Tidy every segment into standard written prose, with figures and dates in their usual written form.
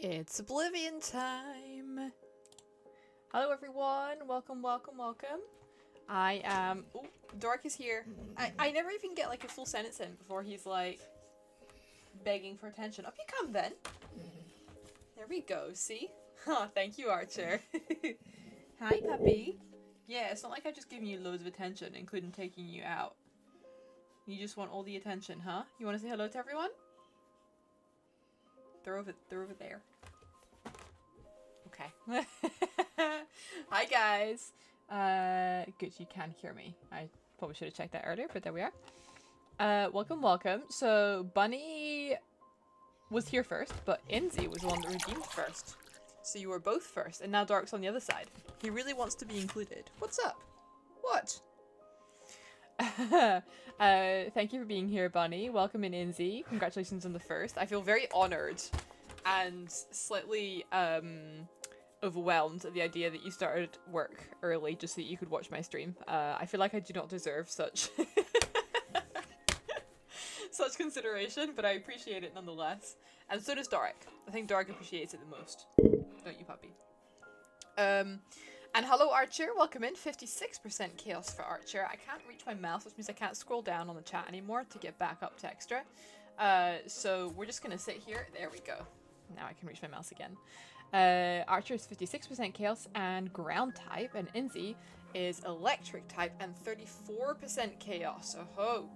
It's Oblivion time! Hello everyone, welcome. I am... Oh, Dork is here. I never even get like a full sentence in before he's like begging for attention. Up you come then! There we go, see? Oh, thank you, Archer. Hi, puppy. Yeah, it's not like I've just given you loads of attention, including taking you out. You just want all the attention, huh? You want to say hello to everyone? They're over there. Okay. Hi guys. Good, you can hear me. I probably should have checked that earlier, but there we are. Welcome. So Bunny was here first, but Inzi was the one that redeemed first. So you were both first, and now Dark's on the other side. He really wants to be included. What's up? What? Thank you for being here, Bunny. Welcome in, Inzi. Congratulations on the first. I feel very honoured and slightly overwhelmed at the idea that you started work early just so that you could watch my stream. I feel like I do not deserve such such consideration, but I appreciate it nonetheless. And so does Dark. I think Dark appreciates it the most. Don't you, puppy? And hello, Archer. Welcome in. 56% chaos for Archer. I can't reach my mouse, which means I can't scroll down on the chat anymore to get back up to extra. So we're just going to sit here. There we go. Now I can reach my mouse again. Archer is 56% chaos and ground type, and Inzi is electric type and 34% chaos. Oh-ho.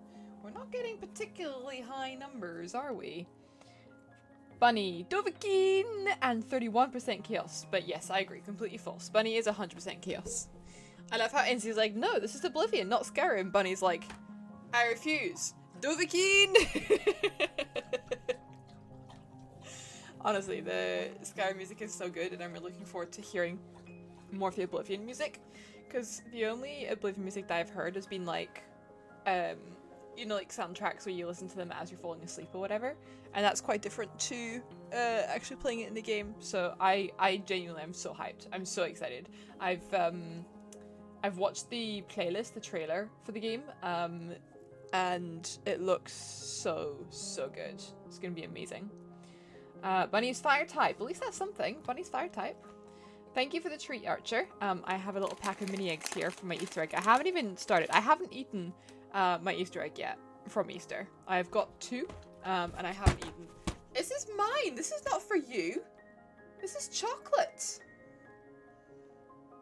We're not getting particularly high numbers, are we? Bunny, Dovahkiin, and 31% chaos. But yes, I agree, completely false. Bunny is 100% chaos. I love how Inzi's like, no, this is Oblivion, not Skyrim. Bunny's like, I refuse. Dovahkiin! Honestly, the Skyrim music is so good, and I'm really looking forward to hearing more of the Oblivion music. Because the only Oblivion music that I've heard has been like, you know, like soundtracks where you listen to them as you're falling asleep or whatever, and that's quite different to actually playing it in the game. So I genuinely am so hyped. I'm so excited. I've watched the playlist, the trailer for the game, and it looks so good. It's gonna be amazing. Bunny's fire type. At least that's something. Bunny's fire type. Thank you for the treat, Archer. I have a little pack of mini eggs here for my Easter egg. I haven't even started. I haven't eaten my Easter egg yet from Easter. I've got 2, and I haven't eaten. This is mine. This is not for you. This is chocolate.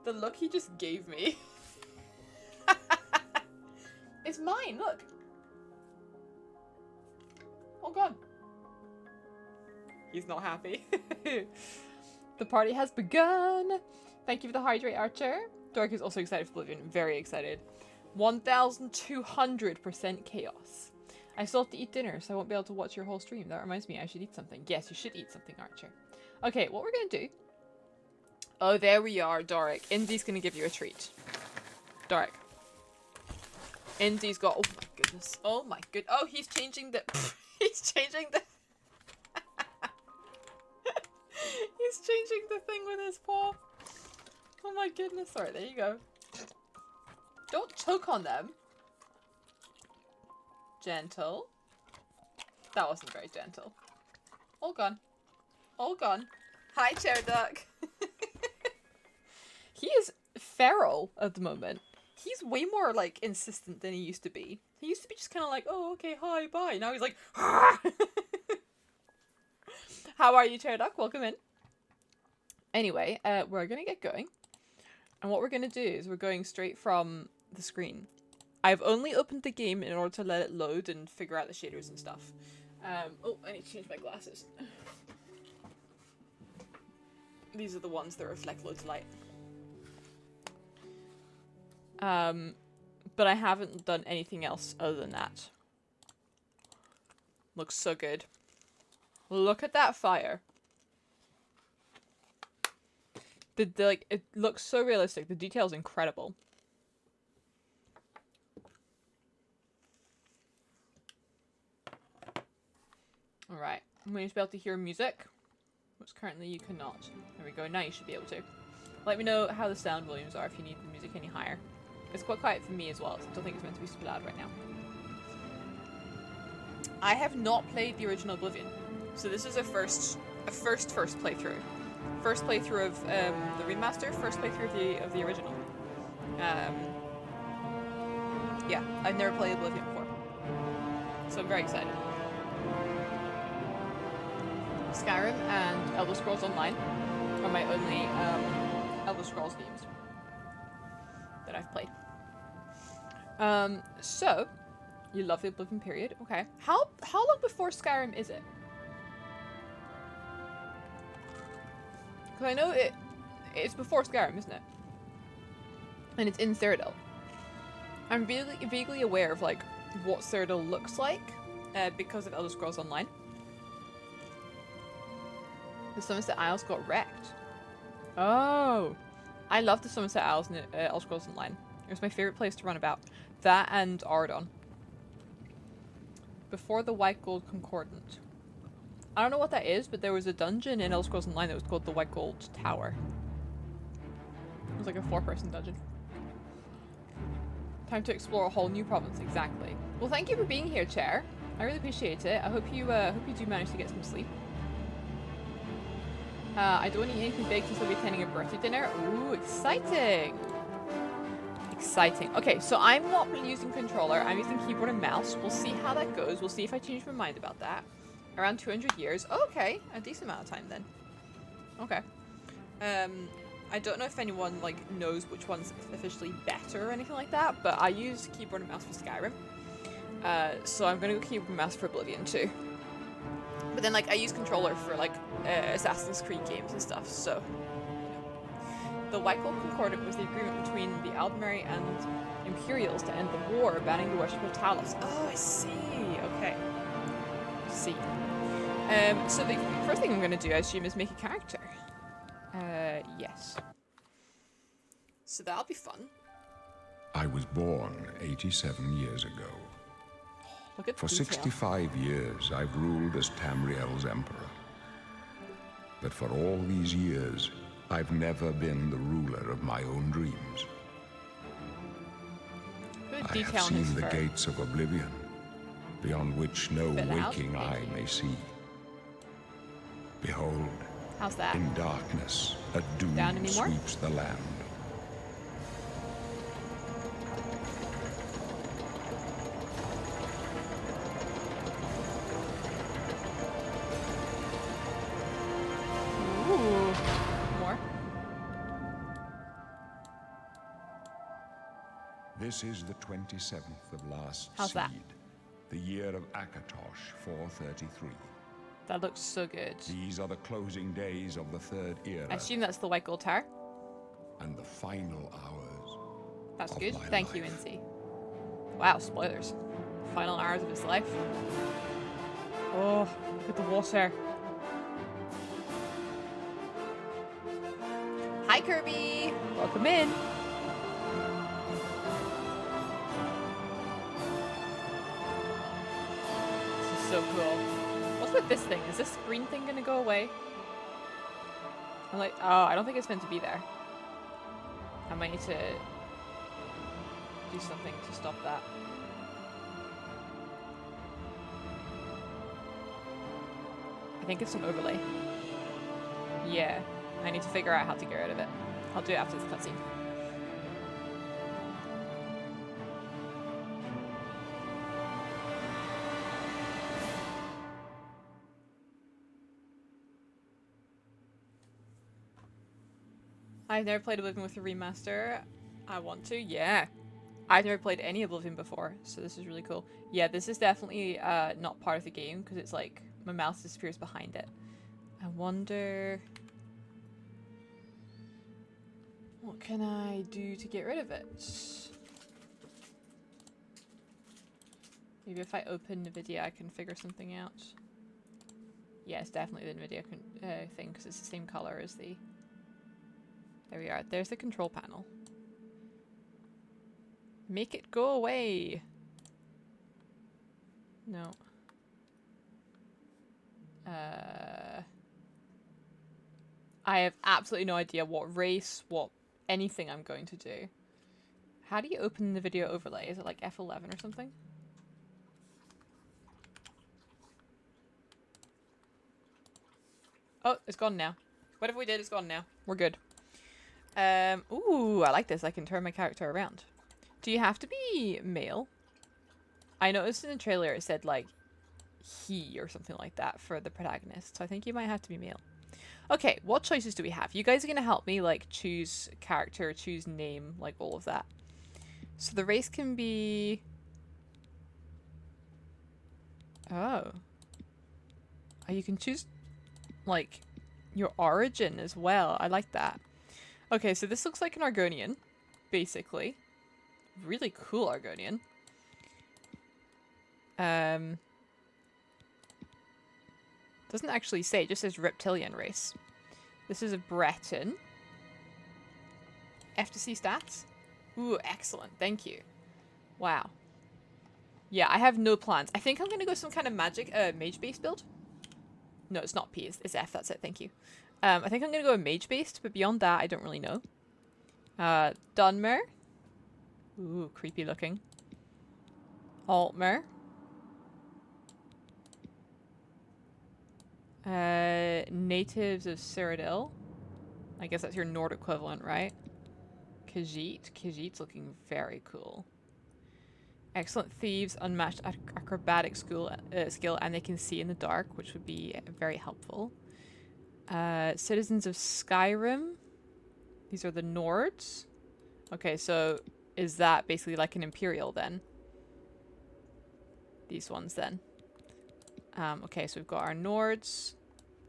The look he just gave me. It's mine. Look. Oh god. He's not happy. The party has begun. Thank you for the hydrate, Archer. Dork is also excited for Oblivion. Very excited. 1,200% chaos. I still have to eat dinner, so I won't be able to watch your whole stream. That reminds me, I should eat something. Yes, you should eat something, Archer. Okay, what we're going to do... Oh, there we are, Doric. Indy's going to give you a treat. Doric. Indy's got... Oh my goodness. Oh my good... Oh, he's changing the... He's changing the... He's changing the thing with his paw. Oh my goodness. Alright, there you go. Don't choke on them. Gentle. That wasn't very gentle. All gone. All gone. Hi, Chair Duck. He is feral at the moment. He's way more, like, insistent than he used to be. He used to be just kind of like, oh, okay, hi, bye. Now he's like, ah! How are you, Chair Duck? Welcome in. Anyway, we're going to get going. And what we're going to do is we're going straight from the screen. I've only opened the game in order to let it load and figure out the shaders and stuff. Oh, I need to change my glasses. These are the ones that reflect loads of light. But I haven't done anything else other than that. Looks so good. Look at that fire. Like, it looks so realistic. The detail's incredible. Alright. I'm going to be able to hear music, which currently you cannot. There we go. Now you should be able to. Let me know how the sound volumes are if you need the music any higher. It's quite quiet for me as well, so I don't think it's meant to be super loud right now. I have not played the original Oblivion. So this is a first a first playthrough. First playthrough of the remaster, first playthrough of the original. Yeah, I've never played Oblivion before, so I'm very excited. Skyrim and Elder Scrolls Online are my only Elder Scrolls games that I've played. So you love the Oblivion period, okay? How long before Skyrim is it? Because I know it's before Skyrim, isn't it? And it's in Cyrodiil. I'm vaguely aware of like what Cyrodiil looks like because of Elder Scrolls Online. The Somerset Isles got wrecked. Oh, I love the Somerset Isles in Elder Scrolls Online. It was my favorite place to run about. That and Ardon. Before the White Gold Concordant. I don't know what that is, but there was a dungeon in Elder Scrolls Online that was called the White Gold Tower. It was like a 4-person dungeon. Time to explore a whole new province, exactly. Well, thank you for being here, Chair. I really appreciate it. I hope you do manage to get some sleep. I don't eat anything big since I'll be attending a birthday dinner. Ooh, exciting! Exciting. Okay, so I'm not using controller. I'm using keyboard and mouse. We'll see how that goes. We'll see if I change my mind about that. Around 200 years. Oh, okay, a decent amount of time then. Okay. I don't know if anyone like knows which one's officially better or anything like that, but I use keyboard and mouse for Skyrim. So I'm gonna go keyboard and mouse for Oblivion too. But then like I use controller for like Assassin's Creed games and stuff, so the White Gold Concordant was the agreement between the Aldmeri and Imperials to end the war, banning the worship of Talos. Oh, I see. Okay. I see. So the first thing I'm gonna do, I assume, is make a character. Yes. So that'll be fun. I was born 87 years ago. Look at For detail. 65 years, I've ruled as Tamriel's emperor. But for all these years, I've never been the ruler of my own dreams. Good I detail have on his seen the fur. gates of Oblivion, beyond which no Bit loud, waking eye maybe. may see. Behold, How's that? in darkness, a Down doom anymore? sweeps the land. Ooh. More? This is the 27th of last How's seed, that? the year of Akatosh 433. That looks so good. These are the closing days of the third era I assume that's the White Gold Tower. and the final hours. That's Of good. my Thank you, life. Incy. Wow, spoilers. Final hours of his life. Oh, look at the water. Hi, Kirby! Welcome in. This is so cool. What's with this thing? Is this green thing gonna go away? I'm like, oh, I don't think it's meant to be there. I might need to do something to stop that. I think it's an overlay. Yeah, I need to figure out how to get rid of it. I'll do it after this cutscene. I've never played Oblivion with a remaster. I want to, yeah. I've never played any Oblivion before, so this is really cool. Yeah, this is definitely not part of the game, because it's like, my mouse disappears behind it. I wonder... what can I do to get rid of it? Maybe if I open NVIDIA I can figure something out. Yeah, it's definitely the NVIDIA thing, because it's the same color as the... There we are. There's the control panel. Make it go away. No. I have absolutely no idea what race, what anything I'm going to do. How do you open the video overlay? Is it like F11 or something? Oh, it's gone now. Whatever we did, it's gone now. We're good. Ooh, I like this. I can turn my character around. Do you have to be male? I noticed in the trailer it said, like, he or something like that for the protagonist. So I think you might have to be male. Okay, what choices do we have? You guys are going to help me, like, choose character, choose name, like, all of that. So the race can be... Oh. Oh, you can choose, like, your origin as well. I like that. Okay, so this looks like an Argonian, basically. Really cool Argonian. Doesn't actually say, it just says reptilian race. This is a Breton. F to see stats? Ooh, excellent. Thank you. Wow. Yeah, I have no plans. I think I'm going to go some kind of magic, mage-based build. No, it's not P, it's F, that's it, thank you. I think I'm going to go mage-based, but beyond that, I don't really know. Dunmer. Ooh, creepy looking. Altmer. Natives of Cyrodiil. I guess that's your Nord equivalent, right? Khajiit. Khajiit's looking very cool. Excellent thieves, unmatched acrobatic skill, and they can see in the dark, which would be very helpful. Citizens of Skyrim. These are the Nords. Okay, so is that basically like an Imperial then? These ones then. Okay, so we've got our Nords.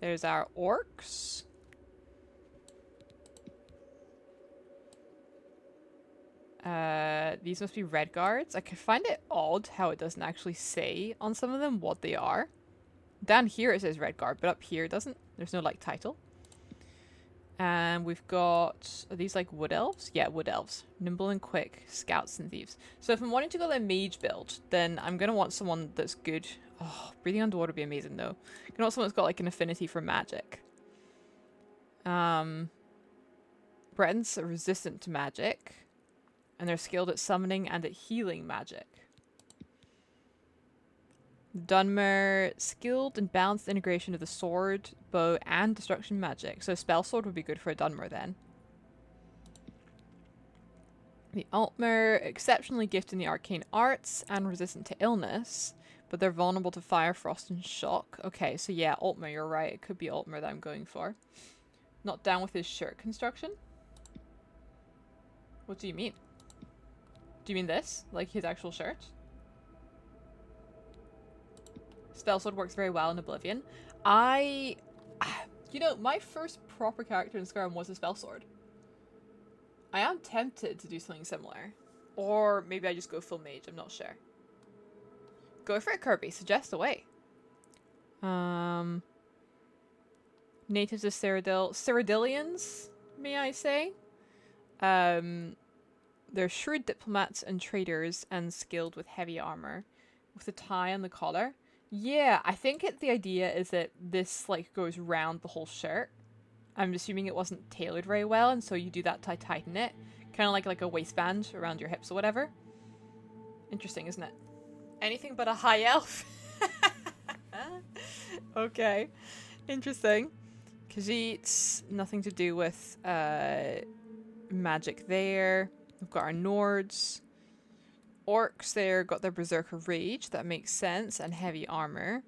There's our Orcs. These must be Red Guards. I can find it odd how it doesn't actually say on some of them what they are. Down here it says Red Guard, but up here it doesn't. There's no, like, title. And we've got... Are these, like, Wood Elves? Yeah, Wood Elves. Nimble and quick. Scouts and thieves. So if I'm wanting to go the mage build, then I'm going to want someone that's good... Oh, breathing underwater would be amazing, though. I'm going to want someone that's got, like, an affinity for magic. Bretons are resistant to magic. And they're skilled at summoning and at healing magic. Dunmer, skilled and balanced integration of the sword, bow, and destruction magic. So spell sword would be good for a Dunmer then. The Altmer, exceptionally gifted in the arcane arts and resistant to illness, but they're vulnerable to fire, frost, and shock. Okay, so yeah, Altmer, you're right. It could be Altmer that I'm going for. Not down with his shirt construction? What do you mean? Do you mean this? Like his actual shirt? Spellsword works very well in Oblivion. You know, my first proper character in Skyrim was a spellsword. I am tempted to do something similar. Or maybe I just go full mage, I'm not sure. Go for it, Kirby. Suggest a way. Natives of Cyrodiil. Cyrodiilians, may I say? They're shrewd diplomats and traders and skilled with heavy armor. With the tie and the collar. Yeah, I think the idea is that this, like, goes round the whole shirt. I'm assuming it wasn't tailored very well, and so you do that to tighten it. Kind of like a waistband around your hips or whatever. Interesting, isn't it? Anything but a high elf. Okay. Interesting. Khajiits, nothing to do with magic there. We've got our Nords. Orcs there got their Berserker Rage, that makes sense, and heavy armor.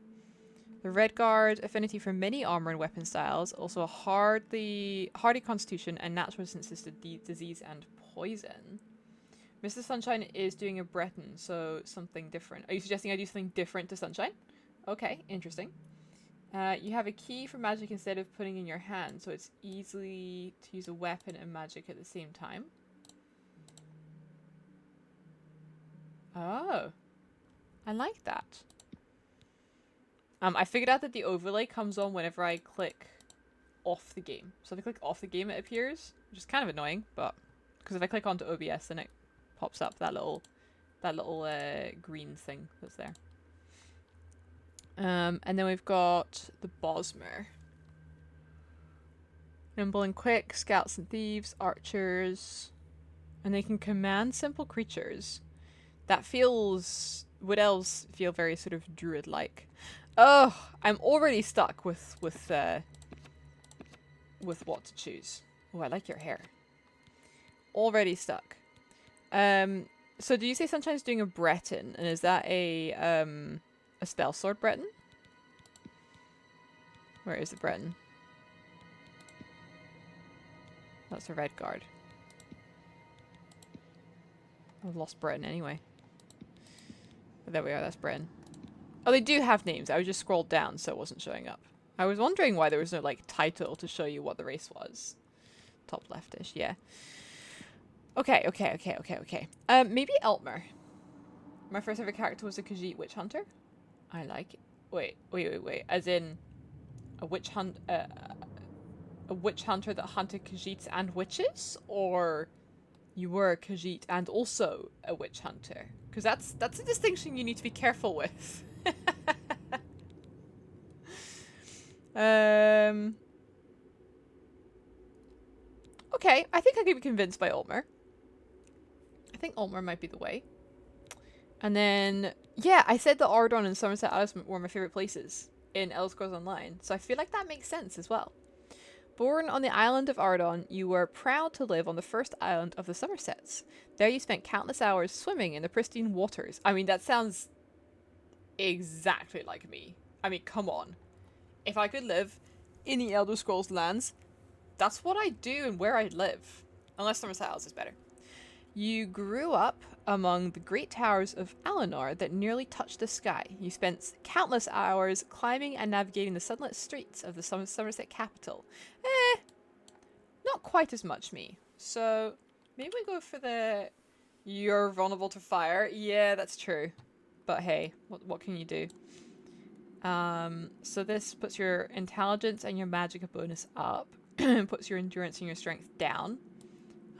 The Red Guard, affinity for many armor and weapon styles, also a hardy constitution and natural resistance to disease and poison. Mr. Sunshine is doing a Breton, so something different. Are you suggesting I do something different to Sunshine? Okay, interesting. You have a key for magic instead of putting in your hand, so it's easily to use a weapon and magic at the same time. Oh, I like that. I figured out that the overlay comes on whenever I click off the game. So if I click off the game, it appears, which is kind of annoying, but because if I click onto OBS, then it pops up that little green thing that's there. And then we've got the Bosmer. Nimble and quick, scouts and thieves, archers, and they can command simple creatures. That feels... Wood elves feel very sort of druid-like. Oh, I'm already stuck with with what to choose. Oh, I like your hair. Already stuck. So do you say Sunshine's doing a Breton, and is that a spell sword Breton? Where is the Breton? That's a red guard. I've lost Breton anyway. But there we are, that's Breton. Oh, they do have names. I just scrolled down so it wasn't showing up. I was wondering why there was no, like, title to show you what the race was. Top leftish, yeah. Okay. Maybe Eltmer. My first ever character was a Khajiit witch hunter. I like it. Wait. As in a witch hunter that hunted Khajiits and witches, or you were a Khajiit and also a witch hunter? Because that's a distinction you need to be careful with. Okay, I think I could be convinced by Ulmer. I think Ulmer might be the way. And then, yeah, I said that Ardon and Somerset Alice were my favourite places in Elder Scrolls Online, so I feel like that makes sense as well. Born on the island of Ardon, you were proud to live on the first island of the Somersets. There you spent countless hours swimming in the pristine waters. I mean, that sounds exactly like me. I mean, come on. If I could live in the Elder Scrolls lands, that's what I'd do and where I'd live. Unless Somerset House is better. You grew up among the great towers of Alinor that nearly touched the sky. You spent countless hours climbing and navigating the sunlit streets of the Somerset capital. Not quite as much me. So maybe we go for the you're vulnerable to fire. Yeah, that's true. But hey, what can you do? So this puts your intelligence and your magicka bonus up. Puts your endurance and your strength down.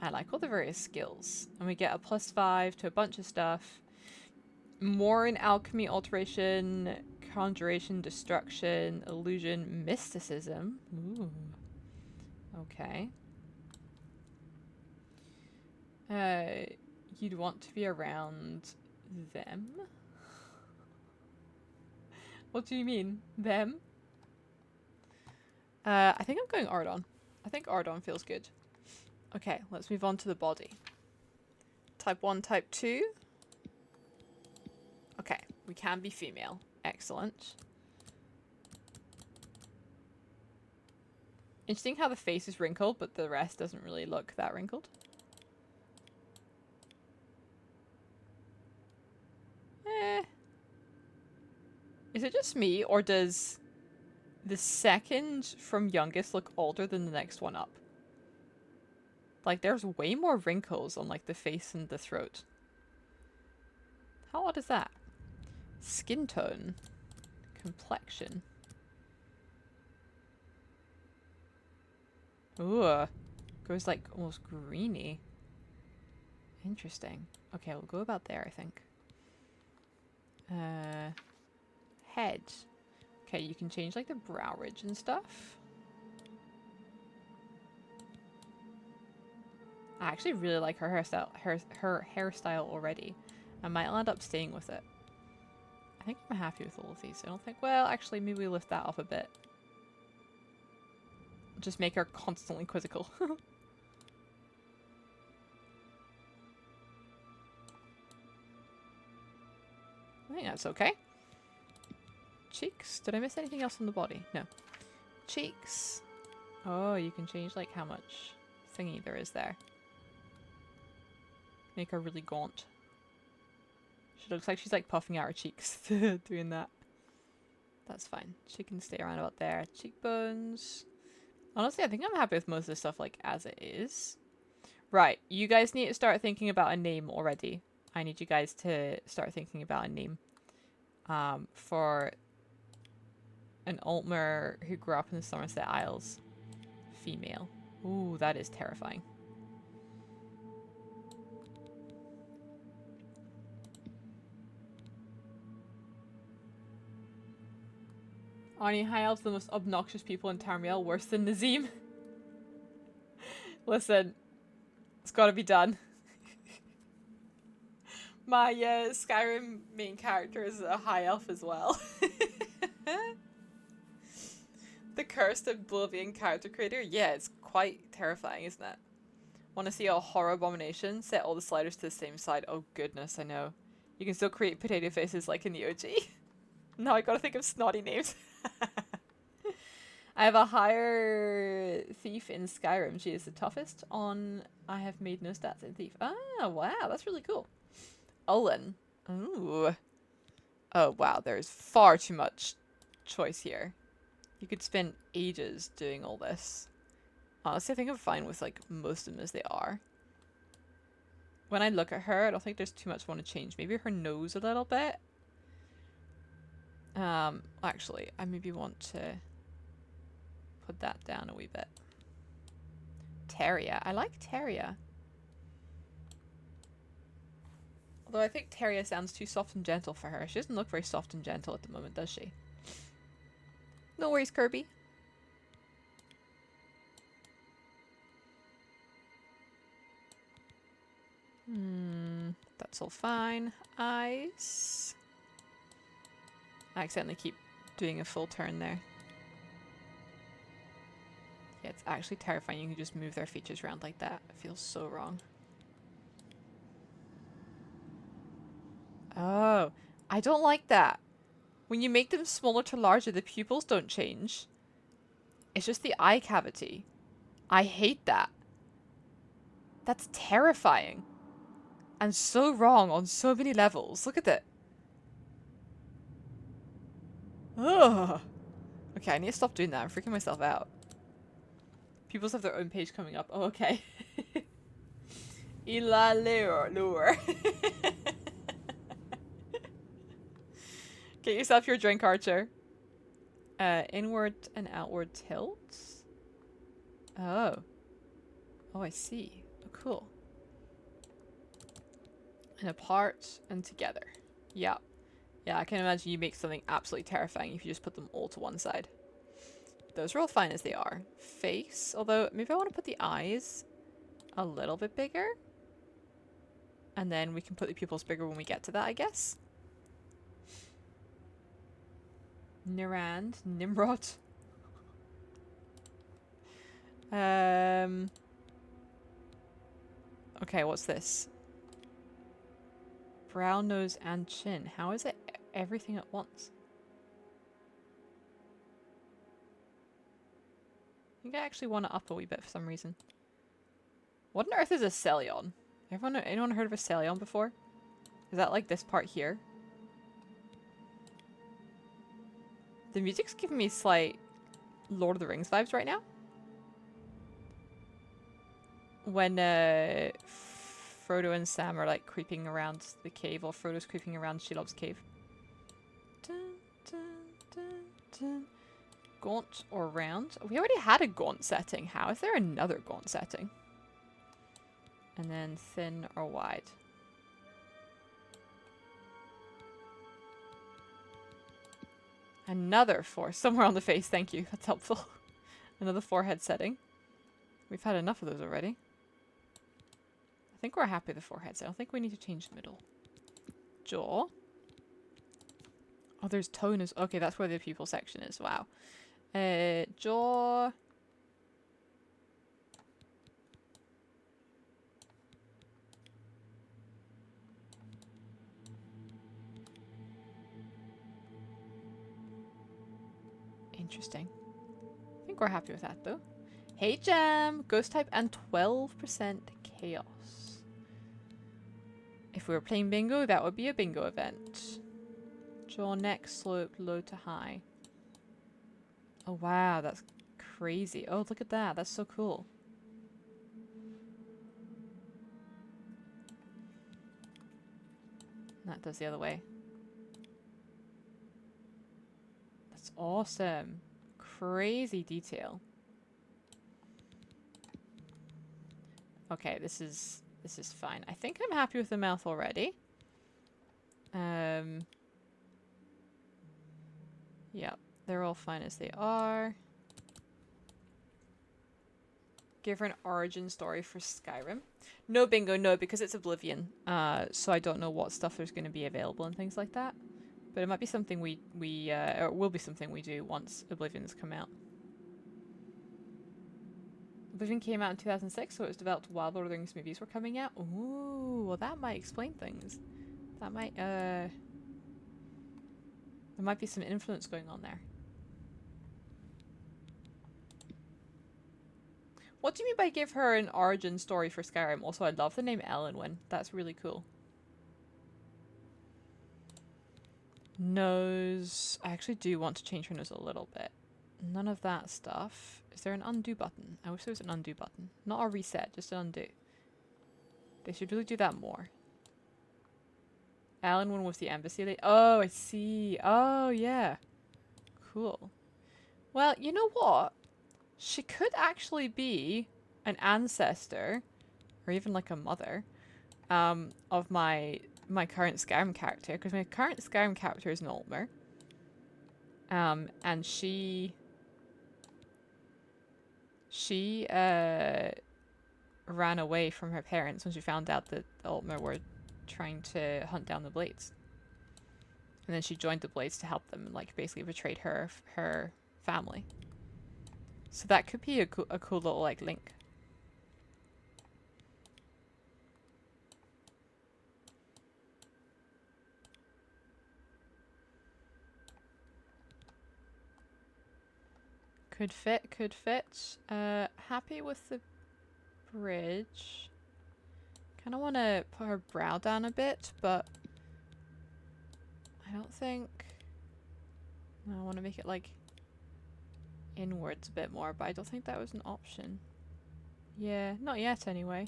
I like all the various skills. And we get a +5 to a bunch of stuff. More in alchemy, alteration, conjuration, destruction, illusion, mysticism. Ooh. Okay. You'd want to be around them? What do you mean? Them? I think I'm going Ardon. I think Ardon feels good. Okay, let's move on to the body. Type 1, type 2. Okay, we can be female. Excellent. Interesting how the face is wrinkled, but the rest doesn't really look that wrinkled. Is it just me, or does the second from youngest look older than the next one up? Like, there's way more wrinkles on, like, the face and the throat. How odd is that? Skin tone. Complexion. Ooh. Goes, like, almost greeny. Interesting. Okay, we'll go about there, I think. Head. Okay, you can change, like, the brow ridge and stuff. I actually really like her hairstyle. Her hairstyle already. I might end up staying with it. I think I'm happy with all of these. I don't think. Well, actually, maybe we lift that up a bit. Just make her constantly quizzical. I think that's okay. Cheeks. Did I miss anything else on the body? No. Cheeks. Oh, you can change like how much thingy there is there. Make her really gaunt. She looks like she's like puffing out her cheeks doing that. That's fine. She can stay around about there. Cheekbones. Honestly, I think I'm happy with most of the stuff like as it is. Right, you guys need to start thinking about a name already. I need you guys to start thinking about a name. For an Altmer who grew up in the Somerset Isles. Female. Ooh, that is terrifying. Arnie High Elves, the most obnoxious people in Tamriel, worse than Nazim. Listen, it's gotta be done. My Skyrim main character is a High Elf as well. The cursed Oblivion character creator? Yeah, it's quite terrifying, isn't it? Want to see a horror abomination? Set all the sliders to the same side. Oh goodness, I know. You can still create potato faces like in the OG. Now I gotta think of snotty names. I have a higher thief in Skyrim. She is the toughest on I have made no stats in thief. Ah, wow, that's really cool. Olin. Ooh. Oh wow, there's far too much choice here. You could spend ages doing all this. Honestly, I think I'm fine with like most of them as they are. When I look at her, I don't think there's too much I want to change. Maybe her nose a little bit. Actually, I maybe want to put that down a wee bit. Teria. I like Teria. Although I think Teria sounds too soft and gentle for her. She doesn't look very soft and gentle at the moment, does she? No worries, Kirby. That's all fine. Eyes. I accidentally keep doing a full turn there. Yeah, it's actually terrifying. You can just move their features around like that. It feels so wrong. Oh, I don't like that. When you make them smaller to larger, the pupils don't change. It's just the eye cavity. I hate that. That's terrifying. And so wrong on so many levels. Look at it. Ugh. Okay, I need to stop doing that. I'm freaking myself out. Pupils have their own page coming up. Oh, okay. Lure. Get yourself your drink, Archer. Inward and outward tilts. Oh. Oh, I see. Oh, cool. And apart and together. Yeah. Yeah, I can imagine you make something absolutely terrifying if you just put them all to one side. Those are all fine as they are. Face, although maybe I want to put the eyes a little bit bigger. And then we can put the pupils bigger when we get to that, I guess. Nirand, Nimrod. Okay, what's this? Brow, nose, and chin. How is it everything at once? I think I actually want to up a wee bit for some reason. What on earth is a Celion? Anyone heard of a Celion before? Is that like this part here? The music's giving me slight Lord of the Rings vibes right now. When Frodo and Sam are like creeping around the cave, or Frodo's creeping around Shelob's cave. Dun, dun, dun, dun. Gaunt or round? We already had a gaunt setting. How is there another gaunt setting? And then thin or wide. Another somewhere on the face. Thank you. That's helpful. Another forehead setting. We've had enough of those already. I think we're happy with the foreheads. I don't think we need to change the middle. Jaw. Oh, there's tone as... Okay, that's where the pupil section is. Wow. Jaw. Interesting. I think we're happy with that, though. Hey, Jam! Ghost type and 12% chaos. If we were playing bingo, that would be a bingo event. Jaw, neck, slope, low to high. Oh, wow, that's crazy. Oh, look at that. That's so cool. That does the other way. That's awesome. Crazy detail. Okay, this is fine. I think I'm happy with the mouth already. Yeah, they're all fine as they are. Give her an origin story for Skyrim. No bingo, no, because it's Oblivion. So I don't know what stuff there's going to be available and things like that. But it might be something or it will be something we do once Oblivion's come out. Oblivion came out in 2006, so it was developed while Lord of the Rings movies were coming out. Ooh, well that might explain things. That might, there might be some influence going on there. What do you mean by give her an origin story for Skyrim? Also, I love the name Elenwen. That's really cool. Nose. I actually do want to change her nose a little bit. None of that stuff. Is there an undo button? I wish there was an undo button. Not a reset, just an undo. They should really do that more. Elenwen was the embassy lady. Oh, I see. Oh, yeah. Cool. Well, you know what? She could actually be an ancestor, or even like a mother, of my current Skyrim character, because my current Skyrim character is an Altmer. And she ran away from her parents when she found out that the Altmer were trying to hunt down the Blades. And then she joined the Blades to help them and like basically betrayed her family. So that could be a cool little like link. Could fit, could fit. Happy with the bridge. Kind of want to put her brow down a bit, but I don't think... No, I want to make it like inwards a bit more, but I don't think that was an option. Yeah, not yet anyway.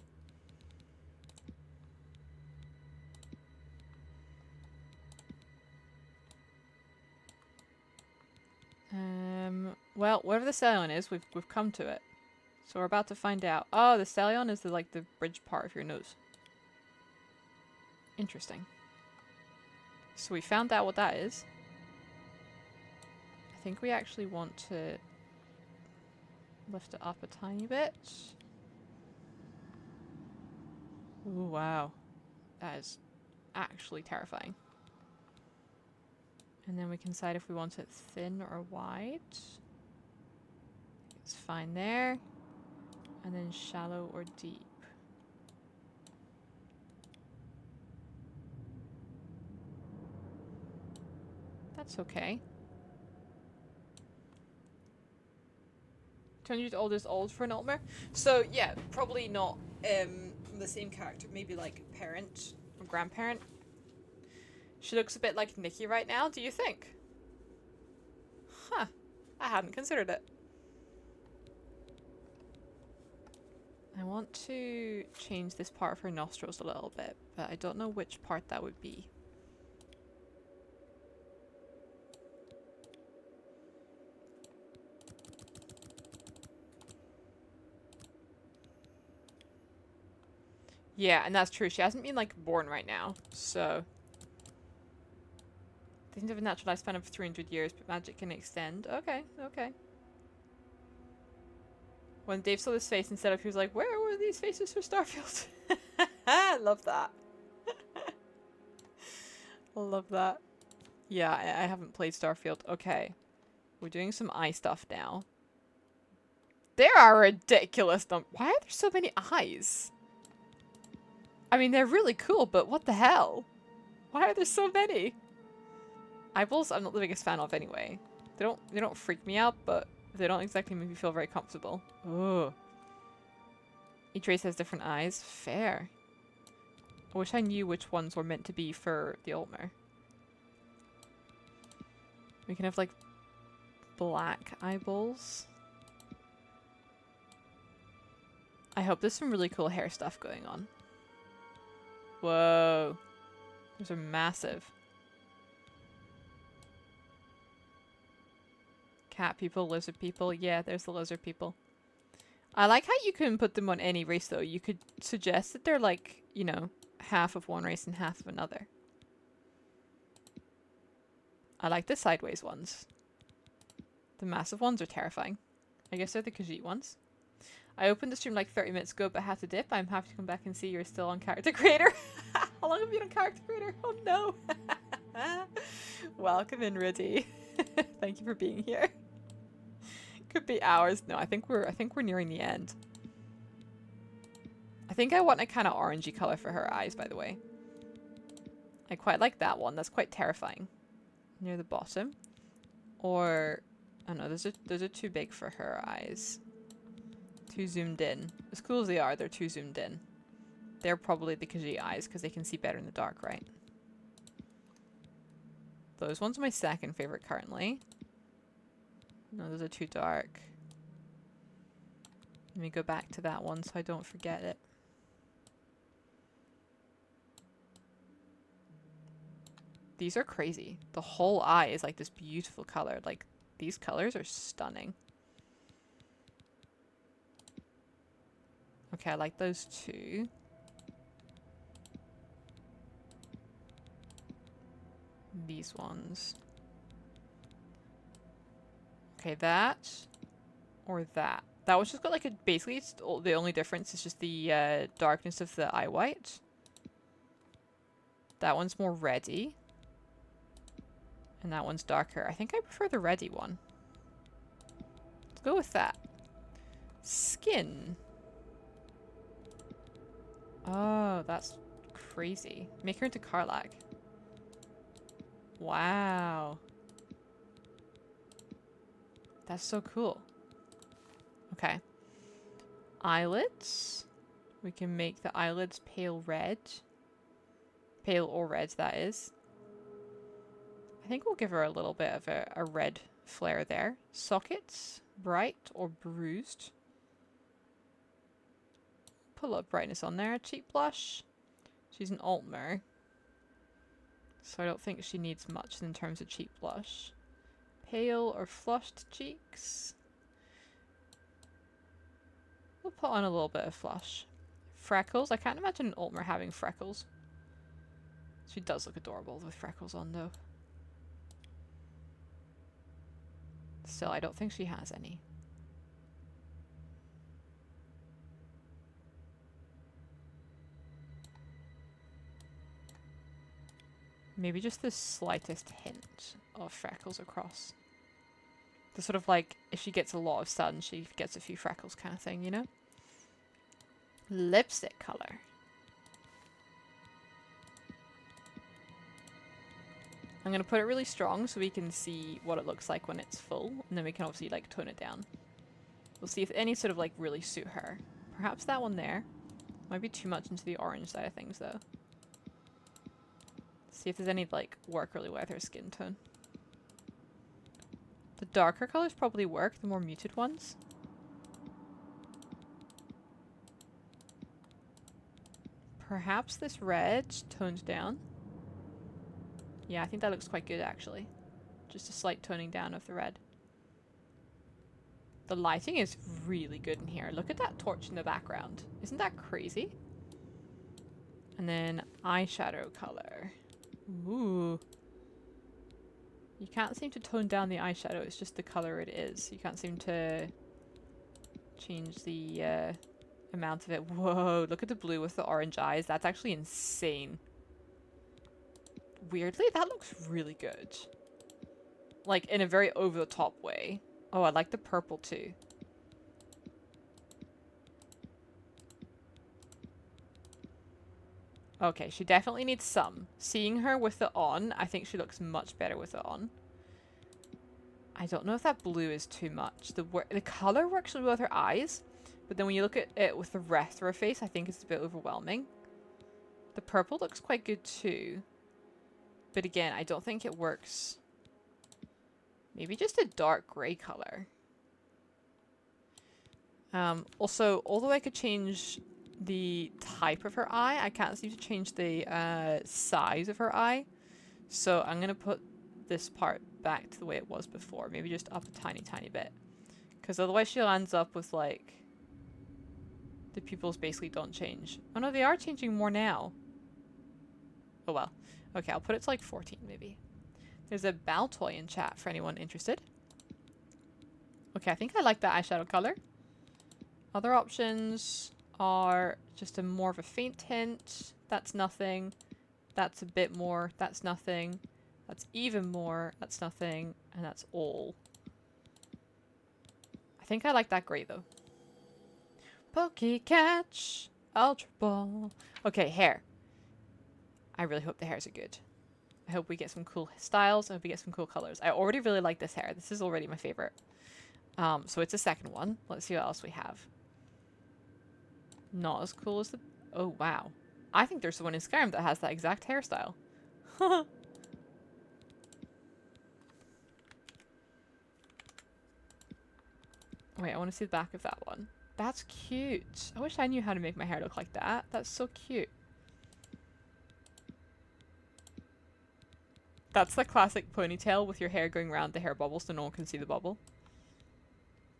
Well, whatever the Celion is, we've come to it. So we're about to find out. Oh, the Celion is the bridge part of your nose. Interesting. So we found out what that is. I think we actually want to lift it up a tiny bit. Ooh, wow. That is actually terrifying. And then we can decide if we want it thin or wide. It's fine there. And then shallow or deep. That's okay. 200 years old is old for an Altmer. So yeah, probably not from the same character. Maybe like parent or grandparent. She looks a bit like Nikki right now, do you think? Huh. I hadn't considered it. I want to change this part of her nostrils a little bit, but I don't know which part that would be. Yeah, and that's true. She hasn't been, like, born right now, so... They seem to have a natural lifespan of 300 years, but magic can extend. Okay, okay. When Dave saw this face instead of, he was like, where were these faces for Starfield? I love that. I love that. Yeah, I haven't played Starfield. Okay. We're doing some eye stuff now. There are ridiculous Why are there so many eyes? I mean, they're really cool, but what the hell? Why are there so many? Eyeballs I'm not the biggest fan of anyway. They don't freak me out, but they don't exactly make me feel very comfortable. Ooh. Each race has different eyes. Fair. I wish I knew which ones were meant to be for the Altmer. We can have like black eyeballs. I hope there's some really cool hair stuff going on. Whoa. Those are massive. Cat people, lizard people. Yeah, there's the lizard people. I like how you can put them on any race though. You could suggest that they're like, you know, half of one race and half of another. I like the sideways ones. The massive ones are terrifying. I guess they're the Khajiit ones. I opened the stream like 30 minutes ago but had to dip. I'm happy to come back and see you're still on Character Creator. How long have you been on Character Creator? Oh no. Welcome in, Rudy. Thank you for being here. Could be hours. No, I think we're nearing the end. I think I want a kind of orangey color for her eyes, by the way. I quite like that one. That's quite terrifying. Near the bottom. Or, I don't know, those are too big for her eyes. Too zoomed in. As cool as they are, they're too zoomed in. They're probably the Khajiit eyes because they can see better in the dark, right? Those ones are my second favorite currently. No, those are too dark. Let me go back to that one so I don't forget it. These are crazy. The whole eye is like this beautiful color. Like, these colors are stunning. Okay, I like those two. These ones. Okay, that. Or that. That one's just got like a... Basically, it's the only difference is just the darkness of the eye white. That one's more reddy. And that one's darker. I think I prefer the reddy one. Let's go with that. Skin. Oh, that's crazy. Make her into Karlach. Wow. That's so cool. Okay. Eyelids. We can make the eyelids pale red. Pale or red, that is. I think we'll give her a little bit of a red flare there. Sockets. Bright or bruised. Put a lot of brightness on there. Cheek blush. She's an Altmer. So I don't think she needs much in terms of cheek blush. Pale or flushed cheeks. We'll put on a little bit of flush. Freckles. I can't imagine an Altmer having freckles. She does look adorable with freckles on though. Still, I don't think she has any. Maybe just the slightest hint of freckles across. The sort of like, if she gets a lot of sun, she gets a few freckles kind of thing, you know? Lipstick color. I'm going to put it really strong so we can see what it looks like when it's full. And then we can obviously like tone it down. We'll see if any sort of like really suit her. Perhaps that one there. Might be too much into the orange side of things though. See if there's any like work really with her skin tone. The darker colors probably work, the more muted ones. Perhaps this red toned down. Yeah, I think that looks quite good actually. Just a slight toning down of the red. The lighting is really good in here. Look at that torch in the background. Isn't that crazy? And then eyeshadow color. Ooh. You can't seem to tone down the eyeshadow. It's just the color it is. You can't seem to change the amount of it. Whoa, look at the blue with the orange eyes. That's actually insane. Weirdly, that looks really good. Like, in a very over-the-top way. Oh, I like the purple too. Okay, she definitely needs some. Seeing her with it on, I think she looks much better with it on. I don't know if that blue is too much. The color works really well with her eyes, but then when you look at it with the rest of her face, I think it's a bit overwhelming. The purple looks quite good too. But again, I don't think it works. Maybe just a dark grey color. Also, although I could change the type of her eye, I can't seem to change the size of her eye. So I'm going to put this part back to the way it was before. Maybe just up a tiny bit. Because otherwise she ends up with like... the pupils basically don't change. Oh no, they are changing more now. Oh well. Okay, I'll put it to like 14 maybe. There's a Baltoy in chat for anyone interested. Okay, I think I like that eyeshadow color. Other options are just a more of a faint hint. That's nothing. That's a bit more. That's nothing. That's even more. That's nothing. And that's all. I think I like that grey though. Pokey catch. Ultra Ball. Okay, hair. I really hope the hairs are good. I hope we get some cool styles. I hope we get some cool colors. I already really like this hair. This is already my favorite. So it's a second one. Let's see what else we have. Not as cool as the... Oh, wow. I think there's someone in Skyrim that has that exact hairstyle. Wait, I want to see the back of that one. That's cute. I wish I knew how to make my hair look like that. That's so cute. That's the classic ponytail with your hair going around the hair bubble so no one can see the bubble.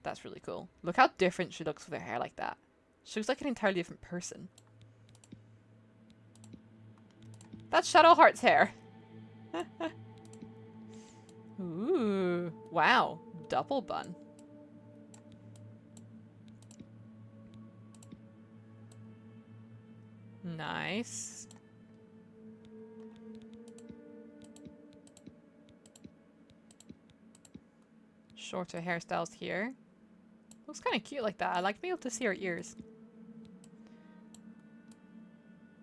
That's really cool. Look how different she looks with her hair like that. She looks like an entirely different person. That's Shadowheart's hair. Ooh. Wow. Double bun. Nice. Shorter hairstyles here. Looks kind of cute like that. I like being able to see her ears.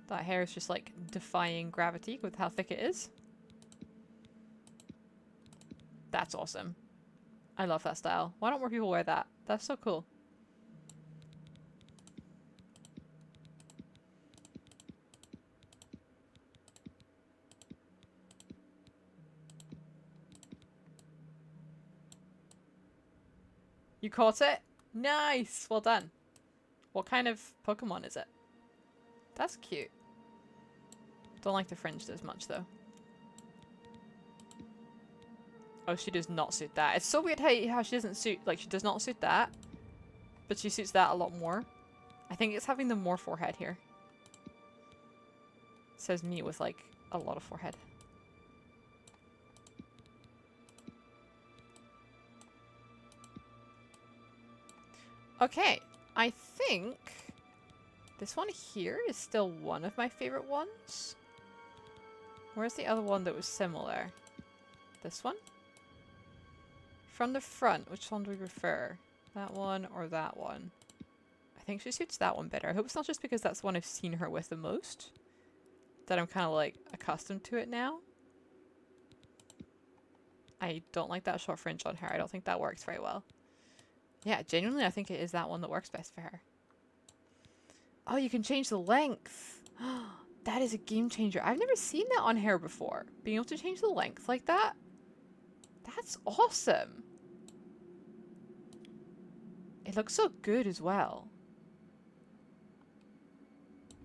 That hair is just like defying gravity with how thick it is. That's awesome. I love that style. Why don't more people wear that? That's so cool. You caught it? Nice! Well done. What kind of Pokemon is it? That's cute. Don't like the fringe as much though. Oh, she does not suit that. It's so weird how she doesn't suit, like she does not suit that, but she suits that a lot more. I think it's having the more forehead here. Says me with like a lot of forehead. Okay, I think this one here is still one of my favorite ones. Where's the other one that was similar? This one? From the front, which one do we prefer? That one or that one? I think she suits that one better. I hope it's not just because that's the one I've seen her with the most, that I'm kind of like accustomed to it now. I don't like that short fringe on her. I don't think that works very well. Yeah, genuinely, I think it is that one that works best for her. Oh, you can change the length. That is a game changer. I've never seen that on hair before. Being able to change the length like that. That's awesome. It looks so good as well.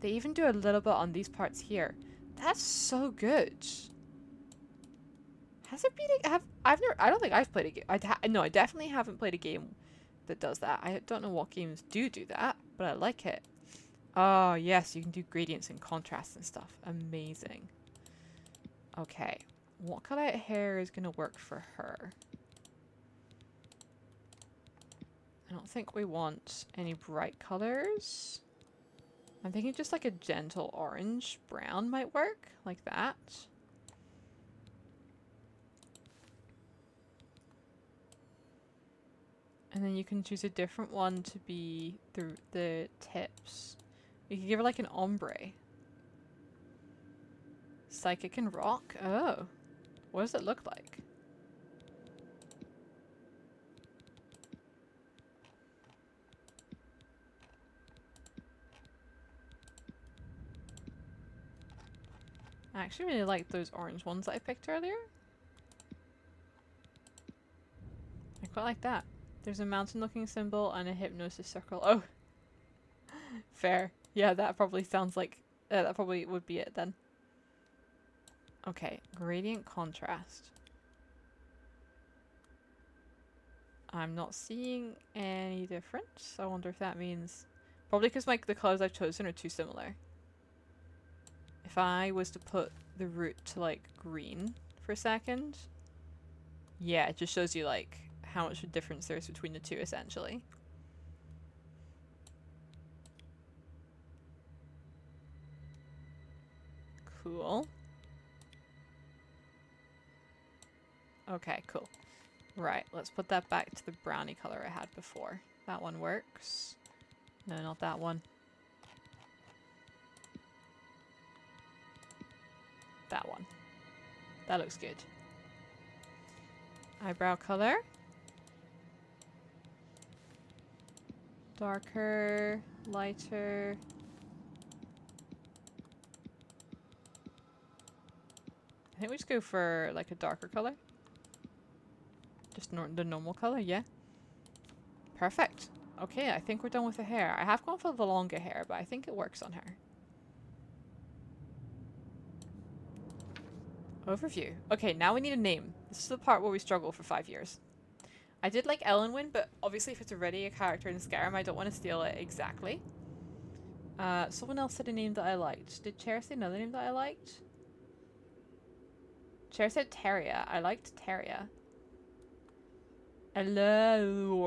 They even do a little bit on these parts here. That's so good. Has it been I don't think I've played a game. No, I definitely haven't played a game that does that. I don't know what games do that, but I like it. Oh, yes, you can do gradients and contrasts and stuff. Amazing. Okay, what color hair is going to work for her? I don't think we want any bright colors. I'm thinking just like a gentle orange brown might work, like that. And then you can choose a different one to be the tips. You can give her like an ombre. Psychic and rock? Oh. What does it look like? I actually really like those orange ones that I picked earlier. I quite like that. There's a mountain looking symbol and a hypnosis circle. Oh. Fair. Yeah, that probably sounds like... that probably would be it then. Okay, gradient contrast. I'm not seeing any difference. I wonder if that means... Probably because the colors I've chosen are too similar. If I was to put the root to like green for a second... Yeah, it just shows you like how much of a difference there is between the two essentially. Cool. Okay, cool. Right, let's put that back to the brownie color I had before. That one works. No, not that one. That one. That looks good. Eyebrow color. Darker, lighter. I think we just go for like a darker color. Just the normal color, yeah. Perfect. Okay, I think we're done with the hair. I have gone for the longer hair, but I think it works on her. Overview. Okay, now we need a name. This is the part where we struggle for 5 years. I did like Ellenwyn, but obviously if it's already a character in Skyrim, I don't want to steal it exactly. Someone else said a name that I liked. Did Cher say another name that I liked? Cher said Terria. I liked Terria. Hello.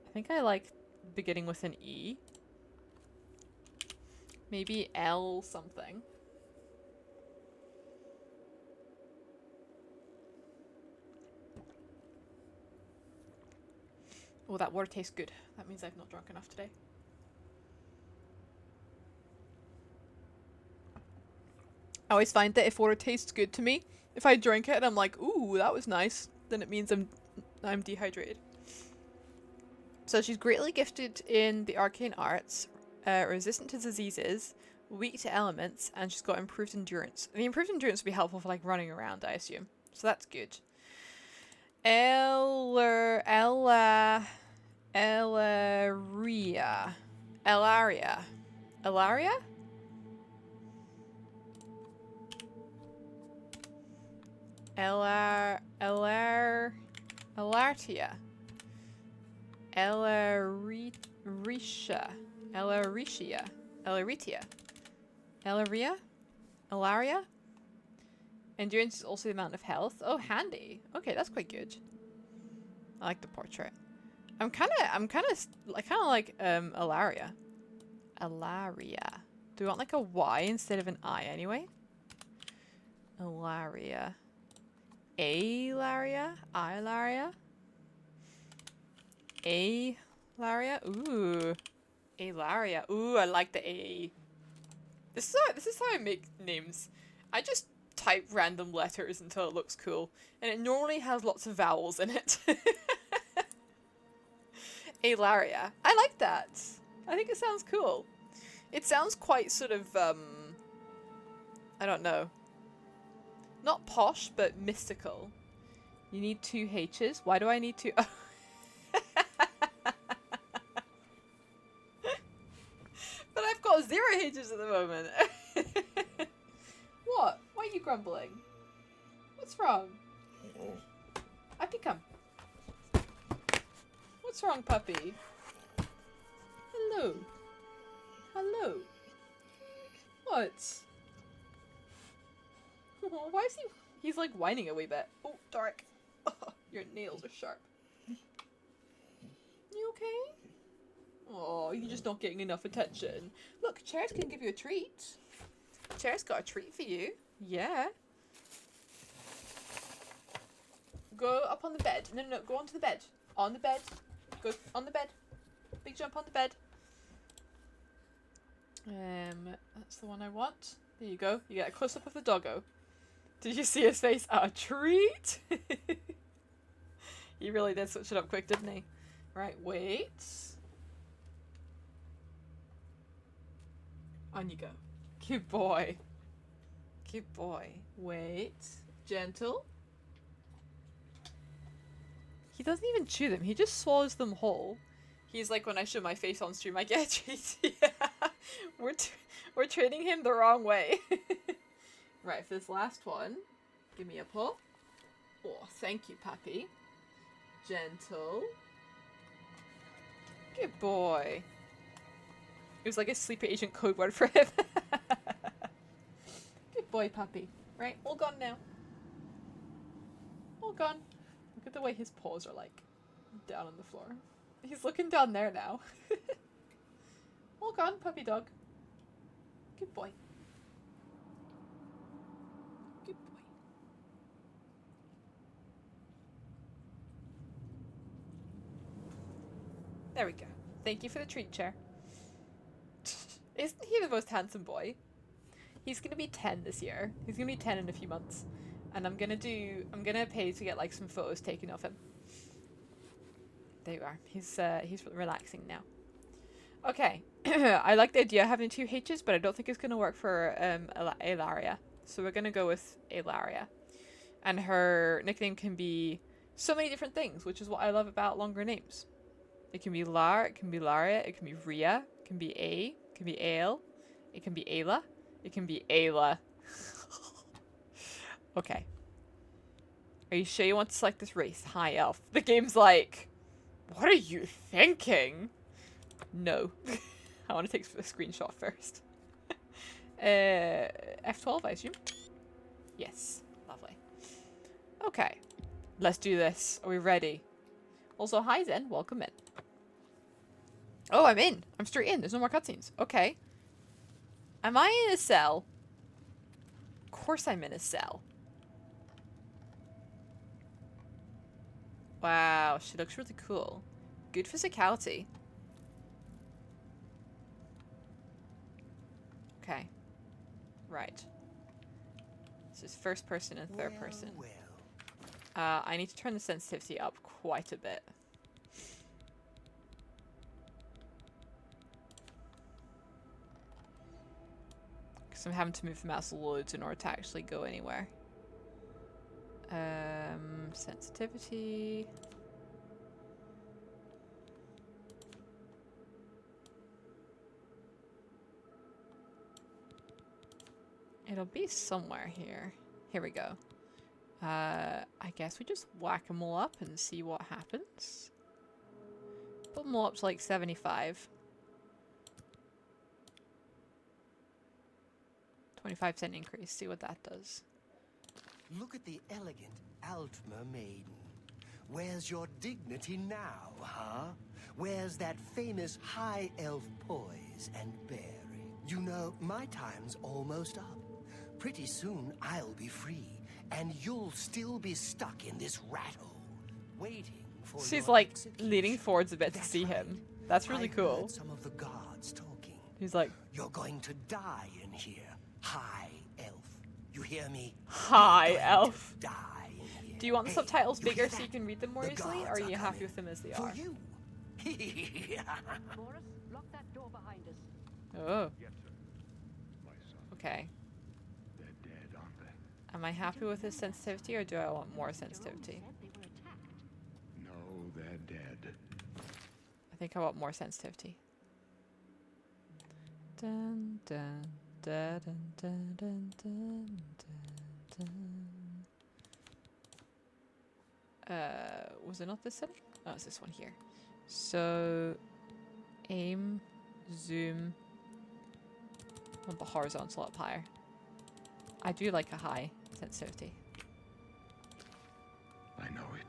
I think I like beginning with an E. Maybe L something. Oh, that water tastes good. That means I've not drunk enough today. I always find that if water tastes good to me, if I drink it and I'm like, ooh, that was nice, then it means I'm dehydrated. So she's greatly gifted in the arcane arts, resistant to diseases, weak to elements, and she's got improved endurance. The improved endurance would be helpful for like running around, I assume. So that's good. Elaria. Elartia. Elaria? Endurance is also the amount of health. Oh, handy. Okay, that's quite good. I like the portrait. I kind of like Elaria. Elaria. Do we want like a Y instead of an I anyway? Elaria. Alaria? Ilaria? Alaria? Ooh. Alaria. Ooh, I like the A. This is how I make names. I just type random letters until it looks cool. And it normally has lots of vowels in it. Alaria. I like that. I think it sounds cool. It sounds quite sort of, I don't know. Not posh, but mystical. You need 2 H's. Why do I need 2? Oh. But I've got 0 H's at the moment. What? Why are you grumbling? What's wrong? Puppy, come. What's wrong, puppy? Hello. Hello. What? Oh, why is he... He's like whining a wee bit. Oh, dark. Oh, your nails are sharp. You okay? Oh, you're just not getting enough attention. Look, Chair's gonna give you a treat. Chair's got a treat for you. Yeah. Go up on the bed. No, go onto the bed. On the bed. Go on the bed. Big jump on the bed. That's the one I want. There you go. You get a close-up of the doggo. Did you see his face? A treat? He really did switch it up quick, didn't he? Right, wait. On you go. Good boy. Good boy. Wait. Gentle. He doesn't even chew them. He just swallows them whole. He's like, when I show my face on stream, I get a treat. Yeah. We're treating him the wrong way. Right, for this last one, give me a pull. Oh, thank you, puppy. Gentle. Good boy. It was like a sleeper agent code word for him. Good boy, puppy. Right, all gone now. All gone. Look at the way his paws are like down on the floor. He's looking down there now. All gone, puppy dog. Good boy. Good boy. There we go. Thank you for the treat, Chair. Isn't he the most handsome boy? He's gonna be 10 this year. He's gonna be 10 in a few months. And I'm gonna pay to get like some photos taken of him. There you are. He's relaxing now. Okay. I like the idea of having 2 H's, but I don't think it's gonna work for Alaria. So we're gonna go with Alaria. And her nickname can be so many different things, which is what I love about longer names. It can be Lar, it can be Laria, it can be Ria, it can be A, it can be Ale, it can be Ayla, it can be Ayla. Okay. Are you sure you want to select this race? High elf. The game's like, what are you thinking? No. I want to take a screenshot first. F12, I assume? Yes. Lovely. Okay. Let's do this. Are we ready? Also, hi Zen. Welcome in. Oh, I'm in. I'm straight in. There's no more cutscenes. Okay. Am I in a cell? Of course I'm in a cell. Wow, she looks really cool. Good physicality. Okay. Right. This is first person and third person. I need to turn the sensitivity up quite a bit. Because I'm having to move the mouse loads in order to actually go anywhere. Sensitivity. It'll be somewhere here. Here we go. I guess we just whack them all up and see what happens. Put them all up to like 75. 25% increase. See what that does. Look at the elegant Altmer maiden. Where's your dignity now, huh? Where's that famous high elf poise and bearing? You know, my time's almost up. Pretty soon I'll be free, and you'll still be stuck in this rat hole, waiting for She's your like execution. leaning forwards a bit to That's see right. him. That's really I cool. heard some of the guards talking. He's like, You're going to die in here, high elf. You hear me? hi, You're going elf. to die in here. Do you want the Hey, subtitles you bigger hear so you that? can read them more The easily? Or are guards you happy coming with them as they for are? you. Morris, lock that door behind us. Oh, Yes, sir. My son, okay. they're dead, aren't they? Am I happy with this sensitivity or do I want more sensitivity? Said they were attacked. No, they're dead. I think I want more sensitivity. Dun, dun, dun, dun, dun, dun, dun, dun. Was it not this setting? Oh, it's this one here. So, aim, zoom. I want the horizontal up higher. I do like a high sensitivity. I know it.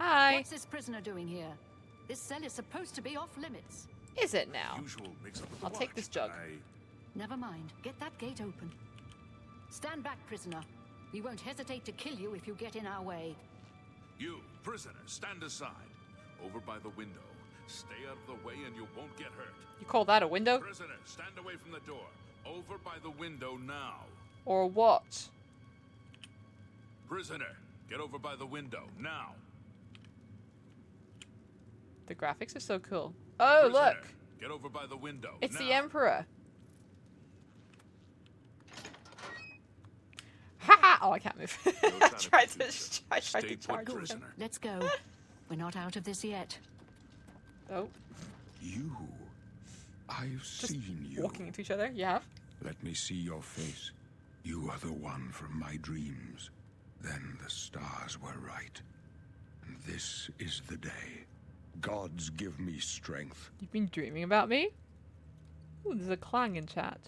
Hi! What's this prisoner doing here? This cell is supposed to be off limits. Is it now? Usual mix-up with the I'll take watch. this jug. Never mind. Get that gate open. Stand back, prisoner. We won't hesitate to kill you if you get in our way. You, prisoner, stand aside. Over by the window. Stay out of the way and you won't get hurt. You call that a window? Prisoner, stand away from the door. Over by the window now. Or what? Prisoner, get over by the window now. The graphics are so cool. Oh, Prisoner, look! get over by the window. It's now. the Emperor. Ha! Oh, I can't move. I tried to Stay put, charge him. prisoner. Let's go. We're not out of this yet. Oh, You. I've seen you. walking into each other. You have? Let me see your face. You are the one from my dreams. Then the stars were right. And this is the day. Gods give me strength. You've been dreaming about me? Ooh, there's a clang in chat.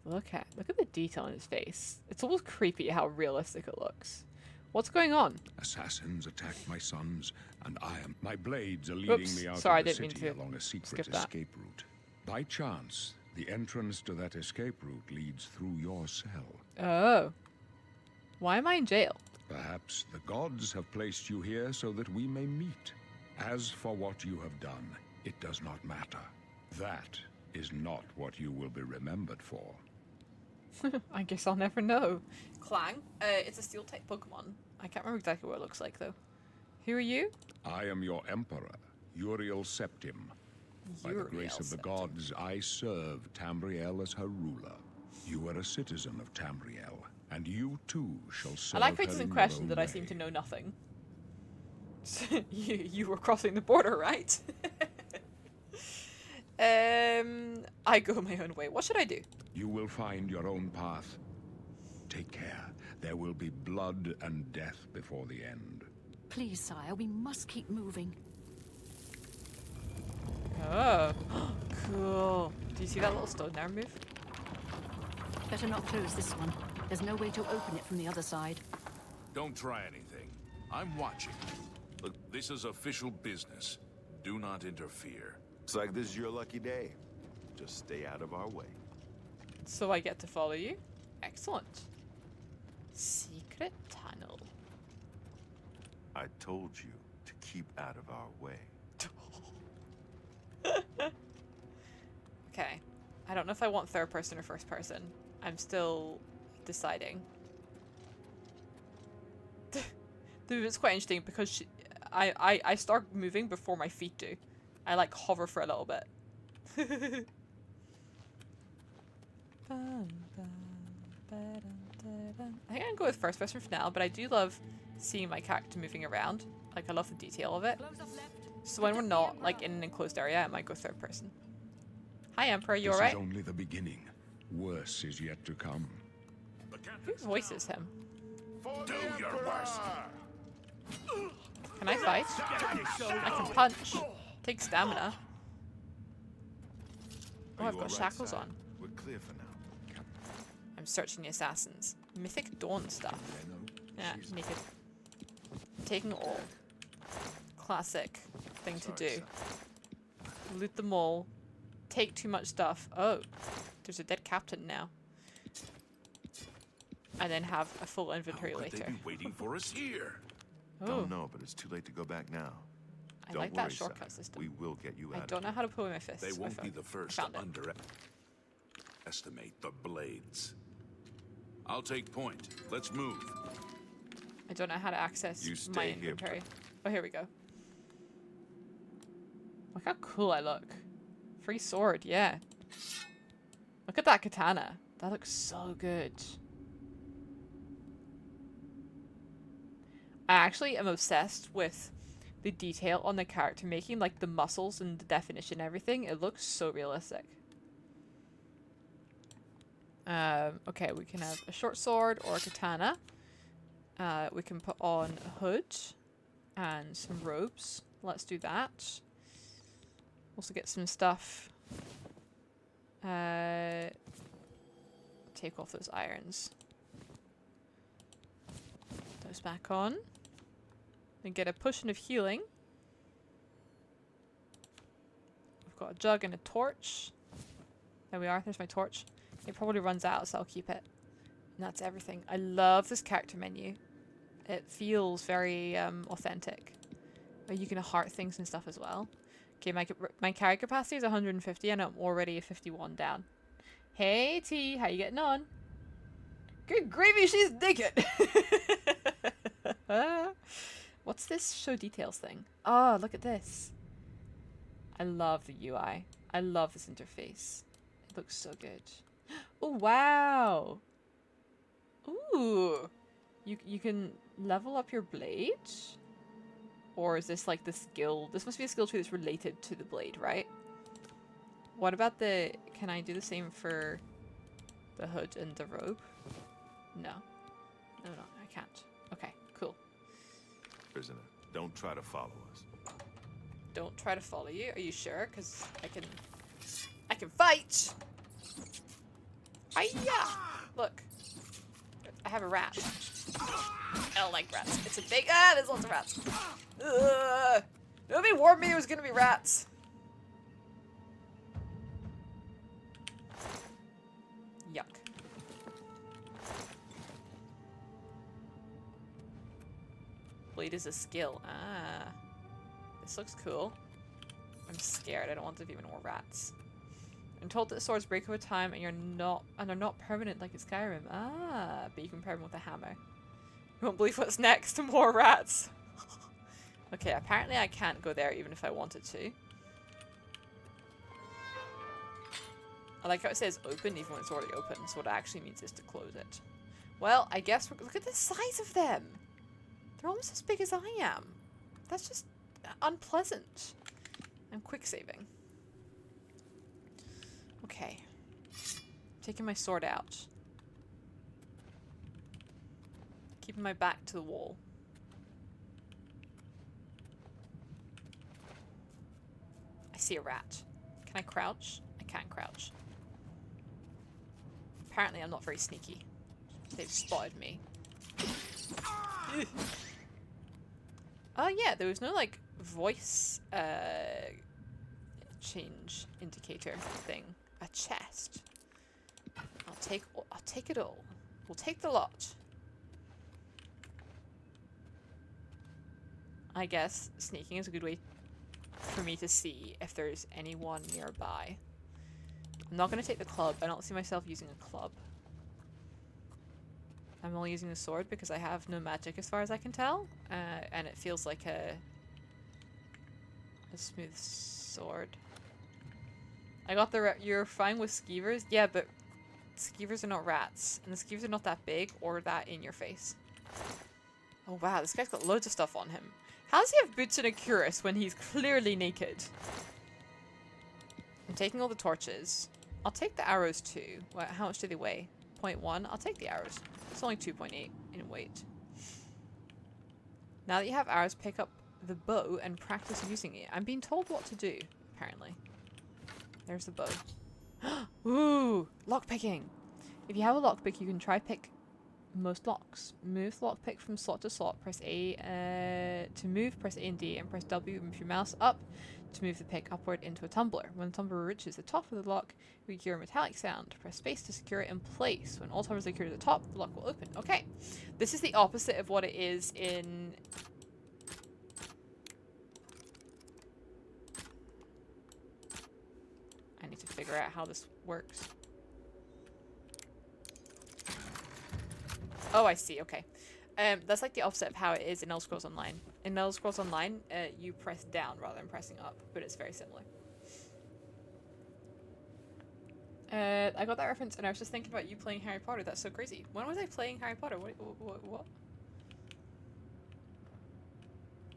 Look at the detail in his face. It's almost creepy how realistic it looks. What's going on? Assassins attacked my sons, and my blades are leading Oops, me out sorry, I of the didn't mean city to along a secret skip that. escape route. By chance, the entrance to that escape route leads through your cell. Oh. Why am I in jail? Perhaps the gods have placed you here so that we may meet. As for what you have done, it does not matter. That is not what you will be remembered for. I guess I'll never know. Clang? It's a steel type Pokemon. I can't remember exactly what it looks like though. Who are you? I am your emperor, Uriel Septim. By the grace of the gods, I serve Tamriel as her ruler. You are a citizen of Tamriel, and you too shall serve I like how her it's in in your question own that I way. seem to know nothing. you were crossing the border, right? I go my own way. What should I do? You will find your own path. Take care. There will be blood and death before the end. Please, sire, we must keep moving. Oh, cool. Do you see that little stone there move? Better not close this one. There's no way to open it from the other side. Don't try anything. I'm watching. Look, this is official business. Do not interfere. Looks like this is your lucky day. Just stay out of our way. So I get to follow you? Excellent. Secret tunnel. I told you to keep out of our way. Okay. I don't know if I want third person or first person. I'm still deciding. It's quite interesting because I start moving before my feet do. I like hover for a little bit. I think I'm going to go with first person for now, but I do love seeing my character moving around. Like, I love the detail of it. So when we're not, like, in an enclosed area, I might go third person. Hi, Emperor, you alright? This is only the beginning. Worse is yet to come. Whose voice is him? Do your worst. Can I fight? I can punch. Take stamina. Oh, I've got shackles on. We're clear for now. I'm searching the assassins. Mythic Dawn stuff. Yeah, naked. Taking all. Classic thing to do. Loot them all. Take too much stuff. Oh, there's a dead captain now. And then have a full inventory How could later. they be waiting for us here? Oh, Don't know, but it's too late to go back now. I Don't like worry, that shortcut sire. system. We will get you I out don't of know how to pull my fist. They my won't be phone. the first I to found it. underestimate the blades. I'll take point. Let's move. I don't know how to access You my stay here, inventory. Oh, here we go. Look how cool I look. Free sword, yeah. Look at that katana. That looks so good. I actually am obsessed with the detail on the character making, like the muscles and the definition and everything. It looks so realistic. Okay, we can have a short sword or a katana. We can put on a hood and some robes. Let's do that. Also get some stuff. Take off those irons. Those back on. Then get a potion of healing. We've got a jug and a torch. There we are. There's my torch. It probably runs out, so I'll keep it. And that's everything. I love this character menu. It feels very authentic. You can heart things and stuff as well. Okay, my carry capacity is 150 and I'm already 51 down. Hey T, how you getting on? Good gravy, she's digging. What's this show details thing? Oh, look at this. I love the UI. I love this interface. It looks so good. Oh wow. Ooh. You can level up your blade? Or is this like the skill? This must be a skill tree that's related to the blade, right? What about the... Can I do the same for the hood and the robe? No. No, I can't. Okay, cool. Prisoner, don't try to follow us. Don't try to follow you. Are you sure? Because I can fight! Hiya! Look. I have a rat. I don't like rats. It's a big... there's lots of rats. Nobody warned me there was gonna be rats. Yuck. Blade is a skill. Ah. This looks cool. I'm scared. I don't want there to be even more rats. I'm told that swords break over time and they're not permanent like in Skyrim. Ah, but you can repair them with a hammer. You won't believe what's next. More rats. Okay, apparently I can't go there even if I wanted to. I like how it says open even when it's already open, so what it actually means is to close it. Well, I guess look at the size of them! They're almost as big as I am. That's just unpleasant. I'm quick saving. Okay. Taking my sword out. Keeping my back to the wall. I see a rat. Can I crouch? I can't crouch. Apparently I'm not very sneaky. They've spotted me. Oh yeah, there was no like voice change indicator thing. A chest. I'll take it all. We'll take the lot. I guess sneaking is a good way for me to see if there's anyone nearby. I'm not going to take the club. I don't see myself using a club. I'm only using a sword because I have no magic as far as I can tell. And it feels like a smooth sword. I got the you're fine with skeevers? Yeah, but skeevers are not rats. And the skeevers are not that big or that in your face. Oh wow, this guy's got loads of stuff on him. How does he have boots and a cuirass when he's clearly naked? I'm taking all the torches. I'll take the arrows too. How much do they weigh? 0.1? I'll take the arrows. It's only 2.8 in weight. Now that you have arrows, pick up the bow and practice using it. I'm being told what to do, apparently. There's the bow. Ooh! Lockpicking! If you have a lockpick, you can try pick most locks. Move the lockpick from slot to slot. Press A to move, press A and D, and press W and move your mouse up to move the pick upward into a tumbler. When the tumbler reaches the top of the lock, you hear a metallic sound. Press space to secure it in place. When all tumblers are secured to the top, the lock will open. Okay. This is the opposite of what it is in... I need to figure out how this works. Oh, I see. Okay. That's like the opposite of how it is in Elder Scrolls Online. In Elder Scrolls Online, you press down rather than pressing up, but it's very similar. I got that reference, and I was just thinking about you playing Harry Potter. That's so crazy. When was I playing Harry Potter? What?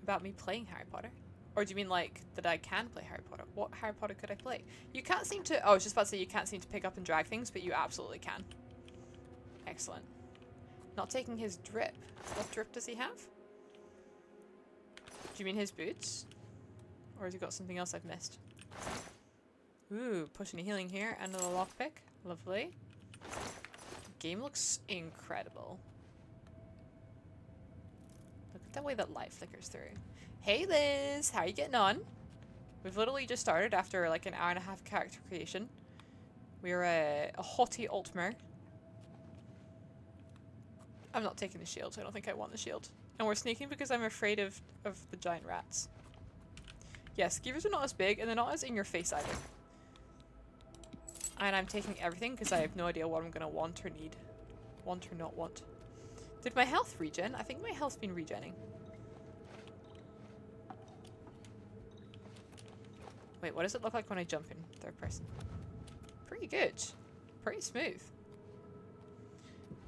About me playing Harry Potter? Or do you mean like that I can play Harry Potter? What Harry Potter could I play? You can't seem to... Oh, I was just about to say you can't seem to pick up and drag things, but you absolutely can. Excellent. Not taking his drip. What drip does he have? Do you mean his boots? Or has he got something else I've missed? Ooh, pushing a healing here. Another lockpick. Lovely. The game looks incredible. Look at the way that light flickers through. Hey Liz! How are you getting on? We've literally just started after like an hour and a half character creation. We're a haughty Altmer. I'm not taking the shield. I don't think I want the shield. And we're sneaking because I'm afraid of the giant rats. Yes, skeevers are not as big, and they're not as in your face either. And I'm taking everything because I have no idea what I'm going to want or need. Want or not want. Did my health regen? I think my health's been regenning. Wait, what does it look like when I jump in third person? Pretty good. Pretty smooth.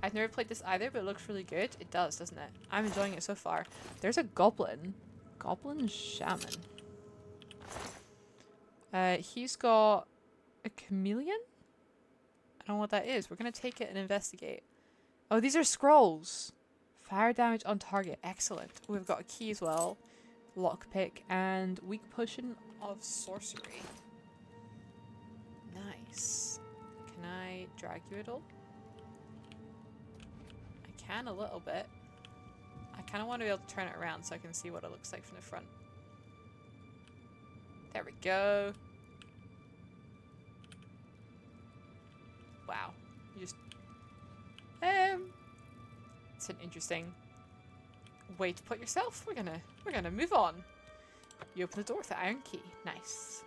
I've never played this either, but it looks really good. It does, doesn't it? I'm enjoying it so far. There's a goblin. Goblin shaman. He's got a chameleon? I don't know what that is. We're going to take it and investigate. Oh, these are scrolls. Fire damage on target. Excellent. We've got a key as well. Lockpick and weak potion of sorcery. Nice. Can I drag you at all? I can a little bit. I kind of want to be able to turn it around so I can see what it looks like from the front. There we go. Wow. You just... It's an interesting way to put yourself. We're gonna move on. You open the door with the iron key. Nice.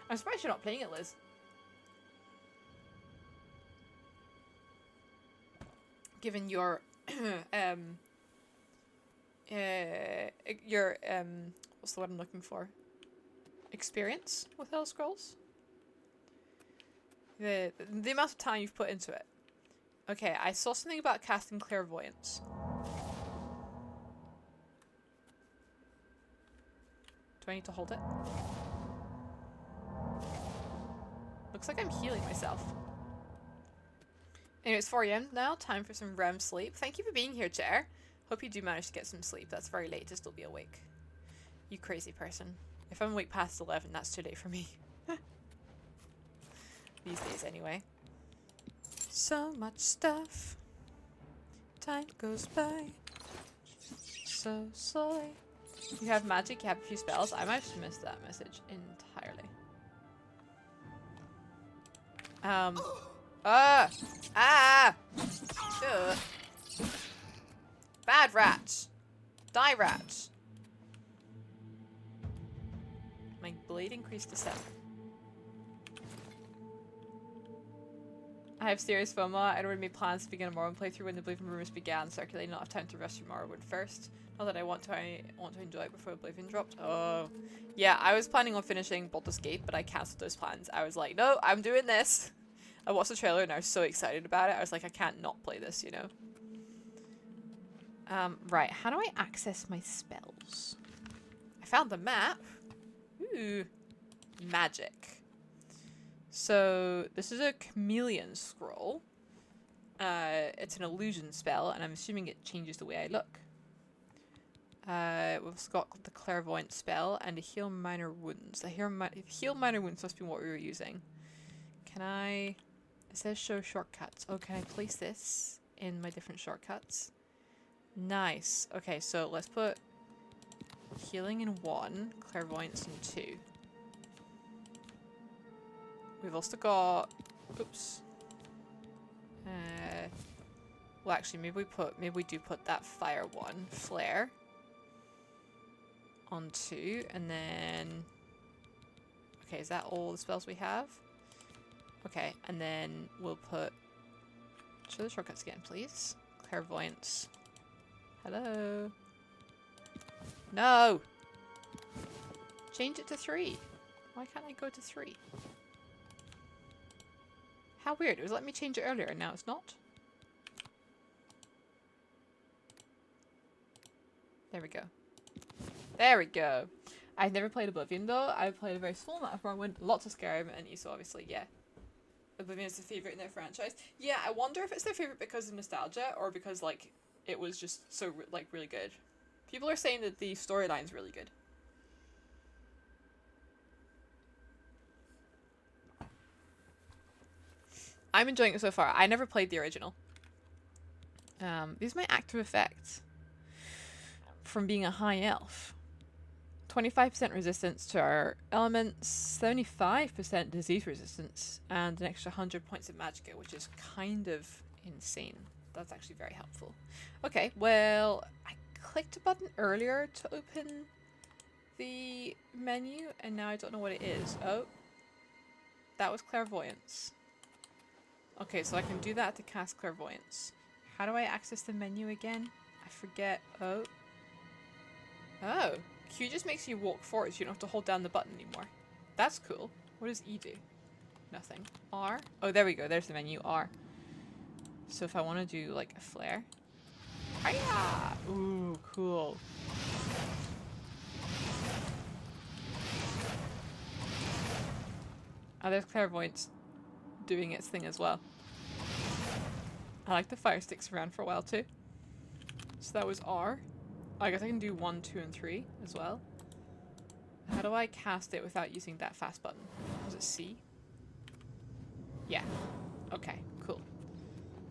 I'm surprised you're not playing it, Liz. given your your what's the word I'm looking for? Experience with Elder Scrolls. The amount of time you've put into it. Okay, I saw something about casting clairvoyance. Do I need to hold it? Looks like I'm healing myself. Anyway, it's 4 AM now. Time for some REM sleep. Thank you for being here, Chair. Hope you do manage to get some sleep. That's very late to still be awake. You crazy person. If I'm awake past 11, that's too late for me. These days, anyway. So much stuff. Time goes by so slowly. You have magic, you have a few spells. I might have missed that message entirely. Ugh. Bad rats. Die rats. My blade increased to 7. I have serious FOMO. I'd already made plans to begin a Morrowind playthrough when the Oblivion rumors began circulating. Not have time to rush through Morrowind first. Not that I want to enjoy it before Oblivion dropped. Oh. Yeah, I was planning on finishing Baldur's Gate, but I cancelled those plans. I was like, no, I'm doing this. I watched the trailer and I was so excited about it. I was like, I can't not play this, you know? Right, how do I access my spells? I found the map. Ooh. Magic. So, this is a chameleon scroll. It's an illusion spell, and I'm assuming it changes the way I look. We've also got the clairvoyant spell and a heal minor wounds. The heal minor wounds must be what we were using. Can I... It says show shortcuts. Oh, can I place this in my different shortcuts? Nice. Okay, so let's put healing in 1, clairvoyance in 2. We've also got... Oops. Well, actually, maybe we do put that fire one, flare, on 2, and then... Okay, is that all the spells we have? Okay, and then we'll put... Show the shortcuts again, please. Clairvoyance. Hello? No! Change it to 3. Why can't I go to 3? How weird. It was letting me change it earlier and now it's not. There we go. There we go. I've never played Oblivion though. I've played a very small amount of Morrowind, lots of Skyrim, and ESO obviously, yeah. Oblivion is the favourite in their franchise. Yeah, I wonder if it's their favourite because of nostalgia or because, like, it was just so, like, really good. People are saying that the storyline's really good. I'm enjoying it so far. I never played the original. These are my active effects. From being a high elf. 25% resistance to our elements, 75% disease resistance, and an extra 100 points of magicka, which is kind of insane. That's actually very helpful. Okay, well, I clicked a button earlier to open the menu, and now I don't know what it is. Oh, that was clairvoyance. Okay, so I can do that to cast clairvoyance. How do I access the menu again? I forget. Oh. Oh. Q just makes you walk forward, so you don't have to hold down the button anymore. That's cool. What does E do? Nothing. R? Oh, there we go. There's the menu. R. So if I want to do, like, a flare. Hiya! Ooh, cool. Oh, there's clairvoyance doing its thing as well. I like the fire sticks around for a while too. So that was R. I guess I can do 1, 2, and 3 as well. How do I cast it without using that fast button? Was it C? Yeah. Okay, cool.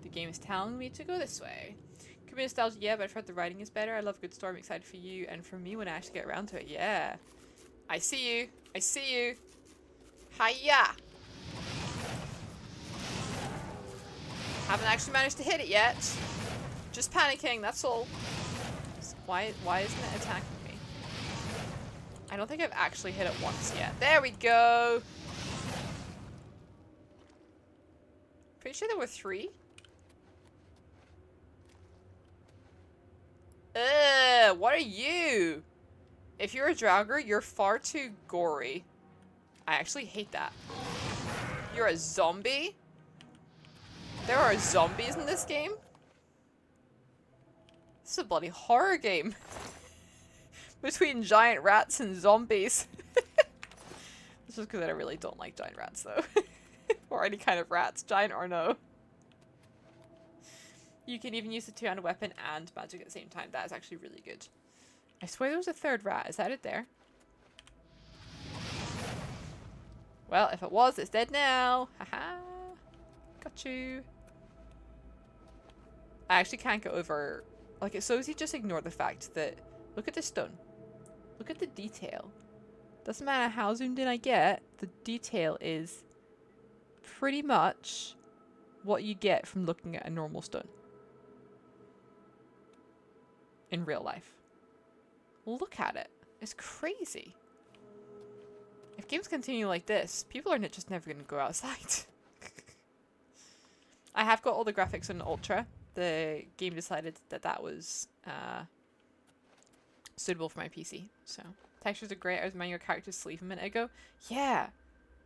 The game is telling me to go this way. Could be nostalgia, yeah, but I've heard the writing is better. I love a good story. I'm excited for you and for me when I actually get around to it. Yeah. I see you. I see you. Hiya! Haven't actually managed to hit it yet. Just panicking, that's all. Why isn't it attacking me? I don't think I've actually hit it once yet. There we go! Pretty sure there were 3. Ugh, what are you? If you're a Draugr, you're far too gory. I actually hate that. You're a zombie? There are zombies in this game? This is a bloody horror game. Between giant rats and zombies. This is because I really don't like giant rats, though. Or any kind of rats, giant or no. You can even use the two-handed weapon and magic at the same time. That is actually really good. I swear there was a third rat. Is that it there? Well, if it was, it's dead now. Haha. Got you. I actually can't get over... Like, it's so easy to just ignore the fact that... Look at this stone. Look at the detail. Doesn't matter how zoomed in I get, the detail is pretty much what you get from looking at a normal stone. In real life. Look at it. It's crazy. If games continue like this, people are just never going to go outside. I have got all the graphics on Ultra. The game decided that that was suitable for my PC. So, textures are great. I was admiring your character's sleeve a minute ago. Yeah,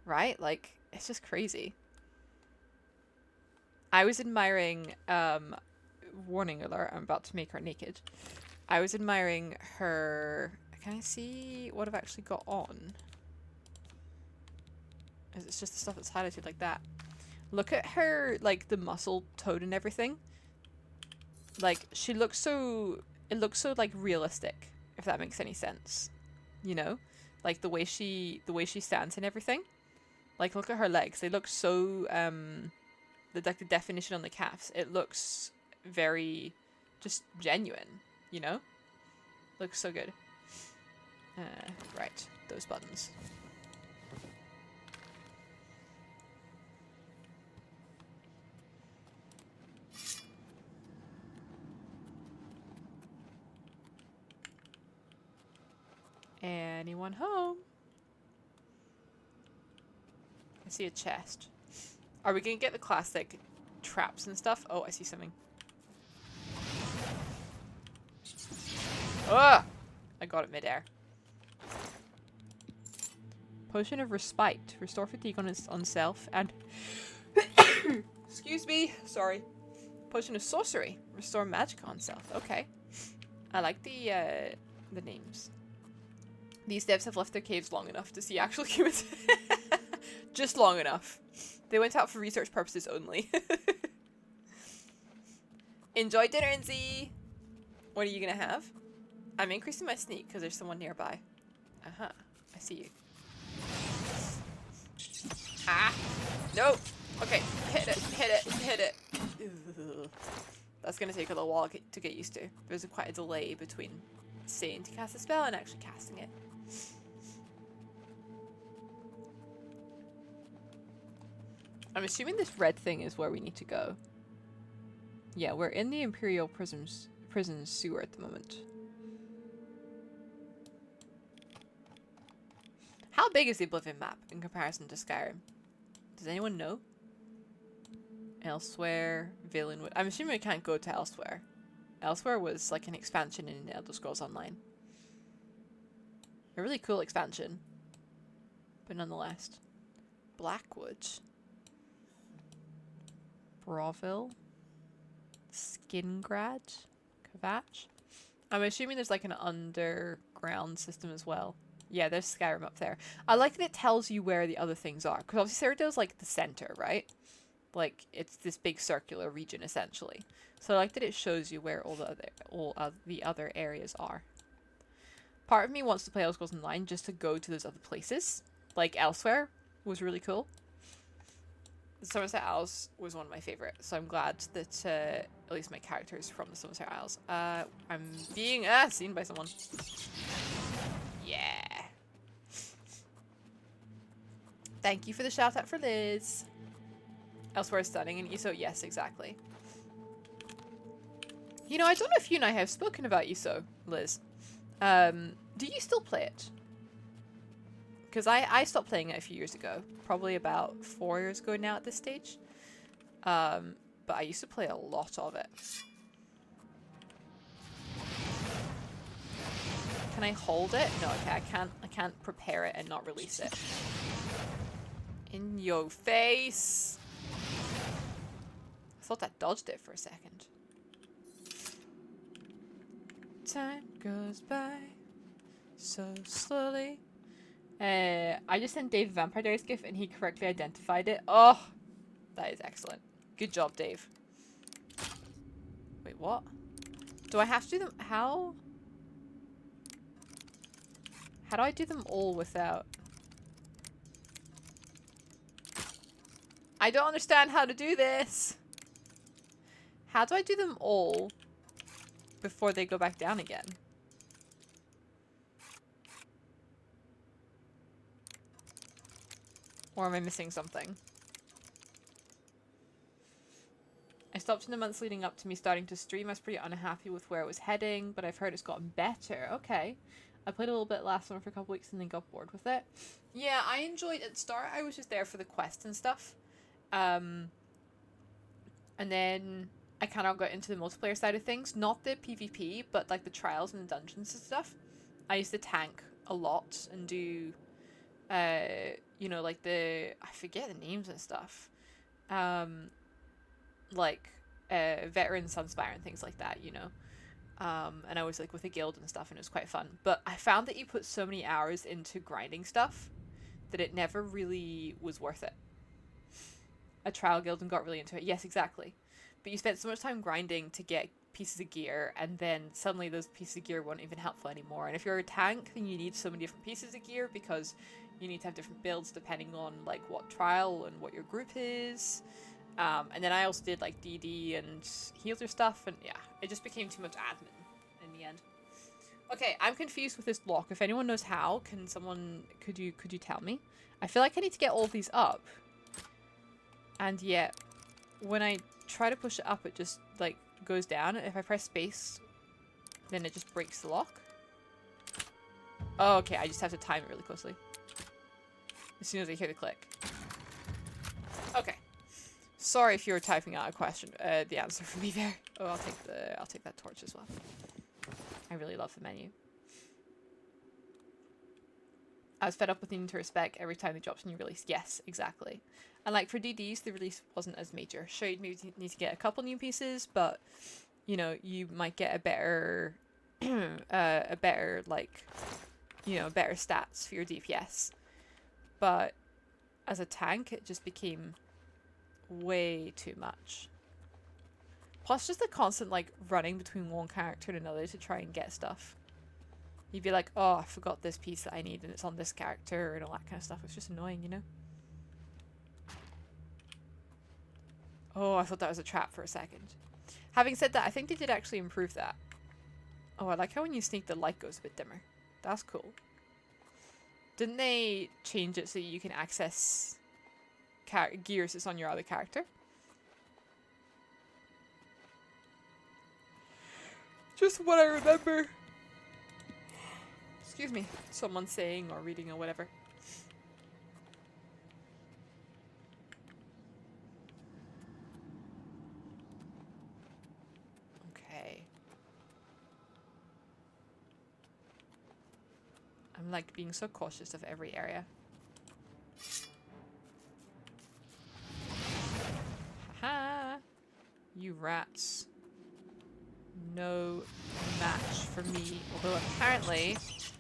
right? Like, it's just crazy. I was admiring, warning alert, I'm about to make her naked. I was admiring her... Can I see what I've actually got on? It's just the stuff that's highlighted like that. Look at her, like, the muscle tone and everything. Like, she looks so... It looks so, like, realistic, if that makes any sense. You know? Like, the way she stands and everything. Like, look at her legs. They look so, the definition on the calves. It looks very just genuine, you know? Looks so good. Right. Those buttons. Anyone home? I see a chest. Are we gonna get the classic traps and stuff? Oh, I see something. Ah! I got it midair. Potion of Respite. Restore fatigue on self and... Excuse me. Sorry. Potion of Sorcery. Restore magic on self. Okay. I like the names. These devs have left their caves long enough to see actual humans. Just long enough. They went out for research purposes only. Enjoy dinner, Inzy! What are you gonna have? I'm increasing my sneak because there's someone nearby. Uh-huh. I see you. Ah! No! Okay. Hit it. Hit it. Hit it. Ugh. That's gonna take a little while to get used to. There's quite a delay between saying to cast a spell and actually casting it. I'm assuming this red thing is where we need to go. Yeah, we're in the Imperial prison sewer at the moment. How big is the Oblivion map in comparison to Skyrim? Does anyone know? Elsewhere, Valenwood. I'm assuming we can't go to Elsewhere. Elsewhere was like an expansion in Elder Scrolls Online. A really cool expansion. But nonetheless. Blackwood. Brawville. Skingrad. Kvatch. I'm assuming there's like an underground system as well. Yeah, there's Skyrim up there. I like that it tells you where the other things are. Because obviously Cyrodiil's like the center, right? Like, it's this big circular region, essentially. So I like that it shows you where all the other areas are. Part of me wants to play Elder Scrolls Online just to go to those other places. Like, Elsewhere was really cool. The Somerset Isles was one of my favorites, so I'm glad that at least my character is from the Somerset Isles. I'm being seen by someone. Yeah. Thank you for the shout out for Liz. Elsewhere is stunning, and ESO, yes, exactly. You know, I don't know if you and I have spoken about ESO, Liz. Do you still play it? Because I stopped playing it a few years ago. Probably about 4 years ago now at this stage. But I used to play a lot of it. Can I hold it? No, okay, I can't prepare it and not release it. In your face. I thought that dodged it for a second. Time goes by so slowly. I just sent Dave a Vampire Diaries GIF and he correctly identified it. Oh, that is excellent. Good job, Dave. Wait, what? Do I have to do them? How? How do I do them all without? I don't understand how to do this. How do I do them all before they go back down again? Or am I missing something? I stopped in the months leading up to me starting to stream. I was pretty unhappy with where it was heading, but I've heard it's gotten better. Okay. I played a little bit last summer for a couple weeks and then got bored with it. Yeah, I enjoyed it at the start. I was just there for the quests and stuff. And then I kind of got into the multiplayer side of things. Not the PvP, but like the trials and the dungeons and stuff. I used to tank a lot and do, you know, like I forget the names and stuff. Like veteran Sunspire and things like that, you know. And I was like with a guild and stuff and it was quite fun. But I found that you put so many hours into grinding stuff that it never really was worth it. A trial guild and got really into it. Yes, exactly. But you spent so much time grinding to get pieces of gear and then suddenly those pieces of gear weren't even helpful anymore. And if you're a tank, then you need so many different pieces of gear because you need to have different builds depending on like what trial and what your group is. And then I also did like DD and healer stuff, and yeah, it just became too much admin in the end. Okay, I'm confused with this lock. If anyone knows how, could you tell me? I feel like I need to get all of these up. And yet, when I try to push it up, it just like goes down. If I press space, then it just breaks the lock. Oh, okay, I just have to time it really closely. As soon as I hear the click. Okay. Sorry if you were typing out a question, the answer for me there. Oh, I'll take that torch as well. I really love the menu. I was fed up with needing to respec every time they dropped a new release. Yes, exactly. And like for DDs, the release wasn't as major. Sure, you'd maybe need to get a couple new pieces, but you know, you might get a better, like, you know, better stats for your DPS. But as a tank, it just became way too much. Plus just the constant like running between one character and another to try and get stuff. You'd be like, oh, I forgot this piece that I need and it's on this character and all that kind of stuff. It's just annoying, you know? Oh, I thought that was a trap for a second. Having said that, I think they did actually improve that. Oh, I like how when you sneak the light goes a bit dimmer. That's cool. Didn't they change it so you can access gears that's on your other character? Just what I remember. Excuse me. Someone saying or reading or whatever. Okay. I'm like being so cautious of every area. Haha! You rats. No match for me. Although apparently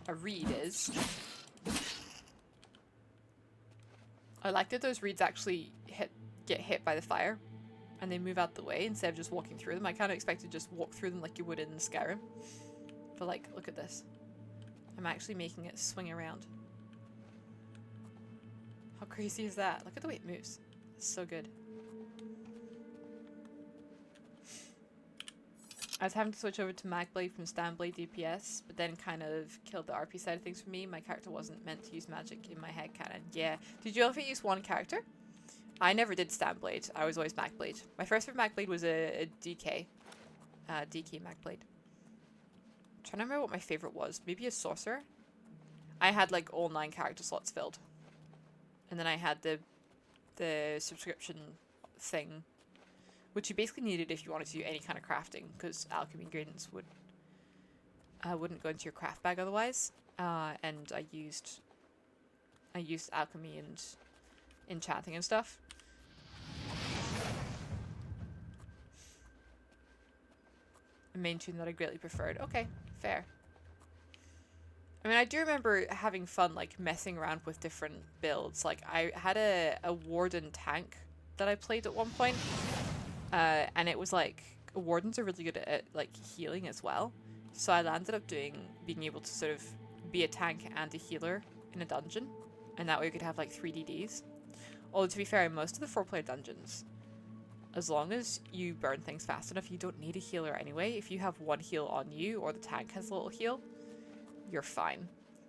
a reed is. I like that those reeds actually get hit by the fire. And they move out the way instead of just walking through them. I kind of expected to just walk through them like you would in Skyrim. But like, look at this. I'm actually making it swing around. How crazy is that? Look at the way it moves. It's so good. I was having to switch over to Magblade from Standblade DPS, but then kind of killed the RP side of things for me. My character wasn't meant to use magic in my head canon. Yeah. Did you ever use one character? I never did Standblade. I was always Magblade. My first favorite Magblade was a DK. DK Magblade. I'm trying to remember what my favorite was. Maybe a sorcerer? I had like all 9 character slots filled. And then I had the subscription thing, which you basically needed if you wanted to do any kind of crafting, because alchemy ingredients would wouldn't go into your craft bag otherwise. And I used alchemy and enchanting and stuff. A main tune that I greatly preferred. Okay, fair. I mean, I do remember having fun, like, messing around with different builds. Like, I had a warden tank that I played at one point. And it was like, wardens are really good at like healing as well. So I landed up being able to sort of be a tank and a healer in a dungeon. And that way we could have like 3 DDs. Although to be fair, in most of the 4-player dungeons, as long as you burn things fast enough, you don't need a healer anyway. If you have 1 heal on you, or the tank has a little heal, you're fine.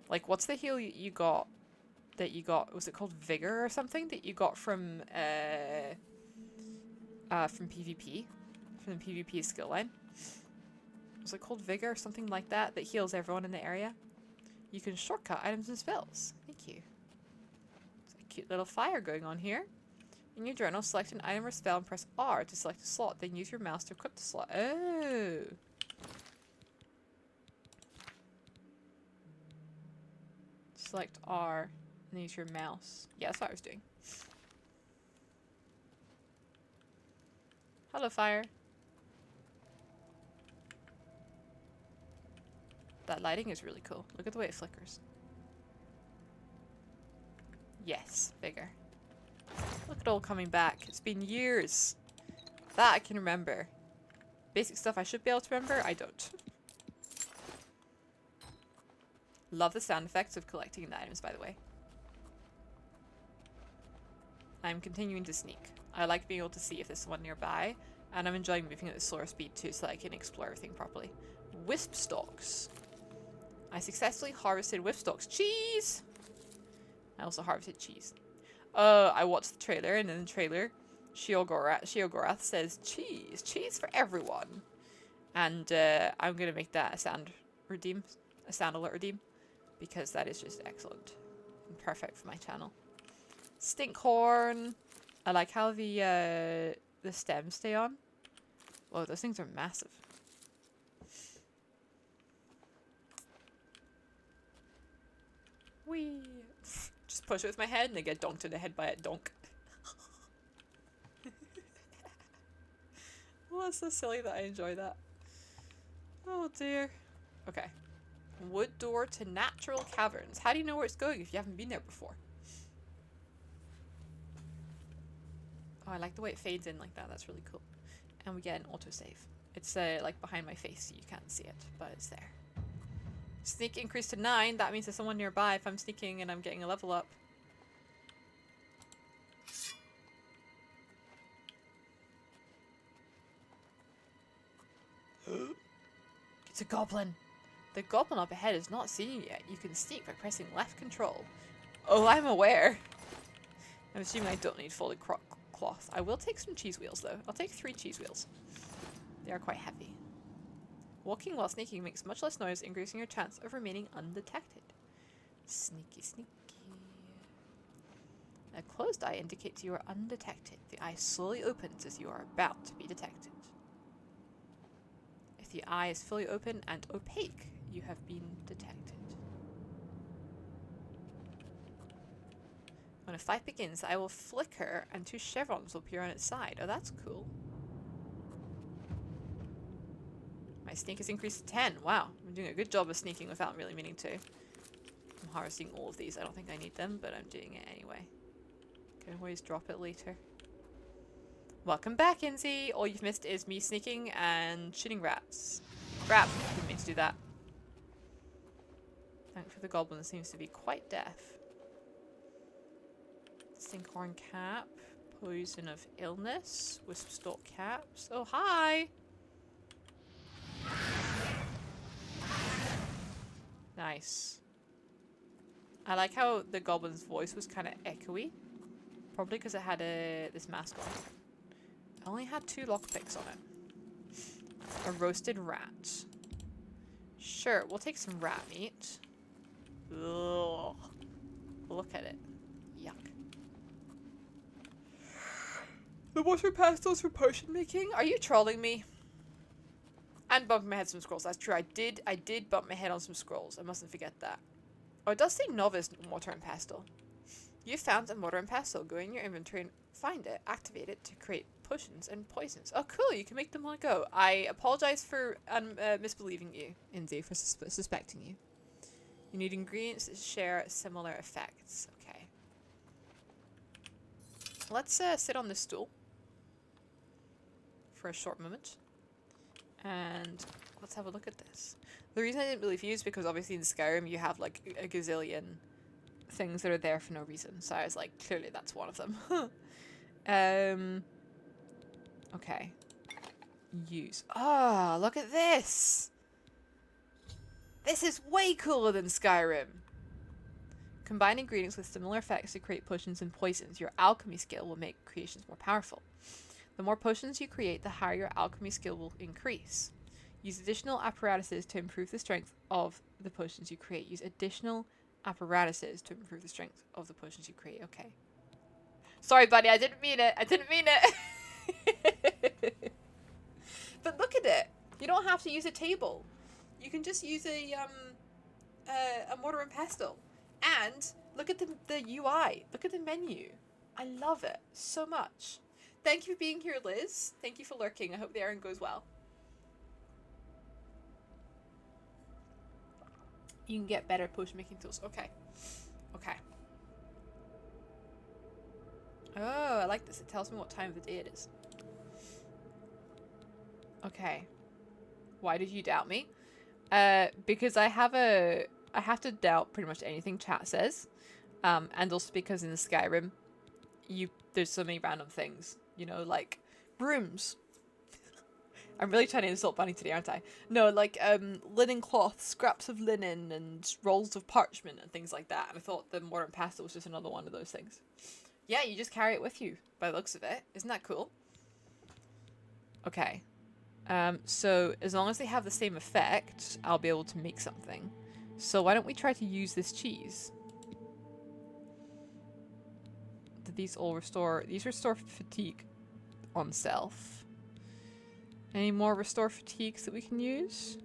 Like, what's the heal you got, was it called Vigor or something, that you got from PvP? From the PvP skill line? Was it called Vigor or something like that, that heals everyone in the area? You can shortcut items and spells. Thank you. There's a cute little fire going on here. In your journal, select an item or spell and press R to select a slot, then use your mouse to equip the slot. Oh! Select R and use your mouse. Yeah, that's what I was doing. Hello, fire. That lighting is really cool. Look at the way it flickers. Yes, bigger. Look at all coming back. It's been years. That I can remember. Basic stuff I should be able to remember, I don't. Love the sound effects of collecting the items, by the way. I'm continuing to sneak. I like being able to see if there's someone nearby, and I'm enjoying moving at a slower speed too so that I can explore everything properly. Wisp stalks. I successfully harvested wisp stalks. Cheese! I also harvested cheese. I watched the trailer, and in the trailer, Sheogorath says, cheese! Cheese for everyone! And I'm going to make that a sound alert redeem, because that is just excellent and perfect for my channel. Stinkhorn! I like how the stems stay on. Whoa, those things are massive. Whee! Just push it with my head and they get donked in the head by a donk. Well, that's so silly that I enjoy that. Oh dear. Okay. Wood door to natural caverns. How do you know where it's going if you haven't been there before? Oh, I like the way it fades in like that. That's really cool. And we get an autosave. It's like behind my face so you can't see it, but it's there. Sneak increased to 9. That means there's someone nearby if I'm sneaking and I'm getting a level up. It's a goblin. The goblin up ahead is not seen you yet. You can sneak by pressing left control. Oh, I'm aware. I'm assuming I don't need folded cloth. I will take some cheese wheels though. I'll take 3 cheese wheels. They are quite heavy. Walking while sneaking makes much less noise, increasing your chance of remaining undetected. Sneaky, sneaky. A closed eye indicates you are undetected. The eye slowly opens as you are about to be detected. If the eye is fully open and opaque, you have been detected. When a fight begins, the eye will flicker and 2 chevrons will appear on its side. Oh, that's cool. My sneak is increased to 10. Wow, I'm doing a good job of sneaking without really meaning to. I'm harvesting all of these. I don't think I need them, but I'm doing it anyway. Can always drop it later. Welcome back, Inzi. All you've missed is me sneaking and shooting rats. Crap, didn't mean to do that. Thankfully the goblin seems to be quite deaf. Stinkhorn cap. Poison of illness. Wisp stalk caps. Oh, hi! Nice. I like how the goblin's voice was kind of echoey. Probably because it had this mask on. I only had 2 lockpicks on it. A roasted rat. Sure, we'll take some rat meat. Ugh. Look at it. Yuck. The water pastels for potion making? Are you trolling me? And bumping my head on some scrolls. That's true. I did bump my head on some scrolls. I mustn't forget that. Oh, it does say novice mortar and pestle. You found a mortar and pestle. Go in your inventory and find it. Activate it to create potions and poisons. Oh, cool. You can make them on a go. I apologize for misbelieving you, Indy, for suspecting you. You need ingredients that share similar effects. Okay. Let's sit on this stool for a short moment. And let's have a look at this. The reason I didn't believe you is because obviously in Skyrim you have like a gazillion things that are there for no reason. So I was like, clearly that's one of them. Okay. Use. Ah, look at this! This is way cooler than Skyrim! Combine ingredients with similar effects to create potions and poisons. Your alchemy skill will make creations more powerful. The more potions you create, the higher your alchemy skill will increase. Use additional apparatuses to improve the strength of the potions you create. Use additional apparatuses to improve the strength of the potions you create. Okay. Sorry, buddy. I didn't mean it. I didn't mean it. But look at it. You don't have to use a table. You can just use a mortar and pestle. And look at the UI. Look at the menu. I love it so much. Thank you for being here, Liz. Thank you for lurking. I hope the errand goes well. You can get better potion making tools. Okay. Okay. Oh, I like this. It tells me what time of the day it is. Okay. Why did you doubt me? Because I have to doubt pretty much anything chat says. And also because in the Skyrim, there's so many random things. You know, like brooms. I'm really trying to insult Bunny today, aren't I? No, like linen cloth, scraps of linen, and rolls of parchment and things like that. And I thought the mortar and pestle was just another one of those things. Yeah, you just carry it with you, by the looks of it. Isn't that cool? Okay. So as long as they have the same effect, I'll be able to make something. So why don't we try to use this cheese? Did these all restore? These restore fatigue on self. Any more restore fatigues that we can use?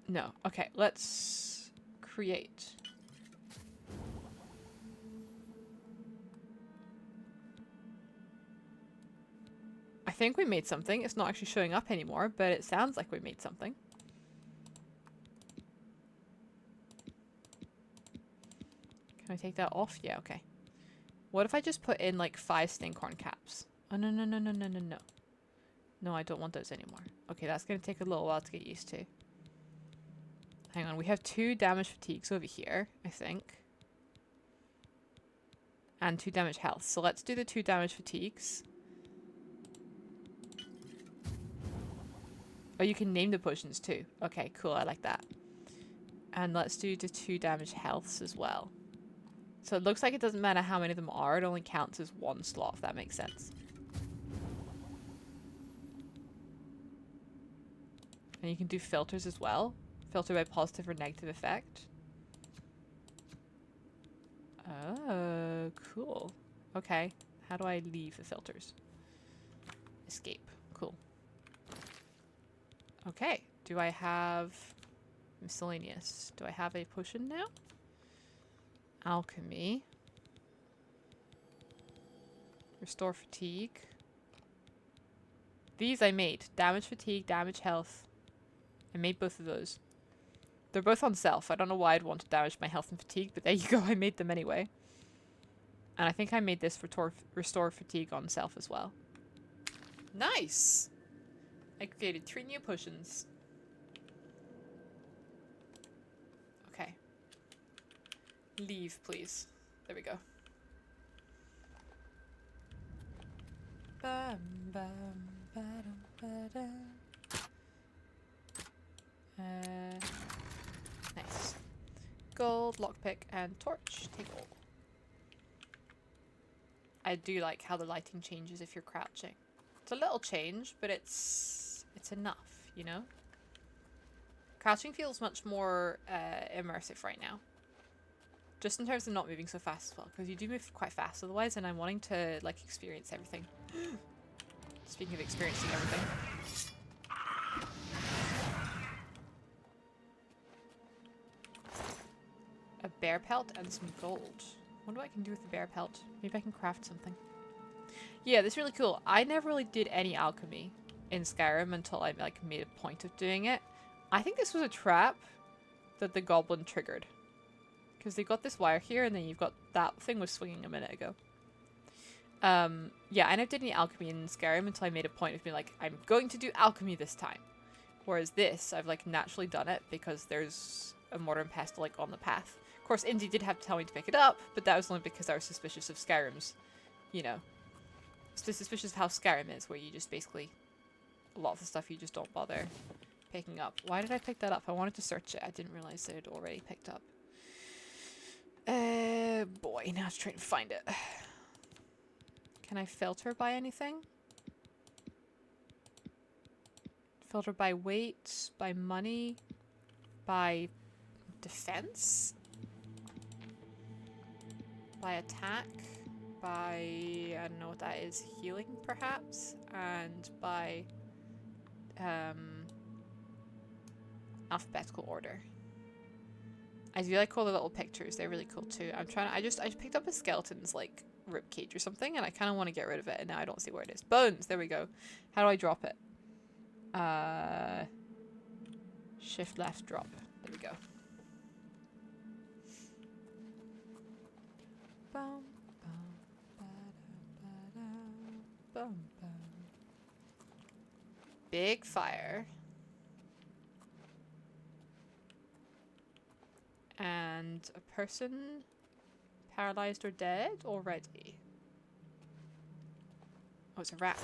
No. Okay, let's create. I think we made something. It's not actually showing up anymore, but it sounds like we made something. Can I take that off? Yeah, okay. What if I just put in like 5 stinkhorn caps? Oh, no, no, no, no, no, no, no. No, I don't want those anymore. Okay, that's going to take a little while to get used to. Hang on, we have 2 damage fatigues over here, I think. And 2 damage health. So let's do the 2 damage fatigues. Oh, you can name the potions too. Okay, cool, I like that. And let's do the 2 damage healths as well. So it looks like it doesn't matter how many of them are, it only counts as 1 slot, if that makes sense. And you can do filters as well. Filter by positive or negative effect. Oh, cool. Okay, how do I leave the filters? Escape. Cool. Okay, do I have miscellaneous? Do I have a potion now? Alchemy. Restore fatigue. These I made. Damage fatigue, damage health. I made both of those. They're both on self. I don't know why I'd want to damage my health and fatigue, but there you go. I made them anyway. And I think I made this for restore fatigue on self as well. Nice! I created 3 new potions. Okay. Leave, please. There we go. Bam, bam, ba-dum, ba-dum. Nice. Gold, lockpick, and torch. Take all. I do like how the lighting changes if you're crouching. It's a little change, but it's enough, you know? Crouching feels much more immersive right now. Just in terms of not moving so fast as well, because you do move quite fast otherwise, and I'm wanting to like experience everything. Speaking of experiencing everything. A bear pelt and some gold. Wonder what I can do with the bear pelt. Maybe I can craft something. Yeah, this is really cool. I never really did any alchemy in Skyrim until I like made a point of doing it. I think this was a trap that the goblin triggered. Because they got this wire here and then you've got that thing was swinging a minute ago. Yeah, I never did any alchemy in Skyrim until I made a point of being like, I'm going to do alchemy this time. Whereas this, I've like naturally done it because there's a mortar and pestle like on the path. Of course, Indy did have to tell me to pick it up, but that was only because I was suspicious of Skyrim's, you know, suspicious of how Skyrim is, where you just basically, a lot of the stuff you just don't bother picking up. Why did I pick that up? I wanted to search it. I didn't realize it had already picked up. Boy, now I have to try and find it. Can I filter by anything? Filter by weight, by money, by defense, by attack, by, I don't know what that is, healing perhaps, and by alphabetical order. I do like all the little pictures, they're really cool too. I just picked up a skeleton's like rib cage or something and I kind of want to get rid of it and now I don't see where it is. Bones, there we go. How do I drop it? Shift left drop. There we go. Bum, bum, ba-da, bum, bum. Big fire. And a person paralyzed or dead already. Oh, it's a rat.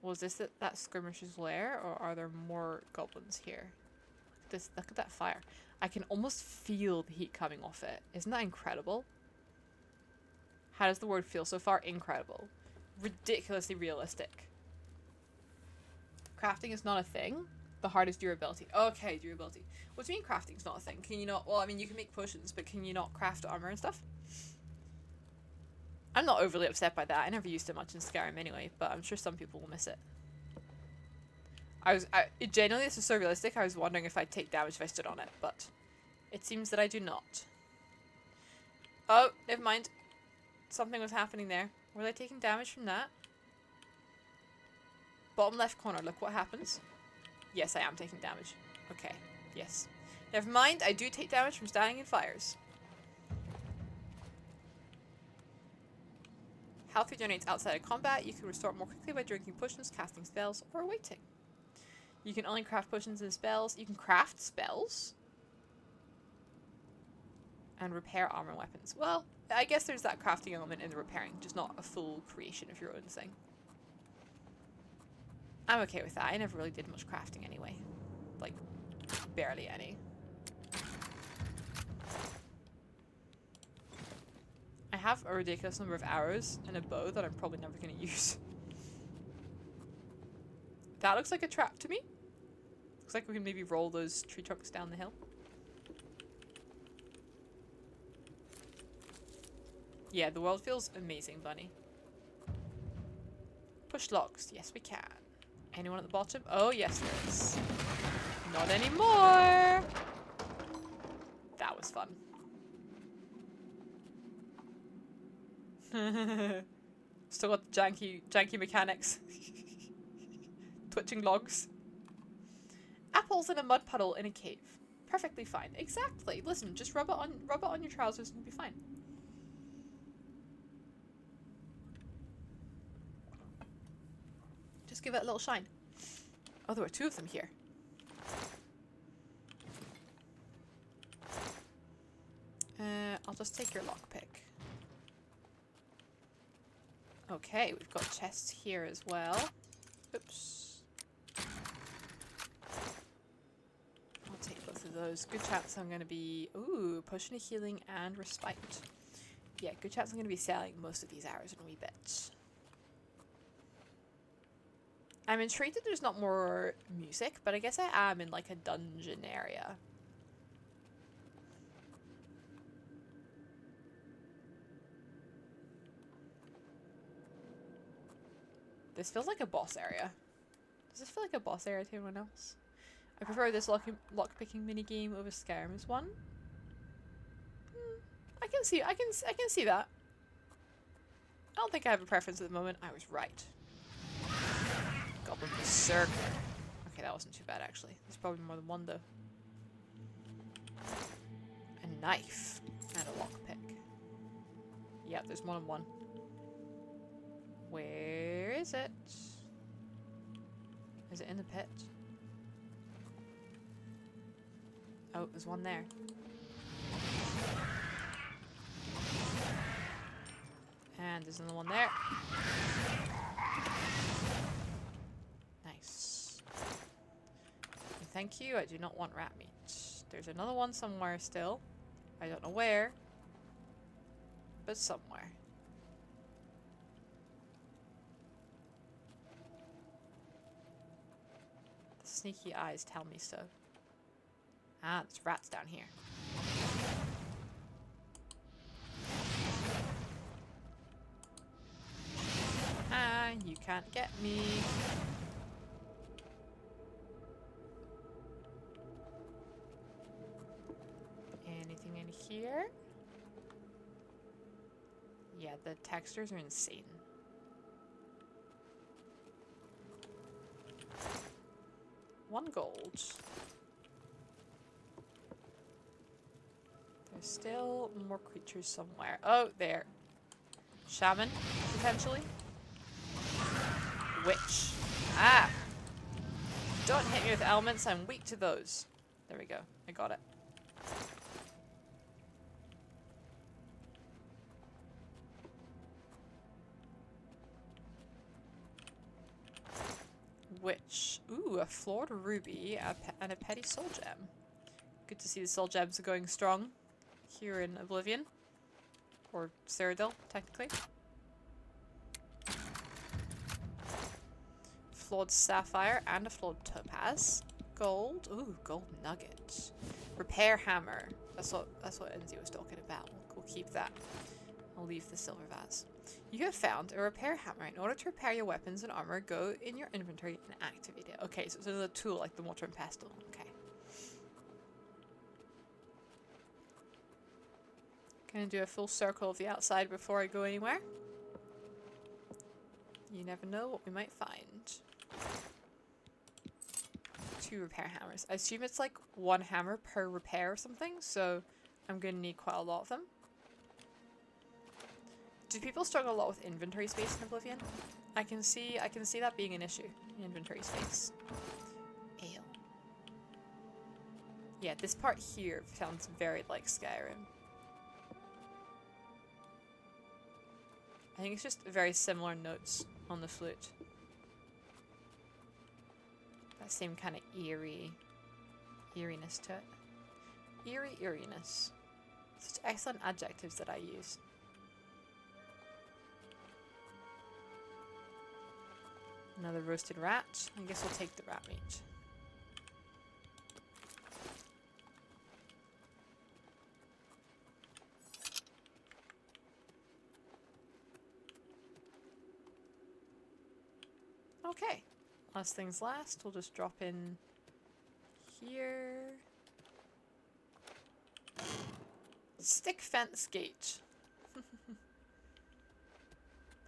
Was this that skirmisher's lair, or are there more goblins here? Look at that fire. I can almost feel the heat coming off it. Isn't that incredible? How does the word feel so far? Incredible. Ridiculously realistic. Crafting is not a thing. The hard is durability. Okay, durability. What do you mean crafting's not a thing? Can you not... Well, I mean, you can make potions, but can you not craft armor and stuff? I'm not overly upset by that. I never used it much in Skyrim anyway, but I'm sure some people will miss it. Genuinely, this is so realistic, I was wondering if I'd take damage if I stood on it, but it seems that I do not. Oh, never mind. Something was happening there. Was I taking damage from that? Bottom left corner, look what happens. Yes, I am taking damage. Okay, yes. Never mind, I do take damage from standing in fires. Health regenerates outside of combat. You can restore it more quickly by drinking potions, casting spells, or waiting. You can only craft potions and spells. You can craft spells. And repair armor and weapons. Well, I guess there's that crafting element in the repairing, just not a full creation of your own thing. I'm okay with that. I never really did much crafting anyway. Like, barely any. I have a ridiculous number of arrows and a bow that I'm probably never going to use. That looks like a trap to me. Looks like we can maybe roll those tree trunks down the hill. Yeah, the world feels amazing, Bunny. Push logs. Yes, we can. Anyone at the bottom? Oh, yes, there is. Not anymore! That was fun. Still got the janky mechanics. Twitching logs. Apples in a mud puddle in a cave. Perfectly fine. Exactly. Listen, just rub it on your trousers and you'll be fine. Just give it a little shine. Oh, there were two of them here. I'll just take your lockpick. Okay, we've got chests here as well. Oops. I'll take both of those. Good chance I'm going to be... Ooh, potion of healing and respite. Yeah, good chance I'm going to be selling most of these arrows in a wee bit. I'm intrigued that there's not more music, but I guess I am in like a dungeon area. This feels like a boss area. Does this feel like a boss area to anyone else? I prefer this lockpicking minigame over Skyrim's one. I can see that. I don't think I have a preference at the moment. I was right. Goblin Berserker. Okay, that wasn't too bad actually. There's probably more than one though. A knife and a lockpick. Yeah, there's more than one. Where is it? Is it in the pit? Oh, there's one there. And there's another one there. Nice. And thank you, I do not want rat meat. There's another one somewhere still. I don't know where. But somewhere. The sneaky eyes tell me so. Ah, there's rats down here. Ah, you can't get me. Anything in here? Yeah, the textures are insane. One gold. There's still more creatures somewhere. Oh, there. Shaman, potentially. Witch. Ah! Don't hit me with elements, I'm weak to those. There we go. I got it. Witch. Ooh, a floored ruby and a petty soul gem. Good to see the soul gems are going strong here in Oblivion. Or Cyrodiil, technically. Flawed sapphire and a flawed topaz. Gold. Ooh, gold nuggets. Repair hammer. That's what Enzi was talking about. We'll keep that. I'll leave the silver vase. You have found a repair hammer. In order to repair your weapons and armor, go in your inventory and activate it. Okay, so there's a tool like the mortar and pestle. Okay. Gonna do a full circle of the outside before I go anywhere. You never know what we might find. 2 repair hammers. I assume it's like 1 hammer per repair or something, so I'm gonna need quite a lot of them. Do people struggle a lot with inventory space in Oblivion? I can see that being an issue. Inventory space. Ale. Yeah, this part here sounds very like Skyrim. I think it's just very similar notes on the flute. That same kind of eeriness to it. Eeriness. Such excellent adjectives that I use. Another roasted rat. I guess we'll take the rat meat. Okay. Last things last, we'll just drop in here. Stick fence gate.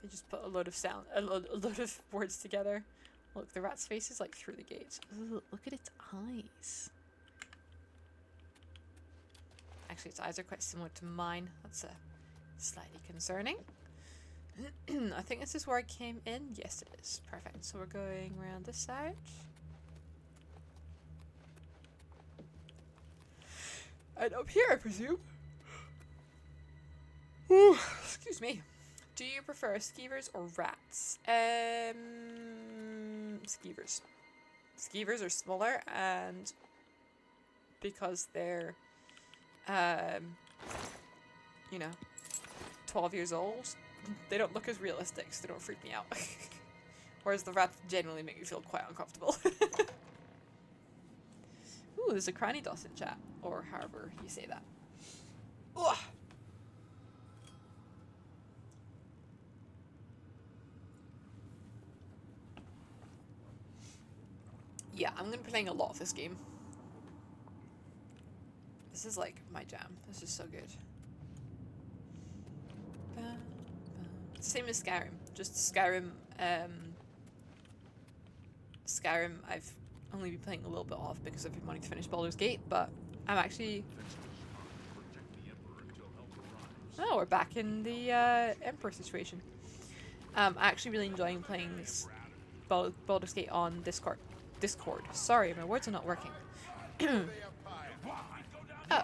They just put a load of words together. Look, the rat's face is like through the gate. Ooh, look at its eyes. Actually, its eyes are quite similar to mine. That's slightly concerning. I think this is where I came in. Yes, it is. Perfect. So we're going around this side. And up here, I presume. Ooh, excuse me. Do you prefer skeevers or rats? Skeevers. Skeevers are smaller, and because they're, you know, 12 years old, they don't look as realistic, so they don't freak me out. Whereas the rats generally make me feel quite uncomfortable. Ooh, there's a cranny dos in chat, or however you say that. Ugh. yeah, I'm gonna be playing a lot of this game. This is like my jam. This is so good. Same as Skyrim. Just Skyrim. Skyrim I've only been playing a little bit of because I've been wanting to finish Baldur's Gate, but I'm actually... Oh, we're back in the Emperor situation. I'm actually really enjoying playing Baldur's Gate on Discord. Sorry, my words are not working. Oh.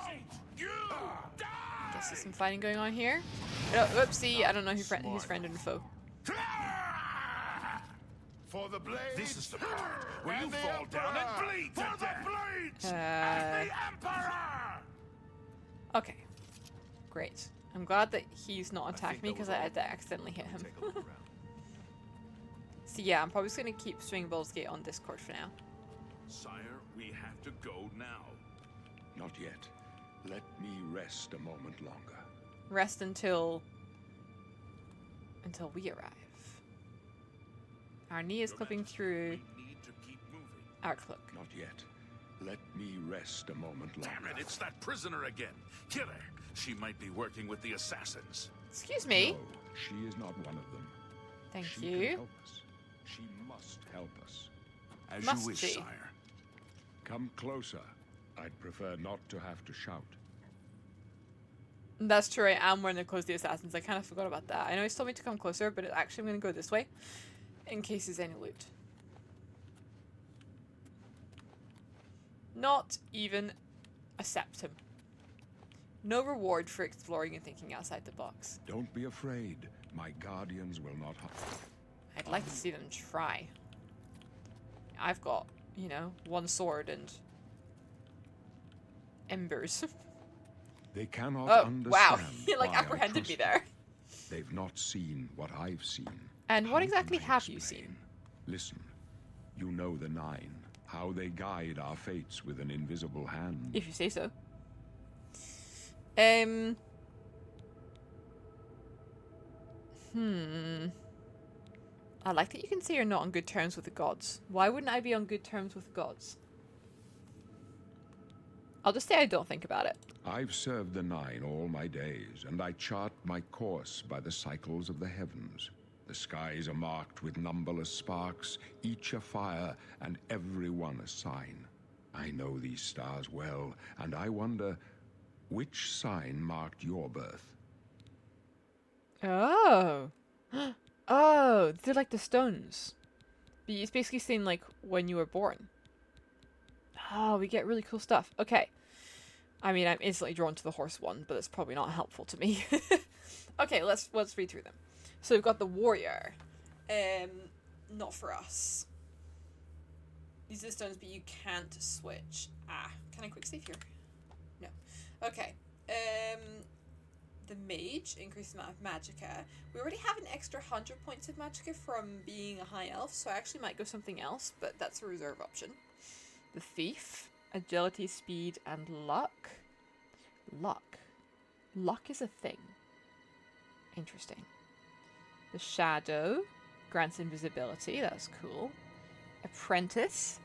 Guess there's some fighting going on here. Oh, whoopsie, I don't know who's friend and foe. For the blade. This is the part where you fall down and bleed to death. And the Emperor! Okay. Great. I'm glad that he's not attacking me because I had to accidentally hit him. So yeah, I'm probably just going to keep streaming Baldur's Gate on Discord for now. Sire, we have to go now. Not yet. Let me rest a moment longer. Rest until we arrive. Our knee is Your clipping Majesty, through we need to keep moving. our cloak. Not yet. Let me rest a moment longer. Damn it, it's that prisoner again. Kill her. She might be working with the assassins. Excuse me. No, she is not one of them. Thank She you. can help us. She must help us. As Must you wish, she? sire. Come closer. I'd prefer not to have to shout. That's true, I am wearing the clothes of the assassins. I kind of forgot about that. I know he's told me to come closer, but actually I'm going to go this way in case there's any loot. Not even a septum. No reward for exploring and thinking outside the box. Don't be afraid. My guardians will not I'd like to see them try. I've got, you know, one sword and embers. They cannot Oh, understand. wow. He like why I apprehended me trust there. They've not seen what I've seen. And what How exactly can I have you explain? seen? Listen. You know the Nine. How they guide our fates with an invisible hand. If you say so. I like that you can say you're not on good terms with the gods. Why wouldn't I be on good terms with the gods? I'll just say I don't think about it. I've served the Nine all my days, and I chart my course by the cycles of the heavens. The skies are marked with numberless sparks, each a fire, and every one a sign. I know these stars well, and I wonder, which sign marked your birth? Oh. Oh, they're like the stones. But it's basically saying like when you were born. Oh, we get really cool stuff. Okay. I mean, I'm instantly drawn to the horse one, but it's probably not helpful to me. Okay, let's read through them. So we've got the warrior. Not for us. These are the stones, but you can't switch. Can I quick save here? No. Okay. The mage, increase the amount of magicka. We already have an extra 100 points of magicka from being a high elf, so I actually might go something else, but that's a reserve option. The thief, agility, speed, and luck. Luck is a thing. Interesting. The shadow grants invisibility. That's cool. Apprentice.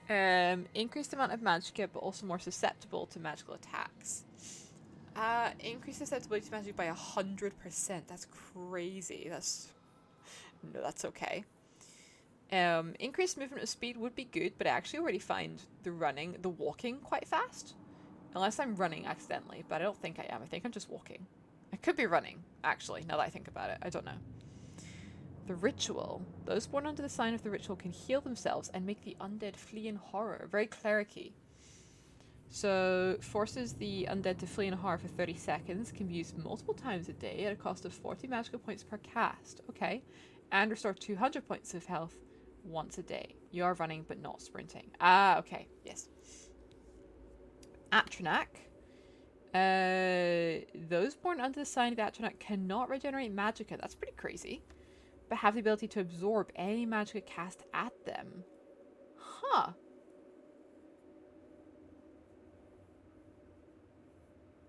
Increased amount of magicka, but also more susceptible to magical attacks. Increased susceptibility to magic by 100%. That's crazy. No, that's okay. Increased movement of speed would be good, but I actually already find the walking quite fast. Unless I'm running accidentally, but I don't think I am. I think I'm just walking. I could be running, actually, now that I think about it. I don't know. The ritual. Those born under the sign of the ritual can heal themselves and make the undead flee in horror. Very cleric-y. So, forces the undead to flee in horror for 30 seconds, can be used multiple times a day at a cost of 40 magical points per cast. Okay. And restore 200 points of health once a day. You are running, but not sprinting. Okay. Yes. Atronach. Those born under the sign of Atronach cannot regenerate magicka. That's pretty crazy. But have the ability to absorb any magicka cast at them. Huh.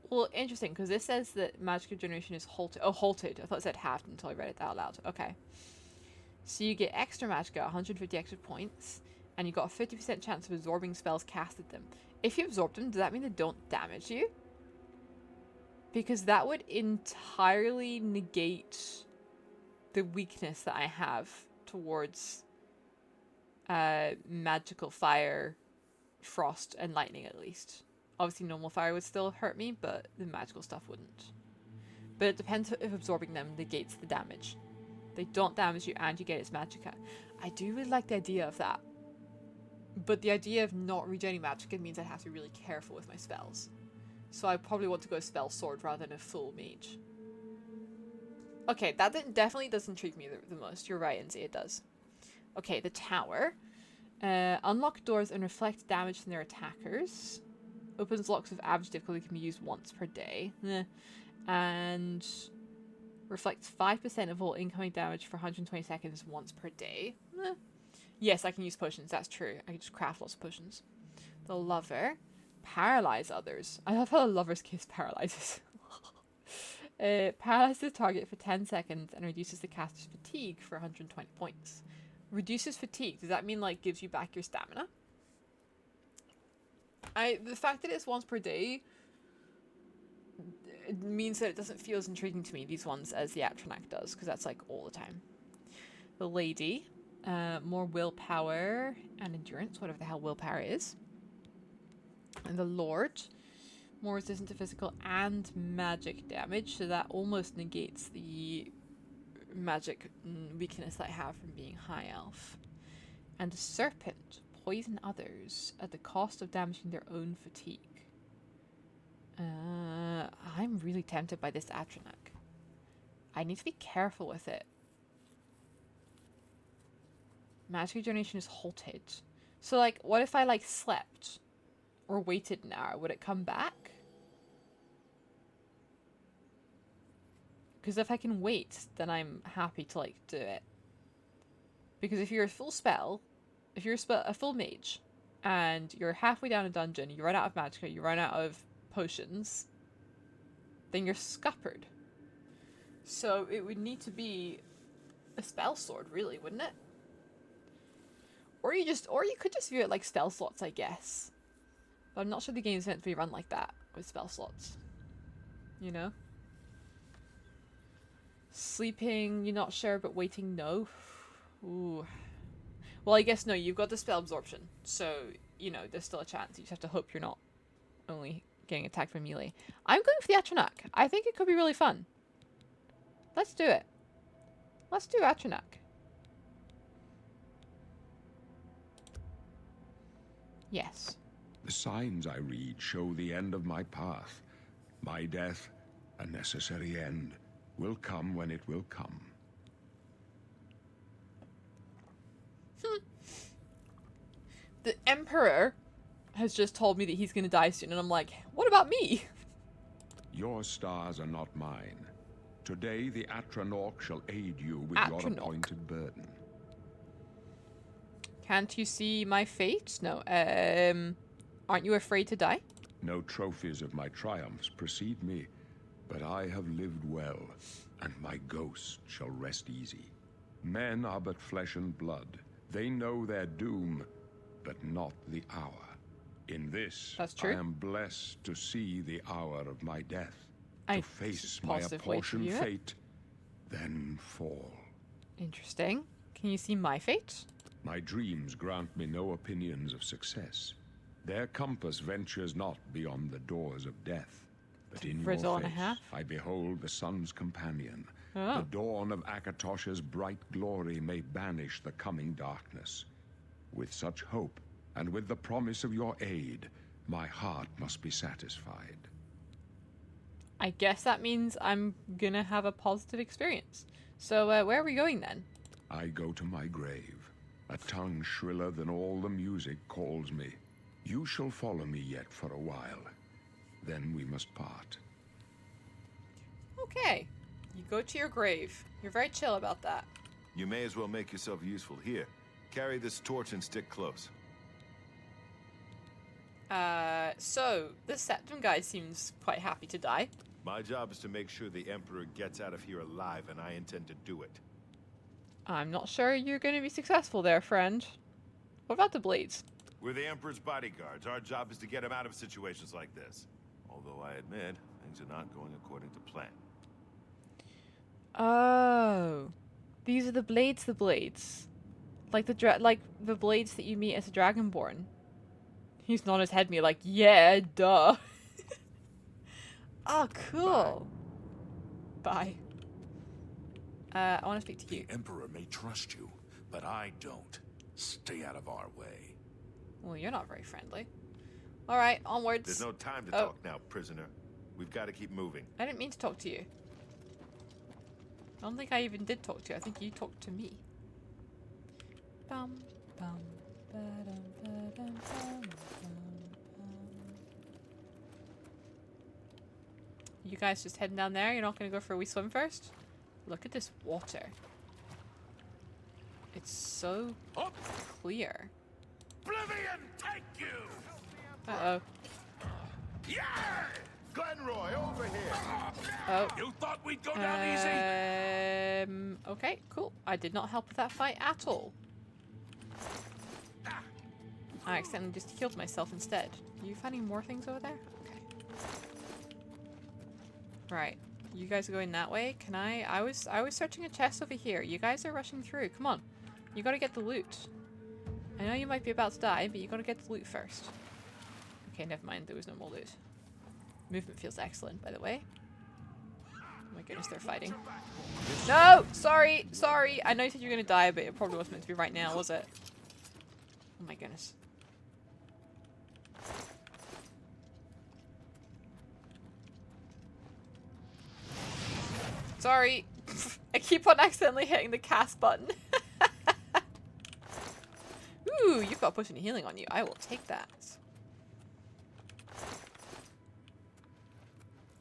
Well, interesting, because this says that magic generation is halted. Oh, halted. I thought it said halved until I read it out loud. Okay. So you get extra magicka, 150 extra points, and you got a 50% chance of absorbing spells casted them. If you absorb them, does that mean they don't damage you? Because that would entirely negate the weakness that I have towards magical fire, frost, and lightning at least. Obviously normal fire would still hurt me, but the magical stuff wouldn't. But it depends if absorbing them negates the damage. They don't damage you and you get its magicka. I do really like the idea of that. But the idea of not regenerating magicka means I have to be really careful with my spells. So I probably want to go spell sword rather than a full mage. Okay, that definitely does intrigue me the most. You're right, Inzi, it does. Okay, the tower. Unlock doors and reflect damage from their attackers. Opens locks of average difficulty, can be used once per day. And reflects 5% of all incoming damage for 120 seconds once per day. Yes, I can use potions, that's true. I can just craft lots of potions. The lover. Paralyze others. I love how the lover's kiss paralyzes. Paralyzes the target for 10 seconds and reduces the caster's fatigue for 120 points. Reduces fatigue. Does that mean, like, gives you back your stamina? The fact that it's once per day, it means that it doesn't feel as intriguing to me, these ones, as the Atronach does, because that's, like, all the time. The lady. More willpower and endurance, whatever the hell willpower is. And the lord. More resistant to physical and magic damage, so that almost negates the magic weakness I have from being high elf. And the serpent. Poison others at the cost of damaging their own fatigue. I'm really tempted by this Atronach. I need to be careful with it. Magic regeneration is halted. So, like, what if I, like, slept? Or waited an hour? Would it come back? Because if I can wait, then I'm happy to, like, do it. Because if you're a full spell, if you're a full mage, and you're halfway down a dungeon, you run out of magicka, you run out of potions, then you're scuppered. So it would need to be a spell sword, really, wouldn't it? Or you could just view it like spell slots, I guess. But I'm not sure the game's meant to be run like that, with spell slots. You know? Sleeping, you're not sure, but waiting, no. Ooh. Well, I guess no, you've got the spell absorption. So, you know, there's still a chance. You just have to hope you're not only getting attacked by melee. I'm going for the Atronach. I think it could be really fun. Let's do it. Let's do Atronach. Yes. The signs I read show the end of my path. My death, a necessary end, will come when it will come. The Emperor has just told me that he's going to die soon, and I'm like, what about me? Your stars are not mine. Today the Atronach shall aid you with your Atronach. appointed burden. Can't you see my fate? No. Aren't you afraid to die? No trophies of my triumphs precede me, but I have lived well, and my ghost shall rest easy. Men are but flesh and blood. They know their doom, but not the hour. In this, That's true. I am blessed to see the hour of my death, I to face my positive way to apportioned view it. fate, then fall. Interesting. Can you see my fate? My dreams grant me no opinions of success. Their compass ventures not beyond the doors of death. But in your Riddle and a face, half. I behold the sun's companion. Oh. The dawn of Akatosh's bright glory may banish the coming darkness. With such hope, and with the promise of your aid, my heart must be satisfied. I guess that means I'm gonna have a positive experience. So, where are we going then? I go to my grave. A tongue shriller than all the music calls me. You shall follow me yet for a while. Then we must part. Okay. You go to your grave. You're very chill about that. You may as well make yourself useful. Here, carry this torch and stick close. So, this Septum guy seems quite happy to die. My job is to make sure the Emperor gets out of here alive, and I intend to do it. I'm not sure you're going to be successful there, friend. What about the blades? We're the Emperor's bodyguards. Our job is to get him out of situations like this. Although I admit, things are not going according to plan. Oh. These are the blades, Like the blades that you meet as a Dragonborn. He's nodding his head at me like, yeah, duh. Oh, cool. Bye. I want to speak to you. The Emperor may trust you, but I don't. Stay out of our way. Well, you're not very friendly. Alright, onwards. There's no time to talk now, prisoner. We've got to keep moving. I didn't mean to talk to you. I don't think I even did talk to you. I think you talked to me. Bum, bum, ba-dum, ba-dum, bum, bum, bum. You guys just heading down there? You're not going to go for a wee swim first? Look at this water. It's so clear. Oblivion, take you! Uh-oh. Yeah! Glenroy, over here! Oh. You thought we'd go down easy? Okay, cool. I did not help with that fight at all. I accidentally just healed myself instead. Are you finding more things over there? Okay. Right. You guys are going that way? Can I was searching a chest over here. You guys are rushing through. Come on. You gotta get the loot. I know you might be about to die, but you gotta get the loot first. Okay, never mind. There was no more loot. Movement feels excellent, by the way. Oh my goodness, they're fighting. No! Sorry! Sorry! I know you said you were gonna die, but it probably wasn't meant to be right now, was it? Oh my goodness. Sorry. I keep on accidentally hitting the cast button. Ooh, you've got potion of healing on you. I will take that.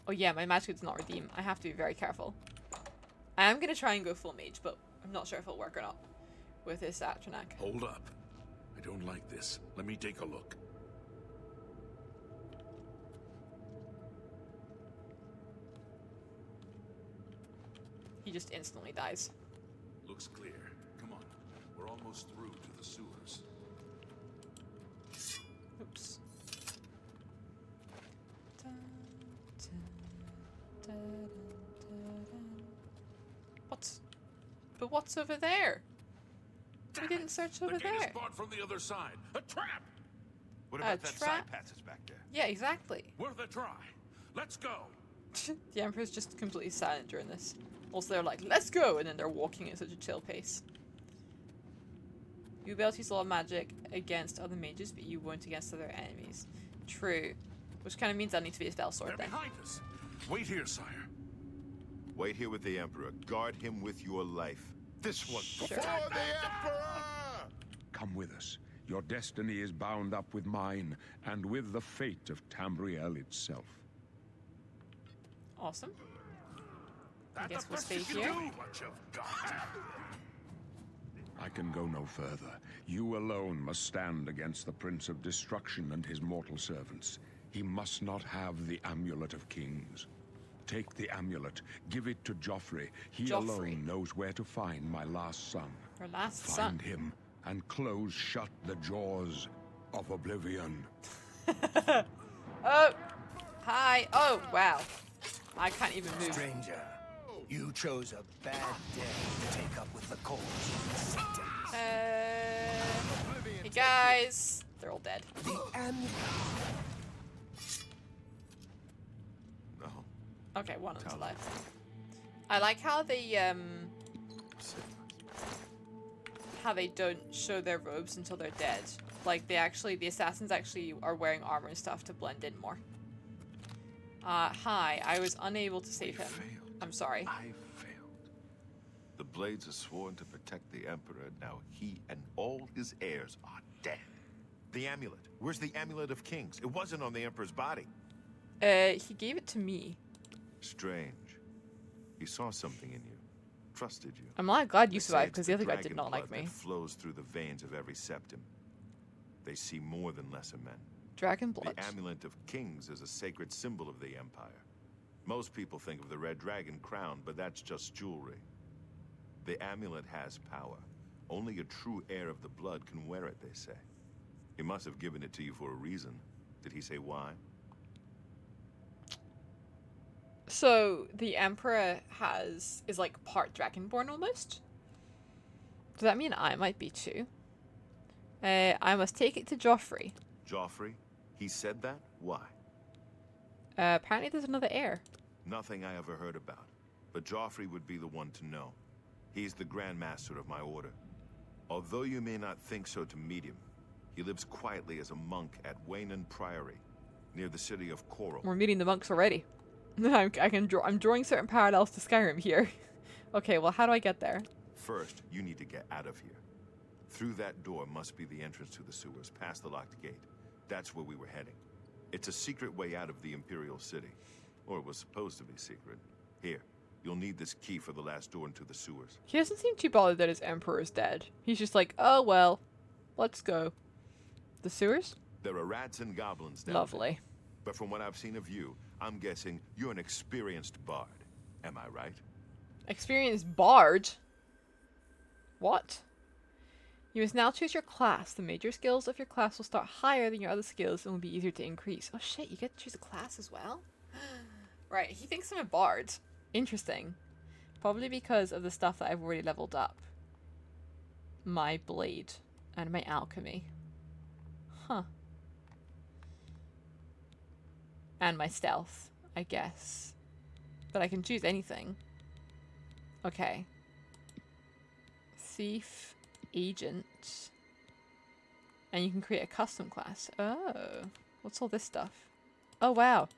Oh yeah, my magic does not redeem. I have to be very careful. I am going to try and go full mage, but I'm not sure if it'll work or not with this Atronak. Hold up. I don't like this. Let me take a look. He just instantly dies. Looks clear. Come on. We're almost through to the sewers. Oops. What's over there? We didn't search over the gate there. is barred from the other side. A trap! What about that trap? side passage back there? Yeah, exactly. Worth a try. Let's go. The Emperor's just completely silent during this. Also, they're like, let's go! And then they're walking at such a chill pace. You'll be able to use a lot of magic against other mages, but you won't against other enemies. True. Which kind of means I need to be a spell sword They're then. behind us. Wait here, sire. Wait here with the Emperor. Guard him with your life. This one Sure. before the Emperor! Come with us. Your destiny is bound up with mine, and with the fate of Tamriel itself. Awesome. I That's guess the we'll best stay you can here. do, what you've got. I can go no further. You alone must stand against the Prince of Destruction and his mortal servants. He must not have the Amulet of Kings. Take the amulet, give it to Joffrey. He alone knows where to find my last son. Her last Find son. him and close shut the jaws of Oblivion. Oh! Hi! Oh, wow. I can't even move. Stranger, you chose a bad day to take up with the cause of Satan. Hey guys! They're all dead. The amulet. No. Okay, one of them's alive. I like how they don't show their robes until they're dead. Like the assassins actually are wearing armor and stuff to blend in more. Hi, I was unable to save him. Failed. I'm sorry. I failed. The Blades are sworn to protect the Emperor. Now he and all his heirs are dead. The amulet. Where's the Amulet of Kings? It wasn't on the Emperor's body. He gave it to me. Strange. He saw something in you. Trusted you. I'm not glad you They say survived it's because the other guy dragon did not like blood me. that flows through the veins of every septum. They see more than lesser men. Dragon blood. The Amulet of Kings is a sacred symbol of the Empire. Most people think of the red dragon crown, but that's just jewelry. The amulet has power. Only a true heir of the blood can wear it, they say. He must have given it to you for a reason. Did he say why? So the Emperor is like part Dragonborn almost. Does that mean I might be too? I must take it to Joffrey. Joffrey? He said that? Why? Apparently there's another heir. Nothing I ever heard about. But Joffrey would be the one to know. He's the Grand Master of my order. Although you may not think so to meet him, he lives quietly as a monk at Waynon Priory, near the city of Coral. We're meeting the monks already. I'm drawing certain parallels to Skyrim here. Okay, well, how do I get there? First, you need to get out of here. Through that door must be the entrance to the sewers, past the locked gate. That's where we were heading. It's a secret way out of the Imperial City. Or it was supposed to be secret. Here, you'll need this key for the last door into the sewers. He doesn't seem too bothered that his emperor is dead. He's just like, oh well, let's go. The sewers? There are rats and goblins down Lovely. there. But from what I've seen of you, I'm guessing you're an experienced bard. Am I right? Experienced bard? What? You must now choose your class. The major skills of your class will start higher than your other skills and will be easier to increase. Oh shit, you get to choose a class as well? Right, he thinks I'm a bard. Interesting. Probably because of the stuff that I've already leveled up. My blade and my alchemy. Huh. And my stealth, I guess. But I can choose anything. Okay. Thief, agent. And you can create a custom class. Oh. What's all this stuff? Oh, wow.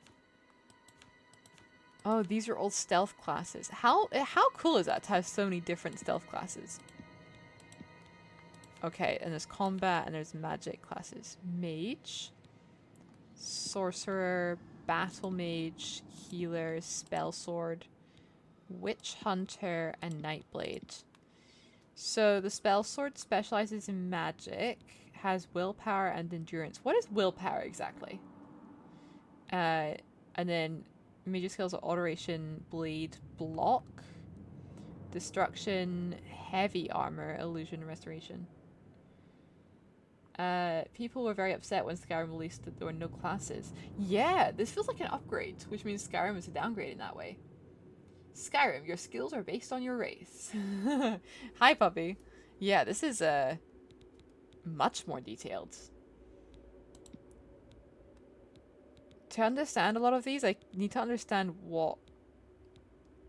Oh, these are all stealth classes. How cool is that to have so many different stealth classes? Okay, and there's combat and there's magic classes. Mage, sorcerer, battle mage, healer, spell sword, witch hunter, and nightblade. So the spell sword specializes in magic, has willpower and endurance. What is willpower exactly? And then major skills are alteration, blade, block, destruction, heavy armor, illusion, restoration. People were very upset when Skyrim released that there were no classes. Yeah, this feels like an upgrade, which means Skyrim is a downgrade in that way. Skyrim, your skills are based on your race. Hi, puppy. Yeah, this is much more detailed. To understand a lot of these, I need to understand what,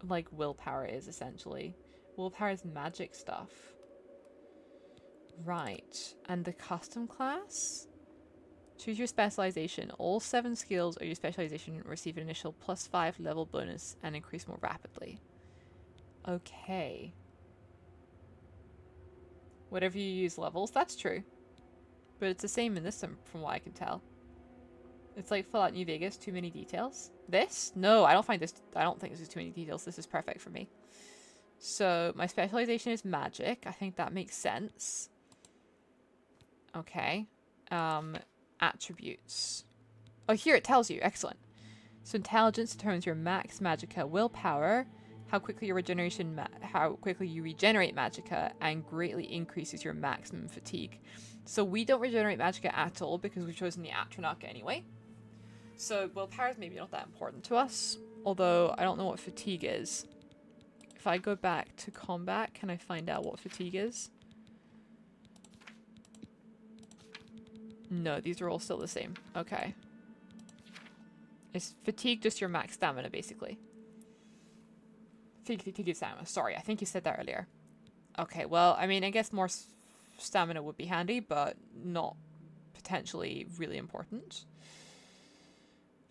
like, willpower is, essentially. Willpower is magic stuff. Right. And the custom class? Choose your specialization. All 7 skills or your specialization receive an initial +5 level bonus and increase more rapidly. Okay. Whatever you use levels, that's true. But it's the same in this one, from what I can tell. It's like Fallout New Vegas, too many details. This? No, I don't think this is too many details. This is perfect for me. So, my specialization is magic. I think that makes sense. Okay. Attributes. Oh, here it tells you. Excellent. So intelligence determines your max magicka willpower, how quickly you regenerate magicka, and greatly increases your maximum fatigue. So we don't regenerate magicka at all because we've chosen the Atronach anyway. So willpower is maybe not that important to us, although I don't know what fatigue is. If I go back to combat, can I find out what fatigue is? No, these are all still the same. Okay. Is fatigue just your max stamina, basically? Fatigue is stamina. Sorry, I think you said that earlier. Okay, well, I mean, I guess more stamina would be handy, but not potentially really important.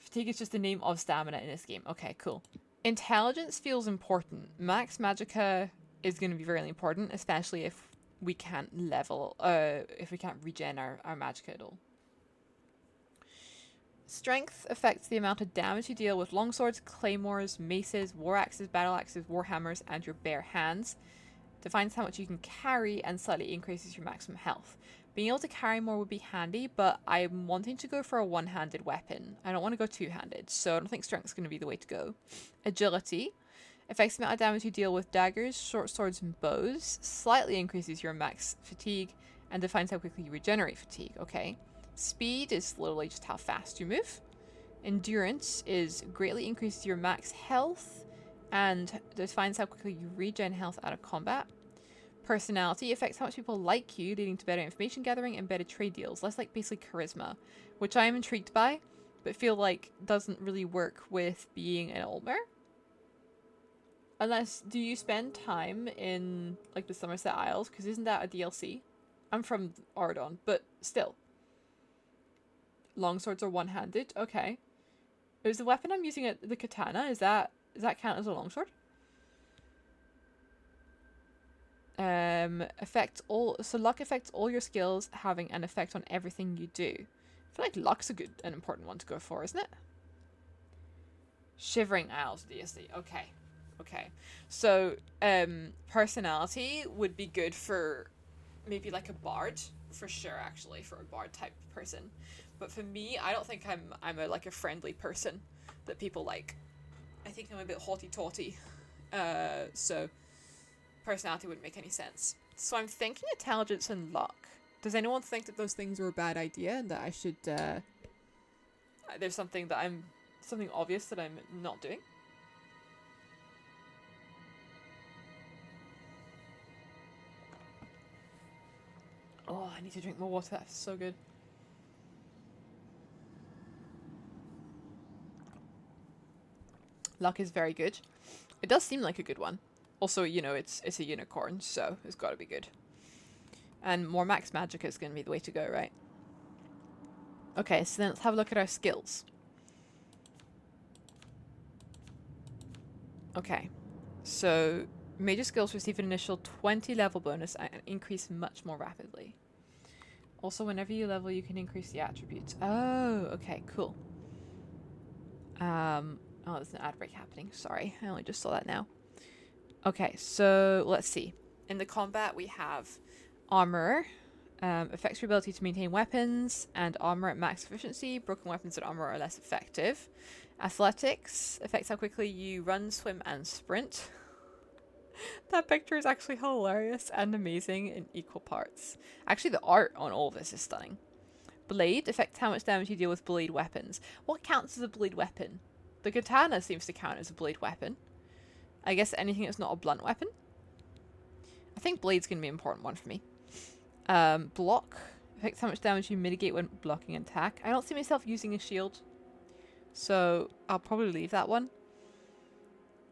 Fatigue is just the name of stamina in this game. Okay, cool. Intelligence feels important. Max magicka is going to be very important, especially if we can't level, if we can't regen our magicka at all. Strength affects the amount of damage you deal with longswords, claymores, maces, war axes, battle axes, warhammers, and your bare hands. Defines how much you can carry and slightly increases your maximum health. Being able to carry more would be handy, but I'm wanting to go for a one-handed weapon. I don't want to go two-handed, so I don't think strength is going to be the way to go. Agility. Affects the amount of damage you deal with daggers, short swords, and bows. Slightly increases your max fatigue and defines how quickly you regenerate fatigue. Okay. Speed is literally just how fast you move. Endurance is greatly increases your max health and defines how quickly you regen health out of combat. Personality affects how much people like you, leading to better information gathering and better trade deals. Less like basically charisma, which I am intrigued by, but feel like doesn't really work with being an Altmer. Unless, do you spend time in like the Somerset Isles? Because isn't that a DLC? I'm from Ardon, but still. Longswords are one-handed. Okay. Is the weapon I'm using the katana? Does that count as a longsword? Luck affects all your skills, having an effect on everything you do. I feel like luck's an important one to go for, isn't it? Shivering Isles DSD. Okay. So, personality would be good for maybe like a bard, for sure. Actually, for a bard type person. But for me, I don't think I'm a friendly person that people like. I think I'm a bit haughty-taughty. So personality wouldn't make any sense. So I'm thinking intelligence and luck. Does anyone think that those things are a bad idea and that I should there's something obvious that I'm not doing? Oh, I need to drink more water. That's so good. Luck is very good. It does seem like a good one. Also, you know, it's a unicorn, so it's got to be good. And more max magic is going to be the way to go, right? Okay, so then let's have a look at our skills. Okay, so major skills receive an initial 20 level bonus and increase much more rapidly. Also, whenever you level, you can increase the attributes. Oh, okay, cool. Oh, there's an ad break happening. Sorry, I only just saw that now. Okay, so let's see. In the combat, we have armor. Affects your ability to maintain weapons and armor at max efficiency. Broken weapons and armor are less effective. Athletics affects how quickly you run, swim, and sprint. That picture is actually hilarious and amazing in equal parts. Actually, the art on all of this is stunning. Blade affects how much damage you deal with blade weapons. What counts as a blade weapon? The katana seems to count as a blade weapon. I guess anything that's not a blunt weapon. I think blade's going to be an important one for me. Block affects how much damage you mitigate when blocking an attack. I don't see myself using a shield, so I'll probably leave that one.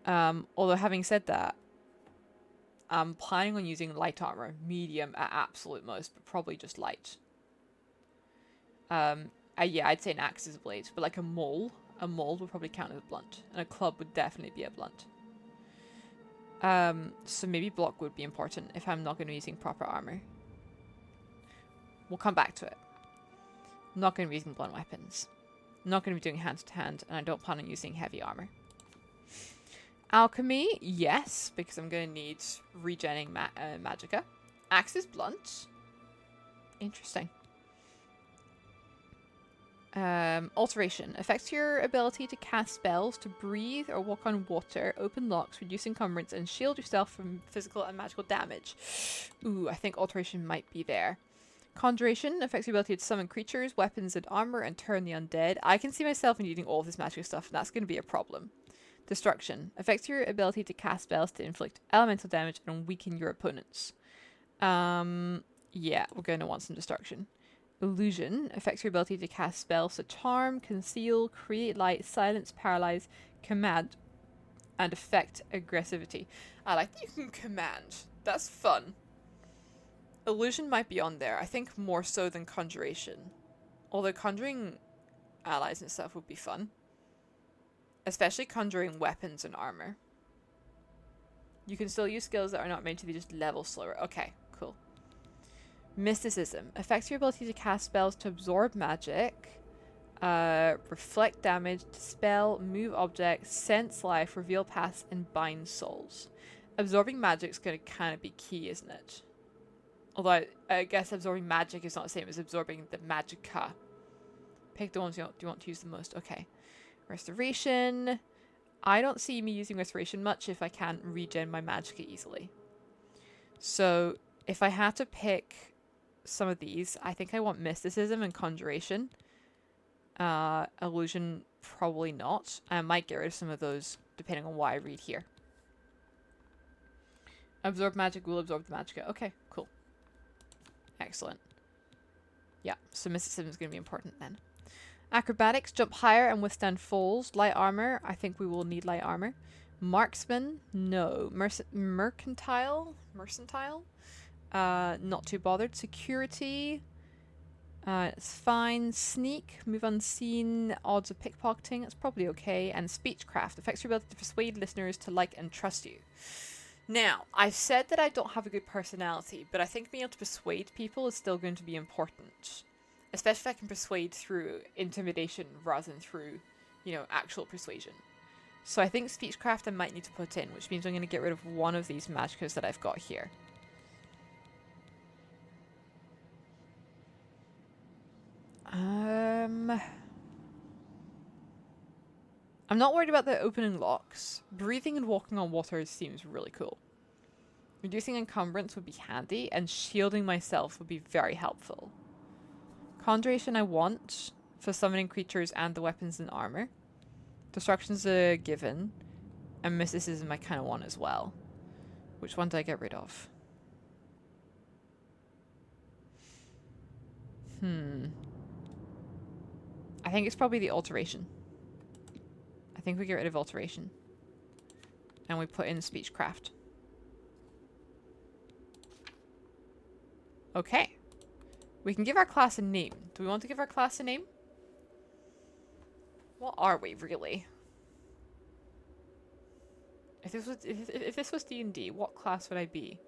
Although having said that, I'm planning on using light armor, medium at absolute most, but probably just light. Yeah, I'd say an axe is a blade, but like a maul would probably count as a blunt, and a club would definitely be a blunt. So maybe block would be important if I'm not going to be using proper armor. We'll come back to it. I'm not going to be using blunt weapons. I'm not going to be doing hand-to-hand, and I don't plan on using heavy armor. Alchemy, yes, because I'm going to need regenning magicka. Axe is blunt. Interesting. Alteration. Affects your ability to cast spells, to breathe or walk on water, open locks, reduce encumbrance, and shield yourself from physical and magical damage. Ooh, I think alteration might be there. Conjuration. Affects your ability to summon creatures, weapons, and armor, and turn the undead. I can see myself needing all this magical stuff, and that's going to be a problem. Destruction. Affects your ability to cast spells to inflict elemental damage and weaken your opponents. Yeah, we're going to want some destruction. Illusion affects your ability to cast spells to charm, conceal, create light, silence, paralyze, command, and affect aggressivity. I like that you can command. That's fun. Illusion might be on there. I think more so than conjuration. Although conjuring allies and stuff would be fun. Especially conjuring weapons and armor. You can still use skills that are not meant to be just level slower. Okay, cool. Mysticism affects your ability to cast spells to absorb magic, reflect damage, dispel, move objects, sense life, reveal paths, and bind souls. Absorbing magic's going to kind of be key, isn't it? Although I guess absorbing magic is not the same as absorbing the magicka. Pick the ones you want to use the most. Okay. Restoration. I don't see me using Restoration much if I can't regen my Magicka easily. So if I had to pick some of these, I think I want Mysticism and Conjuration. Illusion, probably not. I might get rid of some of those depending on what I read here. Absorb magic will absorb the Magicka. Okay, cool. Excellent. Yeah, so Mysticism is going to be important then. Acrobatics, jump higher and withstand falls. Light armor, I think we will need light armor. Marksman, no. Mercantile? Not too bothered. Security, it's fine. Sneak, move unseen, odds of pickpocketing, that's probably okay. And speechcraft, affects your ability to persuade listeners to like and trust you. Now, I've said that I don't have a good personality, but I think being able to persuade people is still going to be important. Especially if I can persuade through intimidation rather than through, you know, actual persuasion. So I think speechcraft I might need to put in, which means I'm going to get rid of one of these magickas that I've got here. I'm not worried about the opening locks. Breathing and walking on water seems really cool. Reducing encumbrance would be handy, and shielding myself would be very helpful. Conjuration I want for summoning creatures and the weapons and armor. Destruction's a given. And Mysticism I kind of want as well. Which one do I get rid of? I think it's probably the Alteration. I think we get rid of Alteration. And we put in Speechcraft. Okay. We can give our class a name. Do we want to give our class a name? What are we, really? If this was D&D, what class would I be?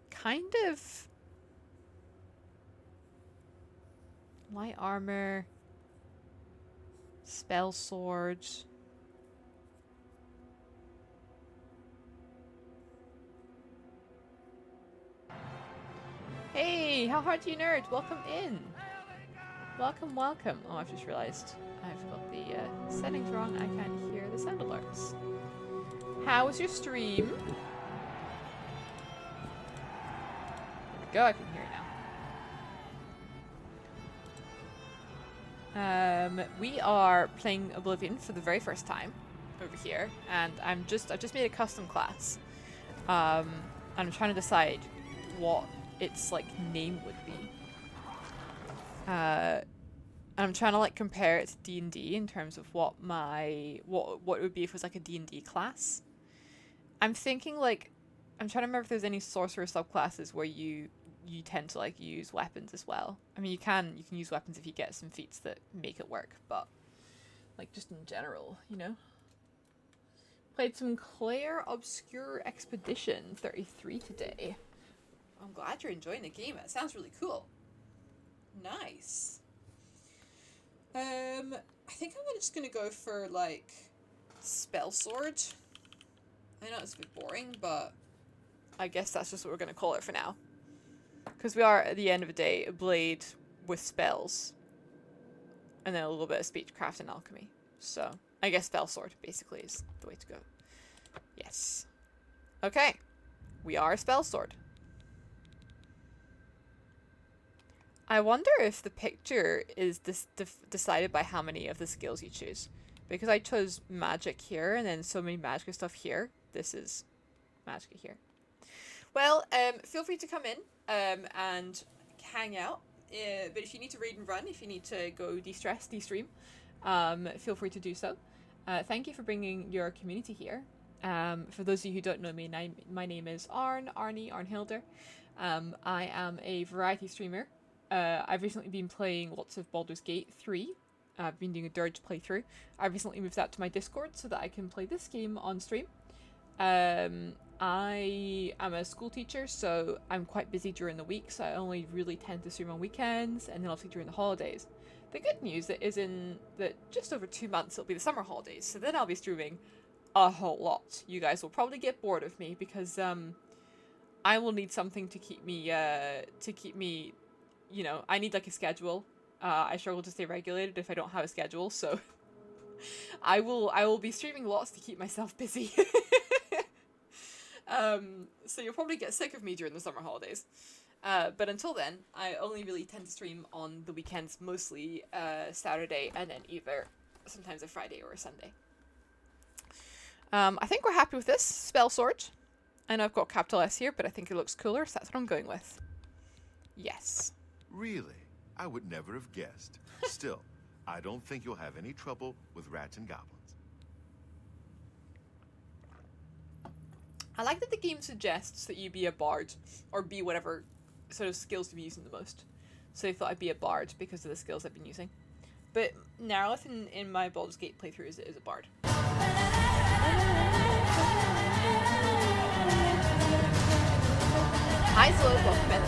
Kind of... light armor... spell sword... Hey, how hard do you nerd? Welcome in. Welcome, welcome. Oh, I've just realized I've got the settings wrong. I can't hear the sound alerts. How was your stream? There we go, I can hear it now. We are playing Oblivion for the very first time over here, and I've just made a custom class. And I'm trying to decide what its like name would be. I'm trying to like compare it to D&D in terms of what it would be if it was like a D&D class. I'm thinking like I'm trying to remember if there's any sorcerer subclasses where you tend to like use weapons as well. I mean you can use weapons if you get some feats that make it work, but like just in general, you know. Played some Claire Obscure Expedition 33 today. I'm glad you're enjoying the game. It sounds really cool. Nice. I think I'm just gonna go for like spell sword. I know it's a bit boring, but I guess that's just what we're gonna call it for now. Because we are at the end of the day a blade with spells, and then a little bit of speechcraft and alchemy. So I guess spell sword basically is the way to go. Yes. Okay. We are a spell sword. I wonder if the picture is decided by how many of the skills you choose. Because I chose magic here and then so many magic stuff here. This is magic here. Well, feel free to come in and hang out. But if you need to read and run, if you need to go de-stress, de-stream, feel free to do so. Thank you for bringing your community here. For those of you who don't know me, my name is Arnhilder. I am a variety streamer. I've recently been playing lots of Baldur's Gate 3. I've been doing a Dirge playthrough. I recently moved that to my Discord so that I can play this game on stream. I am a school teacher, so I'm quite busy during the week, so I only really tend to stream on weekends, and then obviously during the holidays. The good news is in that just over 2 months it'll be the summer holidays, so then I'll be streaming a whole lot. You guys will probably get bored of me because I will need something to keep me you know, I need like a schedule. I struggle to stay regulated if I don't have a schedule, so I will be streaming lots to keep myself busy. So you'll probably get sick of me during the summer holidays. But until then, I only really tend to stream on the weekends, mostly Saturday, and then either sometimes a Friday or a Sunday. I think we're happy with this spell sword. I know I've got capital S here, but I think it looks cooler, so that's what I'm going with. Yes. Really? I would never have guessed. Still, I don't think you'll have any trouble with rats and goblins. I like that the game suggests that you be a bard, or be whatever sort of skills to be using the most. So I thought I'd be a bard because of the skills I've been using. But Narlith in my Baldur's Gate playthrough is a bard. Hi Zlo, welcome in.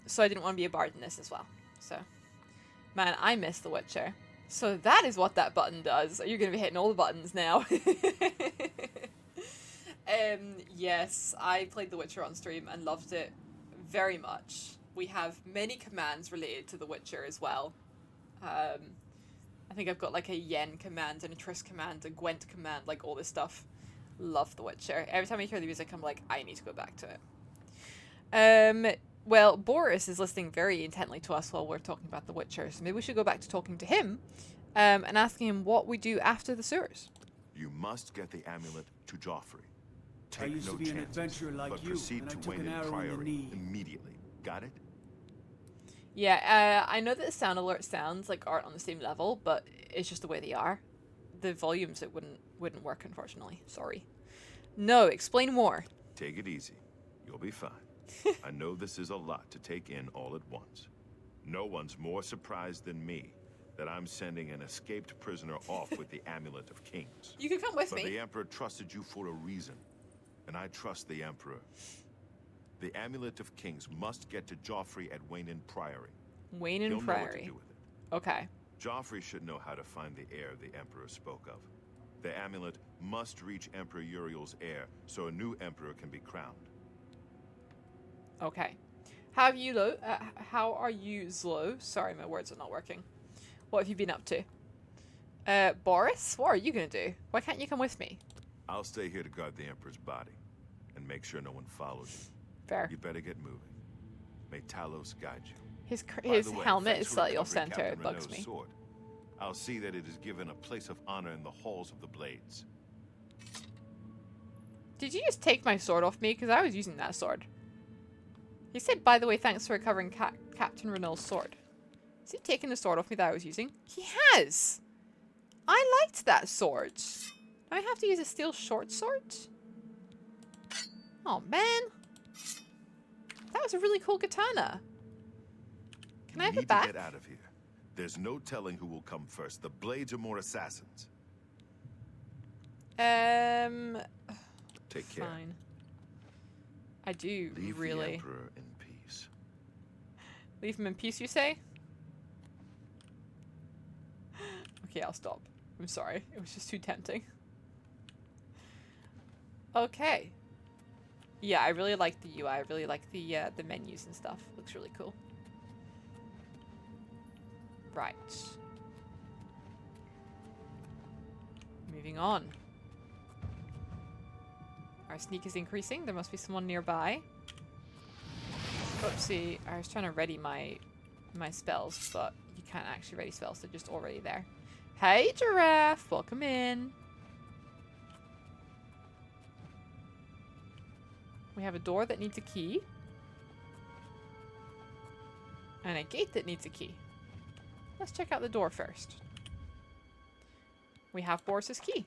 So I didn't want to be a bard in this as well. So, man, I miss The Witcher. So that is what that button does. You're going to be hitting all the buttons now. Yes, I played The Witcher on stream and loved it very much. We have many commands related to The Witcher as well. I think I've got like a Yen command and a Triss command, a Gwent command, like all this stuff. Love The Witcher. Every time I hear the music, I'm like, I need to go back to it. Well, Boris is listening very intently to us while we're talking about The Witcher, so maybe we should go back to talking to him and asking him what we do after the sewers. You must get the amulet to Joffrey. I Take used no to be an chances, adventurer like but you, proceed and I to took Wayne an and arrow in the Priory knee. immediately. Got it? Yeah, I know that the sound alert sounds like aren't on the same level, but it's just the way they are. The volumes, it wouldn't work, unfortunately. Sorry. No, explain more. Take it easy. You'll be fine. I know this is a lot to take in all at once. No one's more surprised than me that I'm sending an escaped prisoner off with the Amulet of Kings. You can come with But me. the Emperor trusted you for a reason, and I trust the Emperor. The Amulet of Kings must get to Joffrey at Wayne and Priory. Wayne and He'll know what to Priory. do with it. Okay. Joffrey should know how to find the heir the Emperor spoke of. The amulet must reach Emperor Uriel's heir so a new Emperor can be crowned. Okay. How are you, Zlo? Sorry, my words are not working. What have you been up to? Boris? What are you going to do? Why can't you come with me? I'll stay here to guard the Emperor's body and make sure no one follows you. Fair. You better get moving. May Talos guide you. His By the way, helmet thanks is for slightly off recovering center. Captain It bugs Renault's me. sword. I'll see that it is given a place of honor in the halls of the Blades. Did you just take my sword off me? Because I was using that sword. He said, by the way, thanks for recovering Captain Renault's sword. Is he taking the sword off me that I was using? He has! I liked that sword. Do I have to use a steel short sword? Oh, man. That was a really cool katana. Can I have You it need back? to get out of here. There's no telling who will come first. The Blades are more assassins. Take care. Fine. I do Leave the really. Emperor in peace. Leave him in peace, you say? Okay, I'll stop. I'm sorry. It was just too tempting. Okay. Yeah, I really like the UI. I really like the menus and stuff. Looks really cool. Right. Moving on. Our sneak is increasing. There must be someone nearby. Oopsie. I was trying to ready my spells, but you can't actually ready spells. They're just already there. Hey, Giraffe! Welcome in. We have a door that needs a key. And a gate that needs a key. Let's check out the door first. We have Boris's key.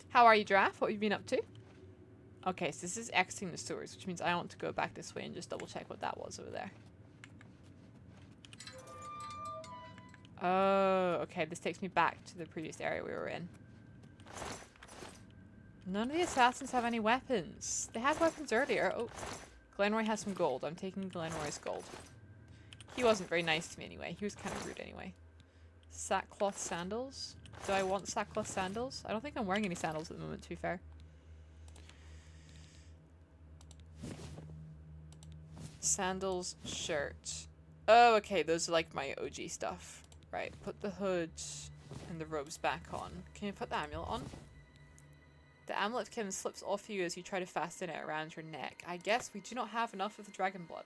How are you, Giraffe? What have you been up to? Okay, so this is exiting the sewers, which means I want to go back this way and just double check what that was over there. Oh, okay, this takes me back to the previous area we were in. None of the assassins have any weapons. They had weapons earlier. Oh, Glenroy has some gold. I'm taking Glenroy's gold. He wasn't very nice to me anyway. He was kind of rude anyway. Sackcloth sandals? Do I want sackcloth sandals? I don't think I'm wearing any sandals at the moment, to be fair. Sandals, shirt. Oh, okay, those are like my OG stuff. Right, put the hood and the robes back on. Can you put the amulet on? The amulet Kim slips off you as you try to fasten it around your neck. I guess we do not have enough of the dragon blood.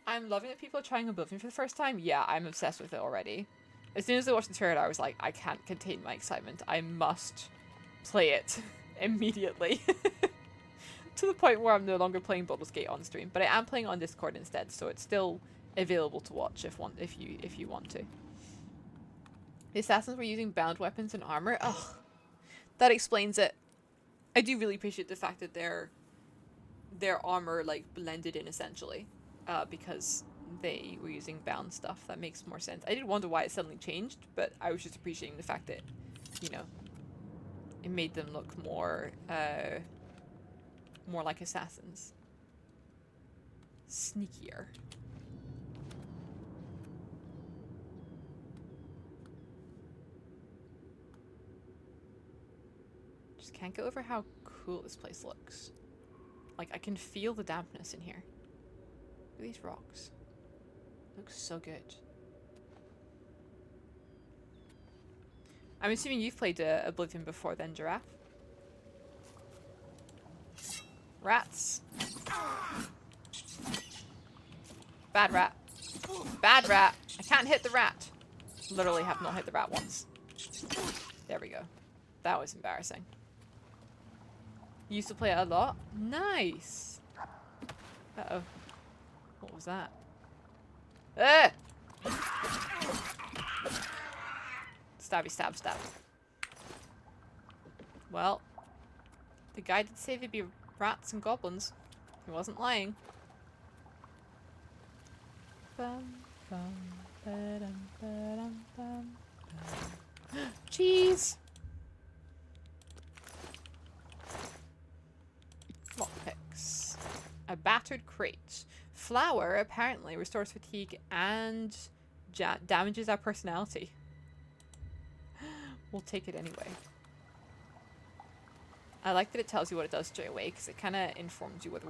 I'm loving that people are trying Oblivion for the first time. Yeah, I'm obsessed with it already. As soon as I watched the trailer, I was like, I can't contain my excitement. I must play it immediately. To the point where I'm no longer playing Baldur's Gate on stream, but I am playing on Discord instead, so it's still available to watch if you want to. The assassins were using bound weapons and armor. Ugh, that explains it. I do really appreciate the fact that their armor like blended in essentially, because they were using bound stuff. That makes more sense. I did wonder why it suddenly changed, but I was just appreciating the fact that, you know, it made them look more more like assassins. Sneakier. Just can't get over how cool this place looks. Like, I can feel the dampness in here. Look at these rocks. Looks so good. I'm assuming you've played Oblivion before then, Giraffe? Rats. Bad rat. Bad rat. I can't hit the rat. Literally have not hit the rat once. There we go. That was embarrassing. You used to play it a lot? Nice. Uh-oh. What was that? Ah! Stabby stab stab. Well, the guy did say there'd be rats and goblins. He wasn't lying. Bum, bum, ba-dum, ba-dum, bum, bum. Cheese! Lockpicks. A battered crate. Flour apparently restores fatigue and damages our personality. We'll take it anyway. I like that it tells you what it does straight away, because it kind of informs you whether,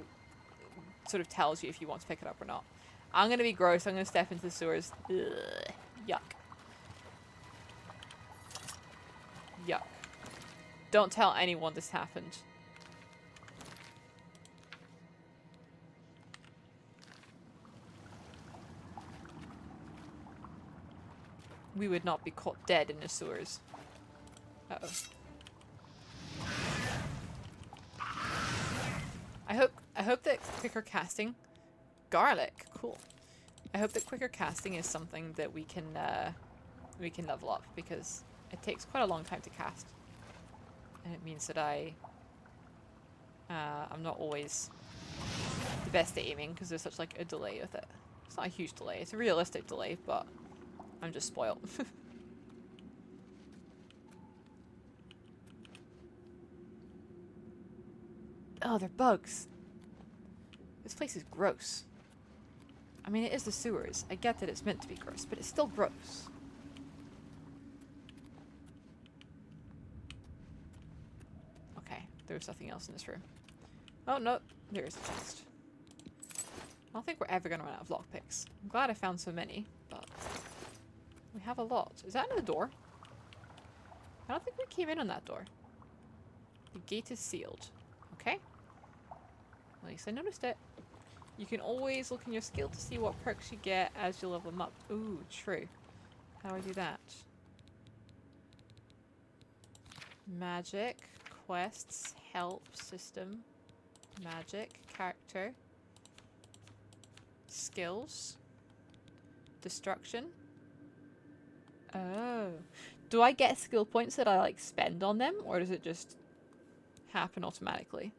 sort of tells you if you want to pick it up or not. I'm going to be gross. I'm going to step into the sewers. Ugh. Yuck. Yuck. Don't tell anyone this happened. We would not be caught dead in the sewers. Uh-oh. I hope that quicker casting... Garlic! Cool. I hope that quicker casting is something that we can level up, because it takes quite a long time to cast. And it means that I'm not always the best at aiming, because there's such like a delay with it. It's not a huge delay, it's a realistic delay, but I'm just spoiled. Oh, they're bugs. This place is gross. I mean, it is the sewers. I get that it's meant to be gross, but it's still gross. Okay, there's nothing else in this room. Oh, no, there is a chest. I don't think we're ever going to run out of lockpicks. I'm glad I found so many, but we have a lot. Is that another door? I don't think we came in on that door. The gate is sealed. Okay. At least I noticed it. You can always look in your skill to see what perks you get as you level them up. Ooh, true. How do I do that? Magic, quests, help, system, magic, character, skills, destruction. Oh. Do I get skill points that I like spend on them, or does it just happen automatically?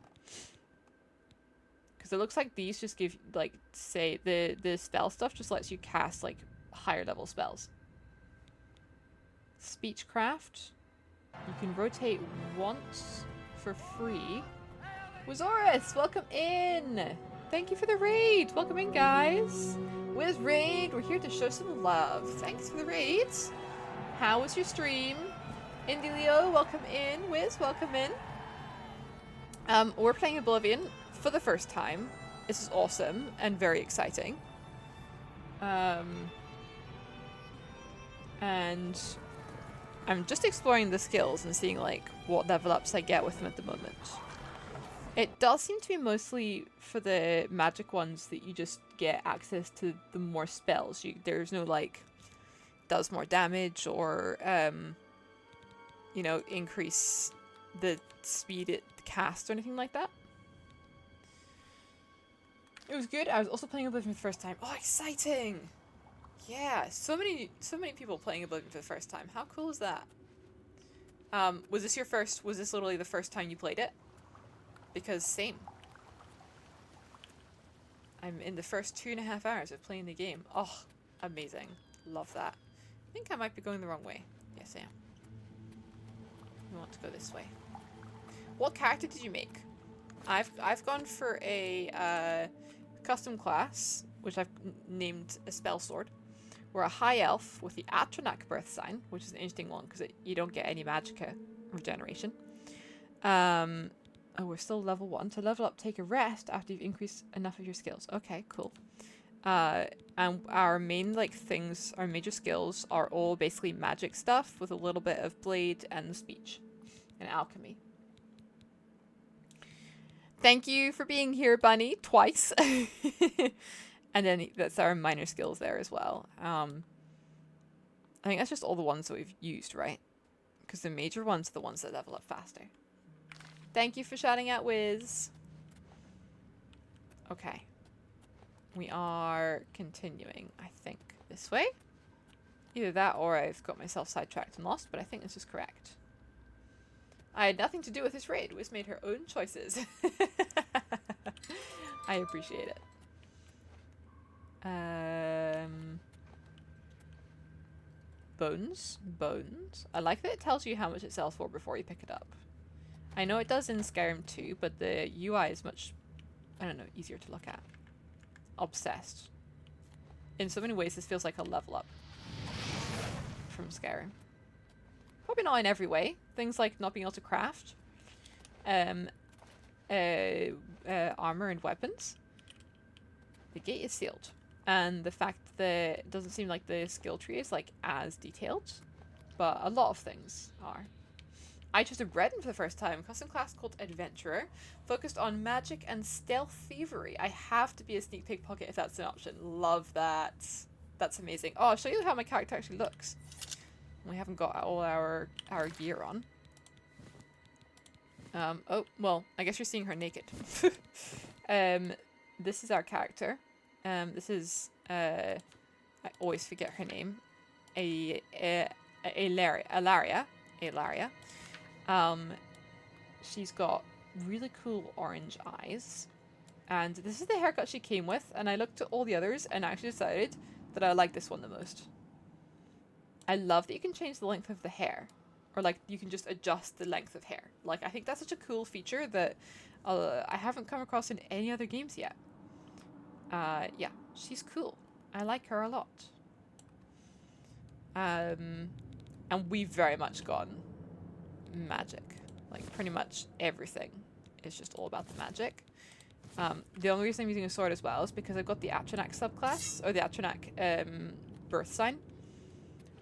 Because it looks like these just give, like, say, the spell stuff just lets you cast, like, higher level spells. Speechcraft. You can rotate once for free. Wazoris, welcome in! Thank you for the raid! Welcome in, guys! Wiz raid, we're here to show some love. Thanks for the raids. How was your stream? Indy Leo, welcome in. Wiz, welcome in. We're playing Oblivion for the first time. This is awesome and very exciting. And I'm just exploring the skills and seeing like what level ups I get with them at the moment. It does seem to be mostly for the magic ones that you just get access to the more spells. There's no like does more damage or you know, increase the speed it casts or anything like that. It was good. I was also playing Oblivion for the first time. Oh, exciting! Yeah, so many people playing Oblivion for the first time. How cool is that? Was this literally the first time you played it? Because same. I'm in the first 2.5 hours of playing the game. Oh, amazing. Love that. I think I might be going the wrong way. Yes, I am. We want to go this way. What character did you make? I've gone for a custom class, which I've named a spell sword. We're a high elf with the Atronach birth sign, which is an interesting one because you don't get any magicka regeneration. Oh, we're still level 1. To level up, take a rest after you've increased enough of your skills. Okay, cool. And our main things, our major skills are all basically magic stuff with a little bit of blade and speech and alchemy. Thank you for being here, Bunny, twice. And then that's our minor skills there as well. I think that's just all the ones that we've used, right? Because the major ones are the ones that level up faster. Thank you for shouting out, Wiz. Okay. We are continuing, I think, this way. Either that or I've got myself sidetracked and lost, but I think this is correct. I had nothing to do with this raid. Wiz made her own choices. I appreciate it. Bones. I like that it tells you how much it sells for before you pick it up. I know it does in Skyrim too, but the UI is much, I don't know, easier to look at. Obsessed. In so many ways, this feels like a level up from Skyrim. Probably not in every way. Things like not being able to craft armor and weapons. The gate is sealed. And the fact that it doesn't seem like the skill tree is as detailed, but a lot of things are. I chose a Breton for the first time, custom class called Adventurer, focused on magic and stealth thievery. I have to be a sneak pickpocket if that's an option. Love that. That's amazing. Oh, I'll show you how my character actually looks. We haven't got all our gear on. Oh, well, I guess you're seeing her naked. This is our character. This is, I always forget her name. Ilaria. She's got really cool orange eyes. And this is the haircut she came with. And I looked at all the others and actually decided that I like this one the most. I love that you can change the length of the hair. Or you can just adjust the length of hair. I think that's such a cool feature that I haven't come across in any other games yet. Yeah, she's cool. I like her a lot. And we've very much gone magic. Pretty much everything is just all about the magic. The only reason I'm using a sword as well is because I've got the Atronach subclass, or the Atronach birth sign.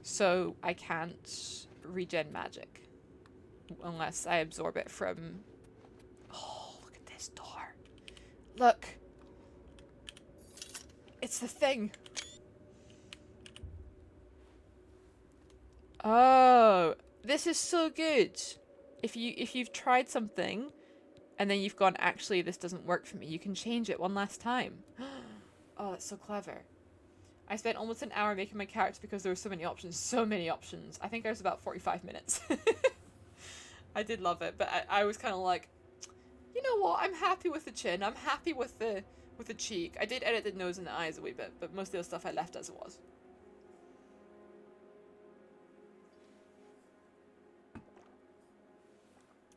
So I can't regen magic unless I absorb it from... Oh, look at this door. Look. It's the thing. Oh, this is so good. If you've tried something and then you've gone, actually this doesn't work for me, you can change it one last time. Oh, that's so clever. I spent almost an hour making my character because there were so many options. So many options. I think I was about 45 minutes. I did love it, but I was kind of like, you know what? I'm happy with the chin. I'm happy with the cheek. I did edit the nose and the eyes a wee bit, but most of the stuff I left as it was.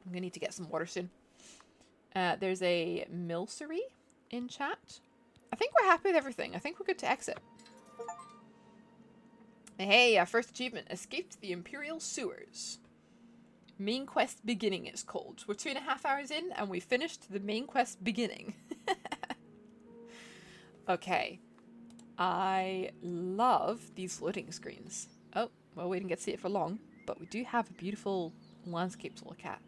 I'm gonna need to get some water soon. There's a milcery in chat. I think we're happy with everything. I think we're good to exit. Hey, our first achievement. Escaped the Imperial Sewers. Main quest beginning, it's called. We're 2.5 hours in and we finished the main quest beginning. Okay. I love these loading screens. Oh, well, we didn't get to see it for long, but we do have a beautiful landscape to look at.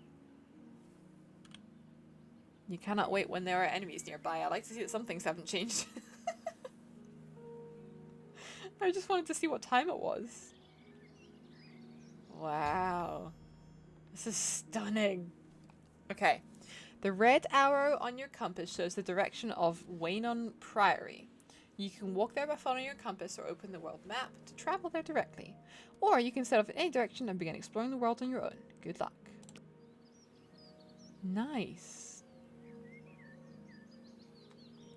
You cannot wait when there are enemies nearby. I like to see that some things haven't changed. I just wanted to see what time it was. Wow. This is stunning. Okay. The red arrow on your compass shows the direction of Waynon Priory. You can walk there by following your compass or open the world map to travel there directly. Or you can set off in any direction and begin exploring the world on your own. Good luck. Nice.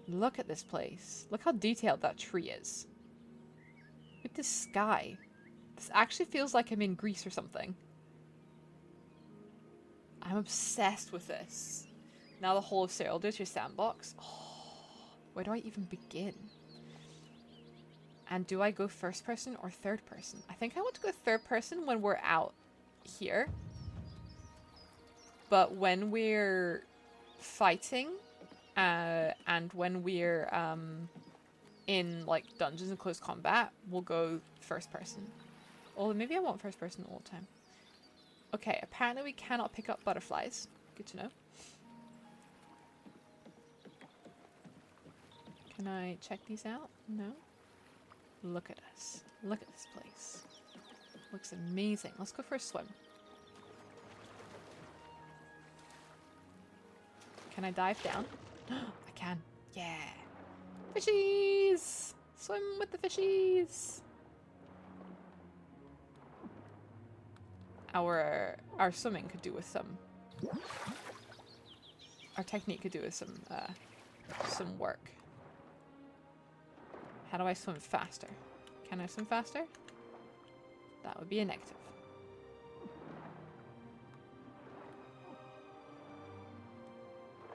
Look at this place. Look how detailed that tree is. Look at this sky. This actually feels like I'm in Greece or something. I'm obsessed with this. Now the whole of Cyril is your sandbox. Oh, where do I even begin? And do I go first person or third person? I think I want to go third person when we're out here. But when we're fighting, and when we're in like dungeons and close combat, we'll go first person. Or maybe I want first person all the time. Okay, apparently we cannot pick up butterflies. Good to know. Can I check these out? No? Look at us. Look at this place. Looks amazing. Let's go for a swim. Can I dive down? I can. Yeah. Fishies! Swim with the fishies! Our swimming could do with some... Our technique could do with some work. How do I swim faster? Can I swim faster? That would be a negative.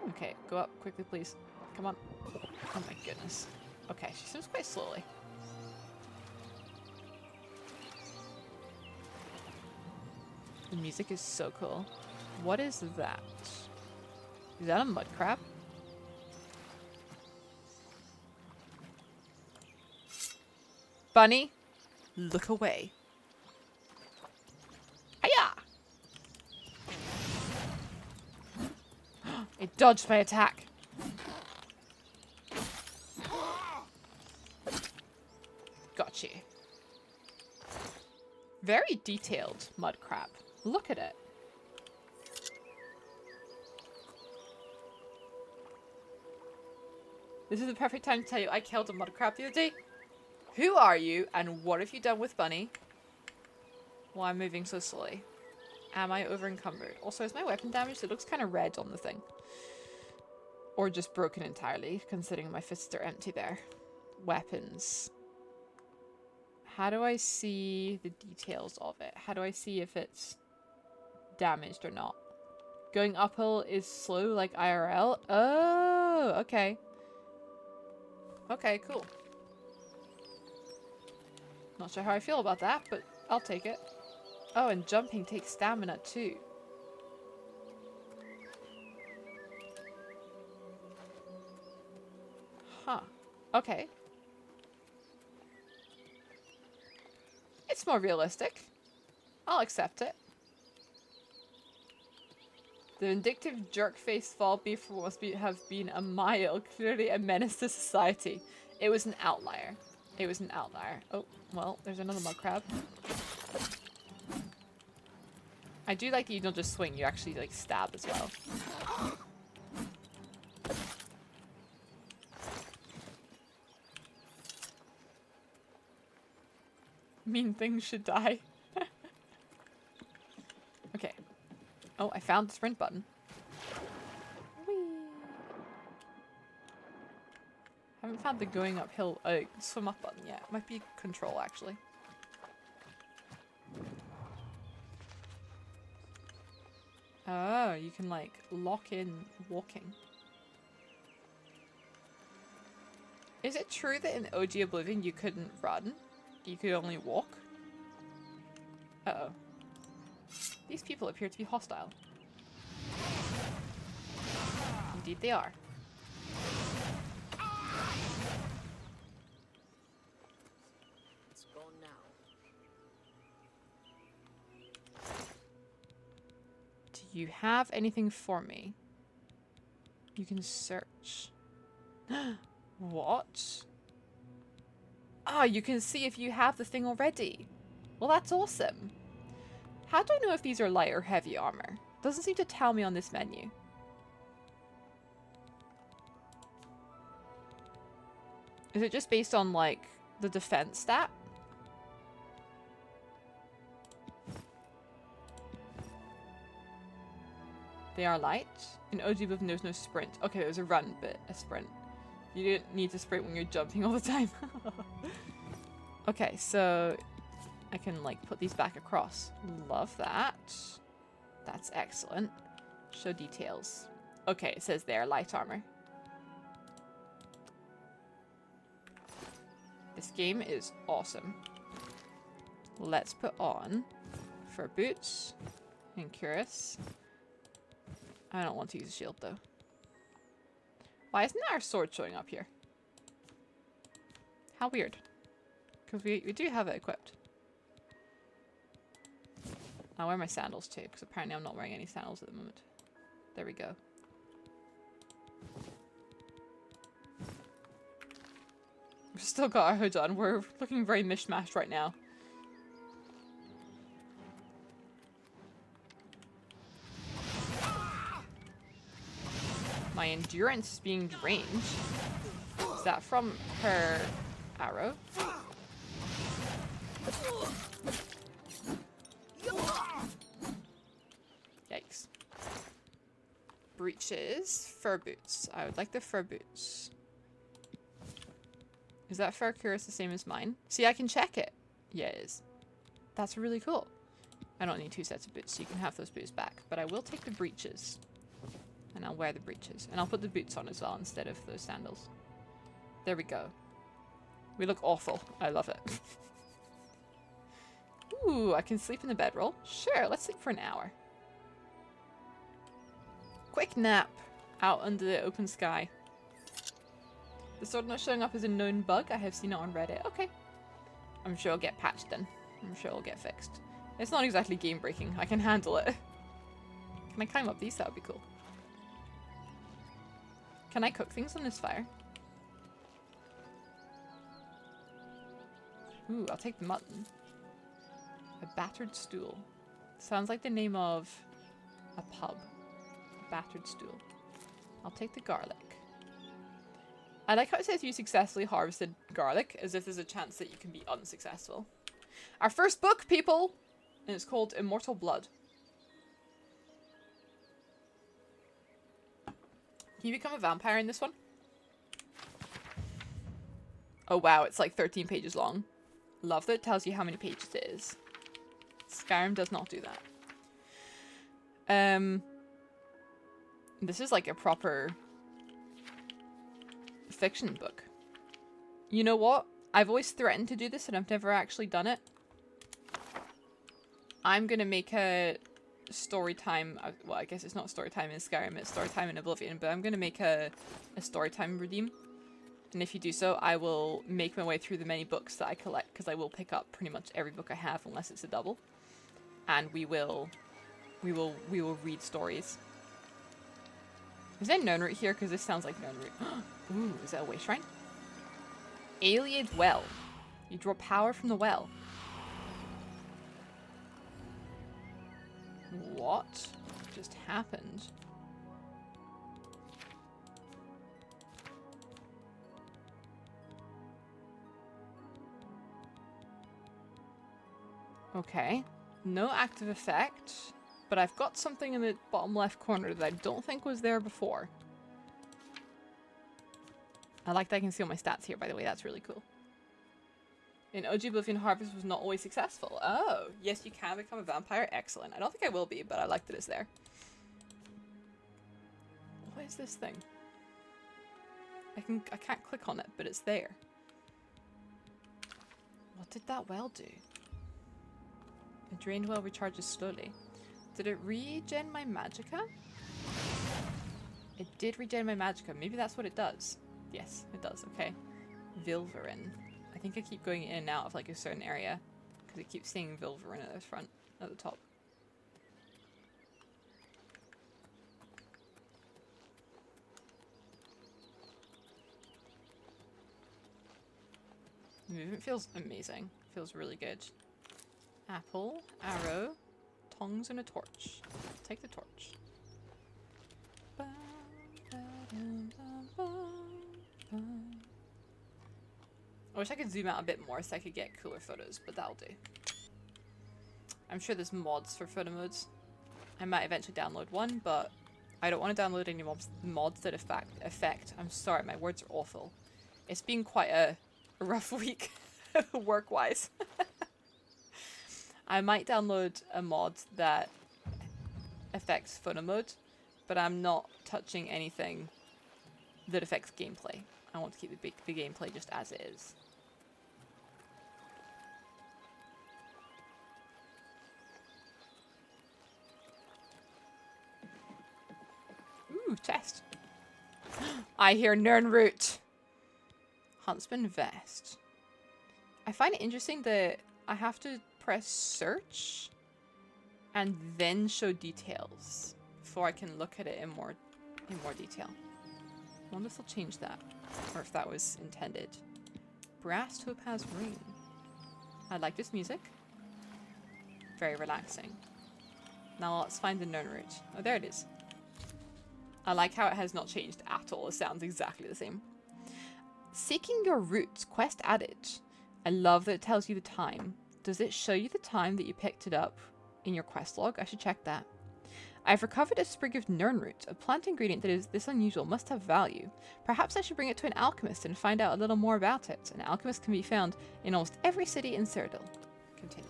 Okay, go up quickly, please. Come on. Oh my goodness. Okay, she swims quite slowly. The music is so cool. What is that? Is that a mud crab? Bunny, look away. Hiya! It dodged my attack. Got you. Very detailed mud crab. Look at it. This is the perfect time to tell you I killed a mud crab the other day. Who are you and what have you done with Bunny? Well, I'm moving so slowly. Am I over encumbered? Also, is my weapon damaged? It looks kind of red on the thing. Or just broken entirely, considering my fists are empty there. Weapons. How do I see the details of it? How do I see if it's damaged or not? Going uphill is slow like IRL? Oh, okay. Okay, cool. Not sure how I feel about that, but I'll take it. Oh, and jumping takes stamina too. Huh. Okay. It's more realistic. I'll accept it. The vindictive jerk-faced fall beef must have been a mile, clearly a menace to society. It was an outlier. It was an outlier. Oh, well, there's another mud crab. I do like that you don't just swing, you actually like stab as well. Mean things should die. Okay. Oh, I found the sprint button. Whee! Haven't found the going uphill, swim up button yet. Might be control, actually. Oh, you can, like, lock in walking. Is it true that in OG Oblivion you couldn't run? You could only walk? Uh-oh. These people appear to be hostile. Indeed they are. Do you have anything for me? You can search. What? Ah, you can see if you have the thing already. Well, that's awesome. How do I know if these are light or heavy armor? Doesn't seem to tell me on this menu. Is it just based on, like, the defense stat? They are light. In OG Oblivion there's no sprint. Okay, there's a run, but a sprint. You didn't need to sprint when you're jumping all the time. Okay, so I can, like, put these back across. Love that. That's excellent. Show details. Okay, it says there, light armor. This game is awesome. Let's put on fur boots and cuirass. I don't want to use a shield though. Why isn't our sword showing up here? How weird. Because we do have it equipped. I'll wear my sandals too, because apparently I'm not wearing any sandals at the moment. There we go. We've still got our hood on. We're looking very mishmashed right now. My endurance is being drained. Is that from her arrow? Yikes. Breeches. Fur boots. I would like the fur boots. Is that fur cuirass the same as mine? See, I can check it. Yeah, it is. That's really cool. I don't need 2 sets of boots, so you can have those boots back. But I will take the breeches. And I'll wear the breeches. And I'll put the boots on as well instead of those sandals. There we go. We look awful. I love it. Ooh, I can sleep in the bedroll. Sure, let's sleep for an hour. Quick nap out under the open sky. The sword not showing up as a known bug. I have seen it on Reddit. Okay. I'm sure it'll get patched then. I'm sure it'll get fixed. It's not exactly game breaking. I can handle it. Can I climb up these? That would be cool. Can I cook things on this fire? Ooh, I'll take the mutton. A battered stool. Sounds like the name of a pub. A battered stool. I'll take the garlic. I like how it says you successfully harvested garlic, as if there's a chance that you can be unsuccessful. Our first book, people! And it's called Immortal Blood. Can you become a vampire in this one? Oh wow, it's like 13 pages long. Love that it tells you how many pages it is. Skyrim does not do that. This is like a proper fiction book. You know what? I've always threatened to do this and I've never actually done it. I'm gonna make a story time. Well, I guess it's not story time in Skyrim, it's story time in Oblivion, but I'm gonna make a story time redeem. And if you do so, I will make my way through the many books that I collect, because I will pick up pretty much every book I have unless it's a double. And we will read stories. Is there Gnome Root here? Because this sounds like Gnome Root. Ooh, is that a way shrine? Allied Well. You draw power from the well. What just happened? Okay. No active effect, but I've got something in the bottom left corner that I don't think was there before. I like that I can see all my stats here, by the way. That's really cool. In OG Oblivion, Harvest was not always successful. Oh, yes, you can become a vampire. Excellent. I don't think I will be, but I like that it's there. What is this thing? I can't click on it, but it's there. What did that well do? A drained well recharges slowly. Did it regen my magicka? It did regen my magicka. Maybe that's what it does. Yes, it does. Okay. Vilverin. I think I keep going in and out of like a certain area because it keeps saying Vilverin at the front, at the top. Movement feels amazing. Feels really good. Apple, arrow, tongs, and a torch. Take the torch. I wish I could zoom out a bit more so I could get cooler photos, but that'll do. I'm sure there's mods for photo modes. I might eventually download one, but I don't want to download any mods that affect. I'm sorry, my words are awful. It's been quite a rough week, work-wise. I might download a mod that affects photo mode, but I'm not touching anything that affects gameplay. I want to keep the gameplay just as it is. Ooh, chest. I hear Nirnroot. Huntsman vest. I find it interesting that I have to press search and then show details before I can look at it in more detail. I wonder if they'll change that, or if that was intended. Brass topaz ring. I like this music. Very relaxing. Now let's find the Nirnroot. Oh, there it is. I like how it has not changed at all. It sounds exactly the same. Seeking your roots. Quest added. I love that it tells you the time. Does it show you the time that you picked it up in your quest log? I should check that. I've recovered a sprig of Nirnroot. A plant ingredient that is this unusual must have value. Perhaps I should bring it to an alchemist and find out a little more about it. An alchemist can be found in almost every city in Cyrodiil. Continue.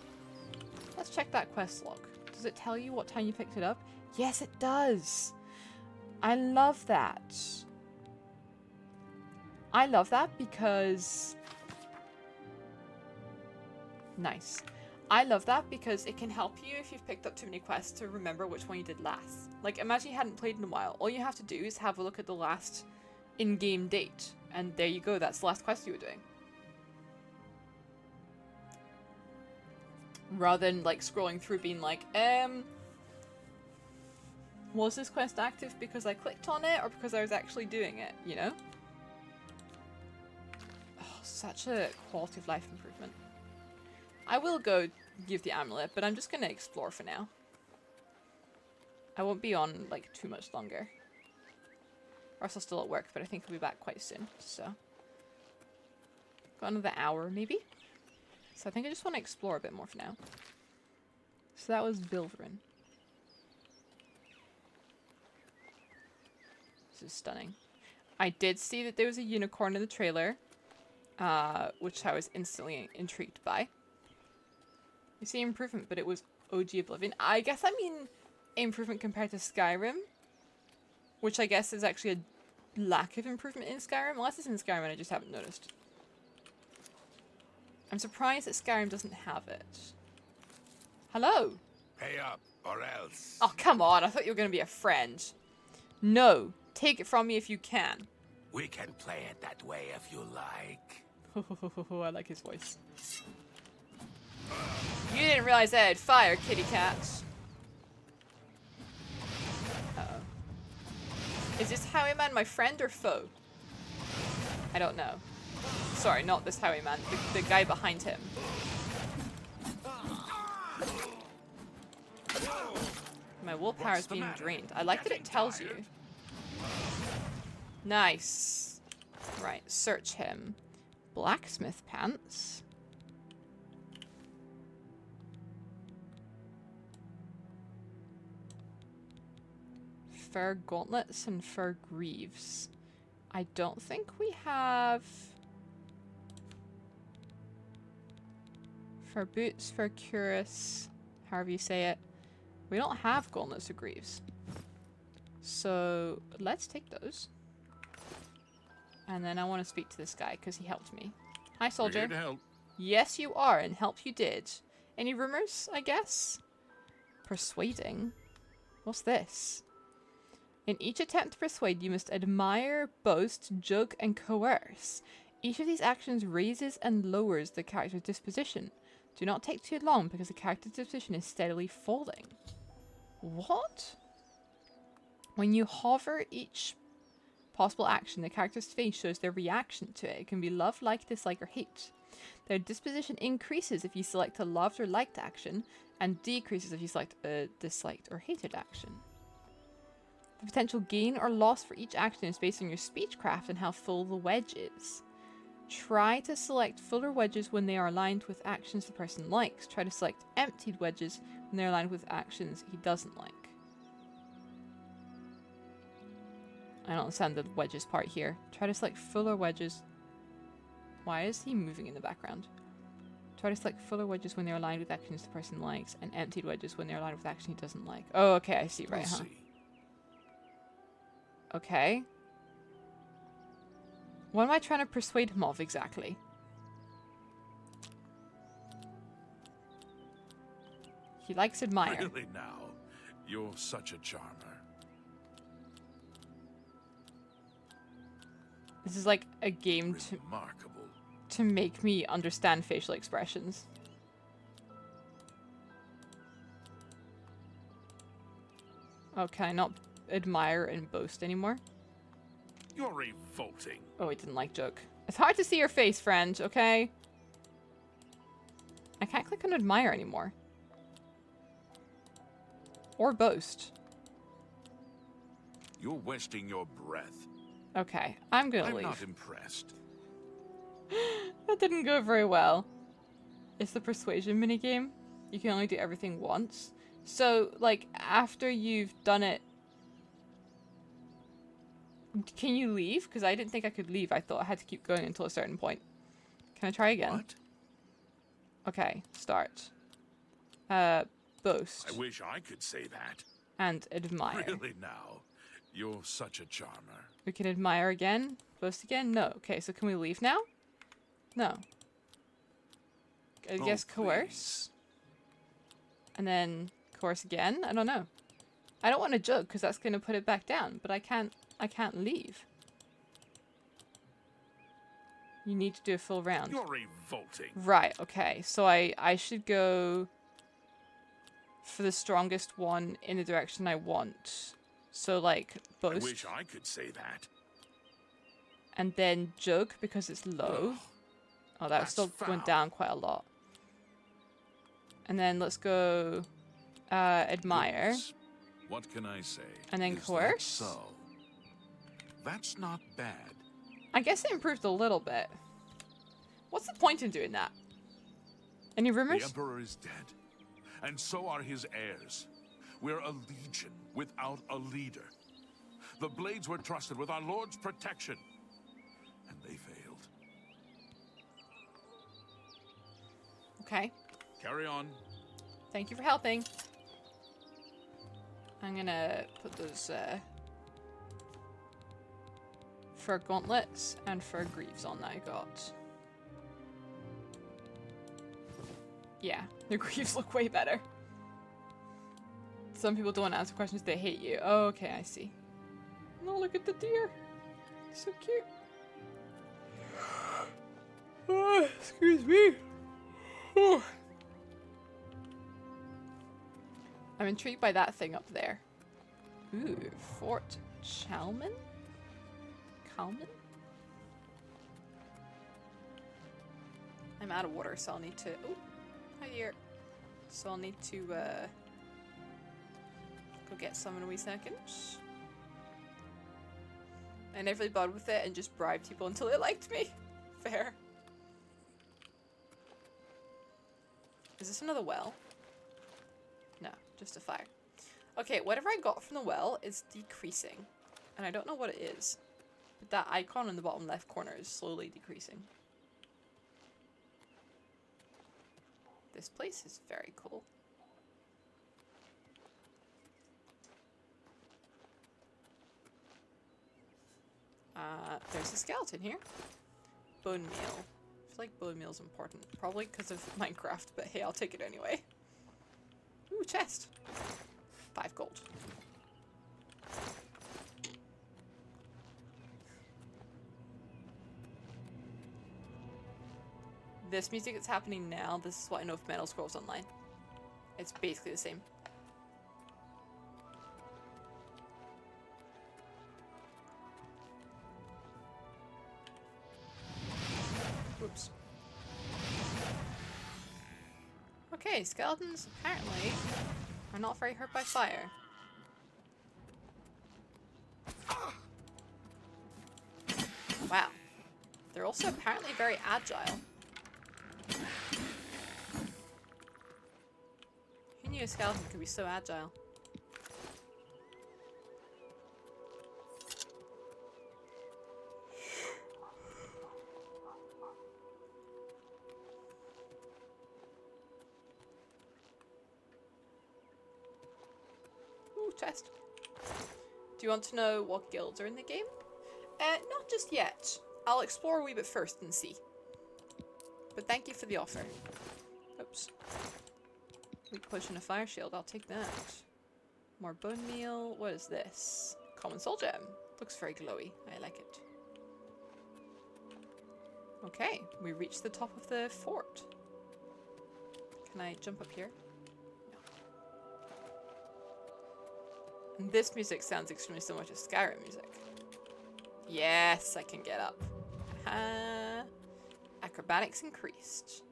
Let's check that quest log. Does it tell you what time you picked it up? Yes, it does. I love that. I love that because... Nice. I love that because it can help you if you've picked up too many quests to remember which one you did last. Like, imagine you hadn't played in a while. All you have to do is have a look at the last in-game date. And there you go, that's the last quest you were doing. Rather than, like, scrolling through being like, was this quest active because I clicked on it or because I was actually doing it, you know? Oh, such a quality of life improvement. I will go give the amulet, but I'm just going to explore for now. I won't be on, like, too much longer. Russell's still at work, but I think he'll be back quite soon, so. Got another hour, maybe? So I think I just want to explore a bit more for now. So that was Bilverin. This is stunning. I did see that there was a unicorn in the trailer, which I was instantly intrigued by. You see improvement, but it was OG Oblivion. I guess I mean improvement compared to Skyrim, which I guess is actually a lack of improvement in Skyrim, unless it's in Skyrim and I just haven't noticed. I'm surprised that Skyrim doesn't have it. Hello? Pay up, or else. Oh, come on. I thought you were going to be a friend. No. Take it from me if you can. We can play it that way if you like. I like his voice. You didn't realize I had fire, kitty cats. Uh-oh. Is this Highwayman my friend or foe? I don't know. Sorry, not this Highwayman. The guy behind him. My willpower is being drained. I like that it tells you. Nice. Right, search him. Blacksmith pants. Fur gauntlets and fur greaves. I don't think we have... Fur boots, fur cuirass, however you say it. We don't have gauntlets or greaves. So let's take those. And then I want to speak to this guy because he helped me. Hi, soldier. We're here to help. Yes, you are, and help you did. Any rumors, I guess? Persuading? What's this? In each attempt to persuade, you must admire, boast, jug, and coerce. Each of these actions raises and lowers the character's disposition. Do not take too long because the character's disposition is steadily falling. What? When you hover, each possible action, the character's face shows their reaction to it. It can be love, like, dislike, or hate. Their disposition increases if you select a loved or liked action, and decreases if you select a disliked or hated action. The potential gain or loss for each action is based on your speechcraft and how full the wedge is. Try to select fuller wedges when they are aligned with actions the person likes. Try to select emptied wedges when they're aligned with actions he doesn't like. I don't understand the wedges part here. Try to select fuller wedges. Why is he moving in the background? Try to select fuller wedges when they're aligned with actions the person likes, and emptied wedges when they're aligned with action he doesn't like. Oh, okay, I see, right, huh? Okay. What am I trying to persuade him of exactly? He likes admire. Really now? You're such a charmer. This is like a game Remarkable. to make me understand facial expressions. Oh, can I not admire and boast anymore? You're revolting. Oh, he didn't like joke. It's hard to see your face, friend, okay? I can't click on admire anymore. Or boast. You're wasting your breath. Okay, I'm gonna I'm leave. not impressed. That didn't go very well. It's the persuasion minigame. You can only do everything once. So, like, after you've done it... Can you leave? Because I didn't think I could leave. I thought I had to keep going until a certain point. Can I try again? What? Okay, start. Boast. I wish I could say that. And admire. Really now? You're such a charmer. We can admire again. Boast again? No. Okay, so can we leave now? No. I guess coerce. And then coerce again? I don't know. I don't want to joke because that's going to put it back down, but I can't leave. You need to do a full round. You're revolting. Right, okay. So I should go for the strongest one in the direction I want. So like boast. I wish I could say that. And then joke because it's low. Oh, that still went down quite a lot. And then let's go admire. Goodness. What can I say? And then Is coerce? that so? That's not bad. I guess it improved a little bit. What's the point in doing that? Any rumors? The Emperor is dead, and so are his heirs. We're a legion without a leader. The Blades were trusted with our Lord's protection, and they failed. Okay. Carry on. Thank you for helping. I'm gonna put those fur gauntlets and fur greaves on that I got. Yeah, the greaves look way better. Some people don't answer questions, they hate you. Oh, okay, I see. No, look at the deer. So cute. Excuse me. I'm intrigued by that thing up there. Ooh, Fort Chalman? Calman? I'm out of water, so I'll need to... Oh, hi dear. So I'll need to, go get some in a wee second. I never really bothered with it and just bribed people until they liked me. Fair. Is this another well? No, just a fire. Okay, whatever I got from the well is decreasing. And I don't know what it is. But that icon in the bottom left corner is slowly decreasing. This place is very cool. There's a skeleton here. Bone meal. I feel like bone meal is important. Probably because of Minecraft, but hey, I'll take it anyway. Ooh, chest. 5 gold. This music that's happening now, this is what I know of Metal Scrolls Online. It's basically the same. Okay, skeletons apparently are not very hurt by fire. Wow. They're also apparently very agile. Who knew a skeleton could be so agile? Ooh, chest. Do you want to know what guilds are in the game? Not just yet. I'll explore a wee bit first and see. But thank you for the offer. Oops. Weak potion, a fire shield. I'll take that. More bone meal. What is this? Common soul gem. Looks very glowy. I like it. Okay, we reached the top of the fort. Can I jump up here? No. And this music sounds extremely similar to Skyrim music. Yes, I can get up. Acrobatics increased.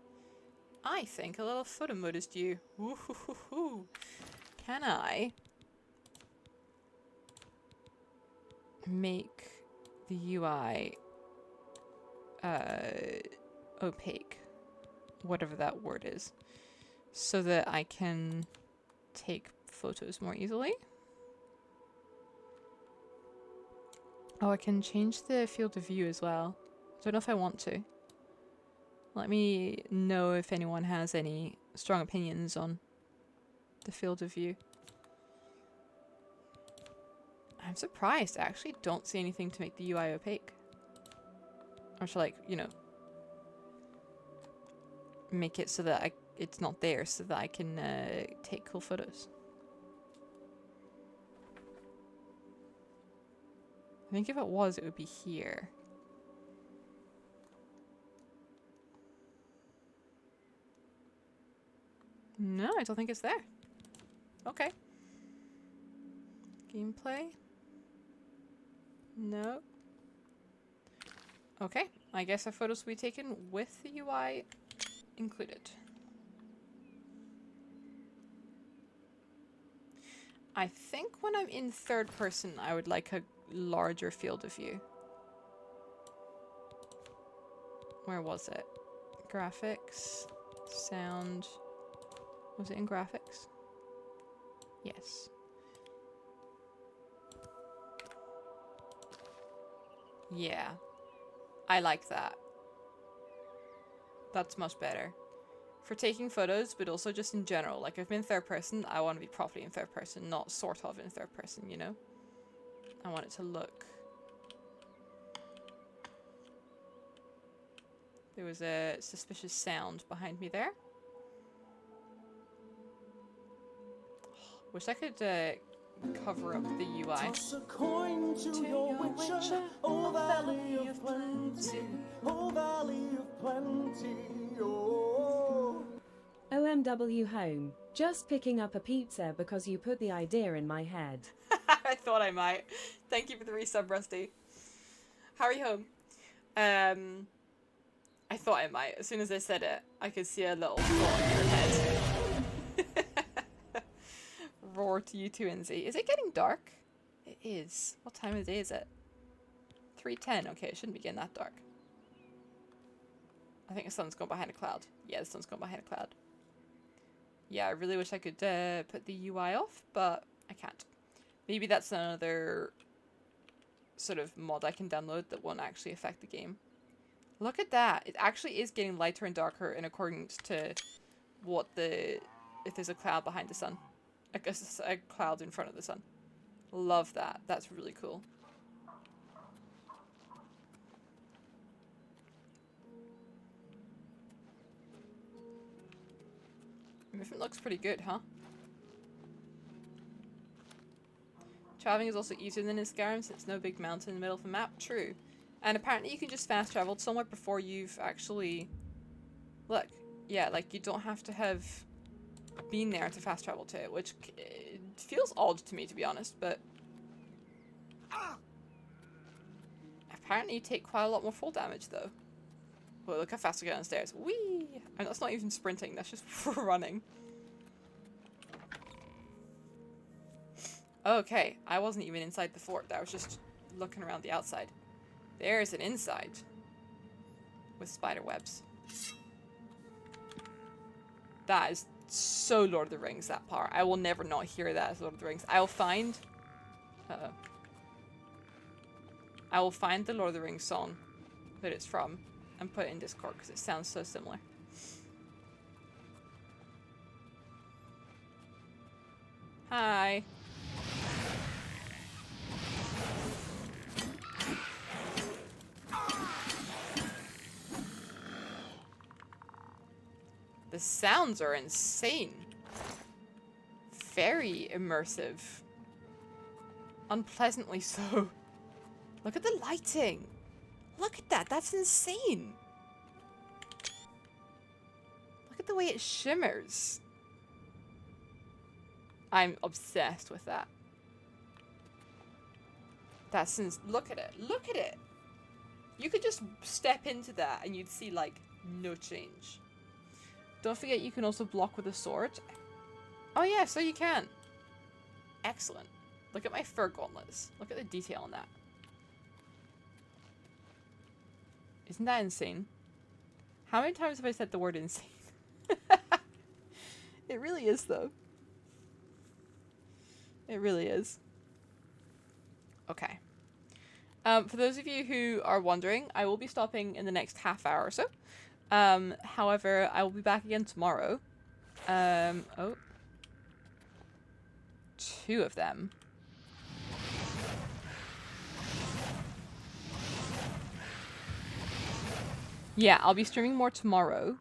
I think a little photo mode is due. Ooh. Can I make the UI opaque, whatever that word is, so that I can take photos more easily? Oh, I can change the field of view as well. I don't know if I want to. Let me know if anyone has any strong opinions on the field of view. I'm surprised. I actually don't see anything to make the UI opaque. Or to, like, you know, make it so that it's not there so that I can take cool photos. I think if it was, it would be here. No, I don't think it's there. Okay. Gameplay? No. Okay, I guess our photos will be taken with the UI included. I think when I'm in third person, I would like a larger field of view. Where was it? Graphics, sound. Was it in graphics? Yes. Yeah. I like that. That's much better. For taking photos, but also just in general. Like, if I'm in third person, I want to be properly in third person, not sort of in third person, you know? I want it to look... There was a suspicious sound behind me there. Wish I could cover up the UI. Toss a coin to your witcher, oh valley of plenty, oh valley of plenty, oh. OMW home. Just picking up a pizza because you put the idea in my head. I thought I might. Thank you for the resub, Rusty. How are you home? I thought I might. As soon as I said it, I could see a little thought in your head. Roar to you too, Inzi. Is it getting dark? It is. What time of day is it? 3:10. Okay, it shouldn't be getting that dark. I think the sun's gone behind a cloud. Yeah, the sun's gone behind a cloud. Yeah, I really wish I could put the UI off, but I can't. Maybe that's another sort of mod I can download that won't actually affect the game. Look at that. It actually is getting lighter and darker in accordance to what if there's a cloud behind the sun. I guess a cloud in front of the sun. Love that. That's really cool. Movement looks pretty good, huh? Traveling is also easier than in Skyrim since no big mountain in the middle of the map. True. And apparently you can just fast travel somewhere before you've actually... Look. Yeah, like you don't have to have been there to fast travel to it, which feels odd to me, to be honest, but... Apparently you take quite a lot more fall damage, though. Well, look how fast I get downstairs. Whee! And that's not even sprinting, that's just running. Okay, I wasn't even inside the fort. I was just looking around the outside. There's an inside. With spider webs. That is so Lord of the Rings, that part. I will never not hear that as Lord of the Rings. I'll find... I will find the Lord of the Rings song that it's from and put it in Discord because it sounds so similar. Hi. The sounds are insane. Very immersive. Unpleasantly so. Look at the lighting. Look at that. That's insane. Look at the way it shimmers. I'm obsessed with that. That's look at it. Look at it. You could just step into that and you'd see like no change. Don't forget you can also block with a sword. Oh yeah, so you can. Excellent. Look at my fur gauntlets. Look at the detail on that. Isn't that insane? How many times have I said the word insane? It really is though. It really is. Okay. For those of you who are wondering, I will be stopping in the next half hour or so. However, I will be back again tomorrow. Oh. 2 of them. Yeah, I'll be streaming more tomorrow.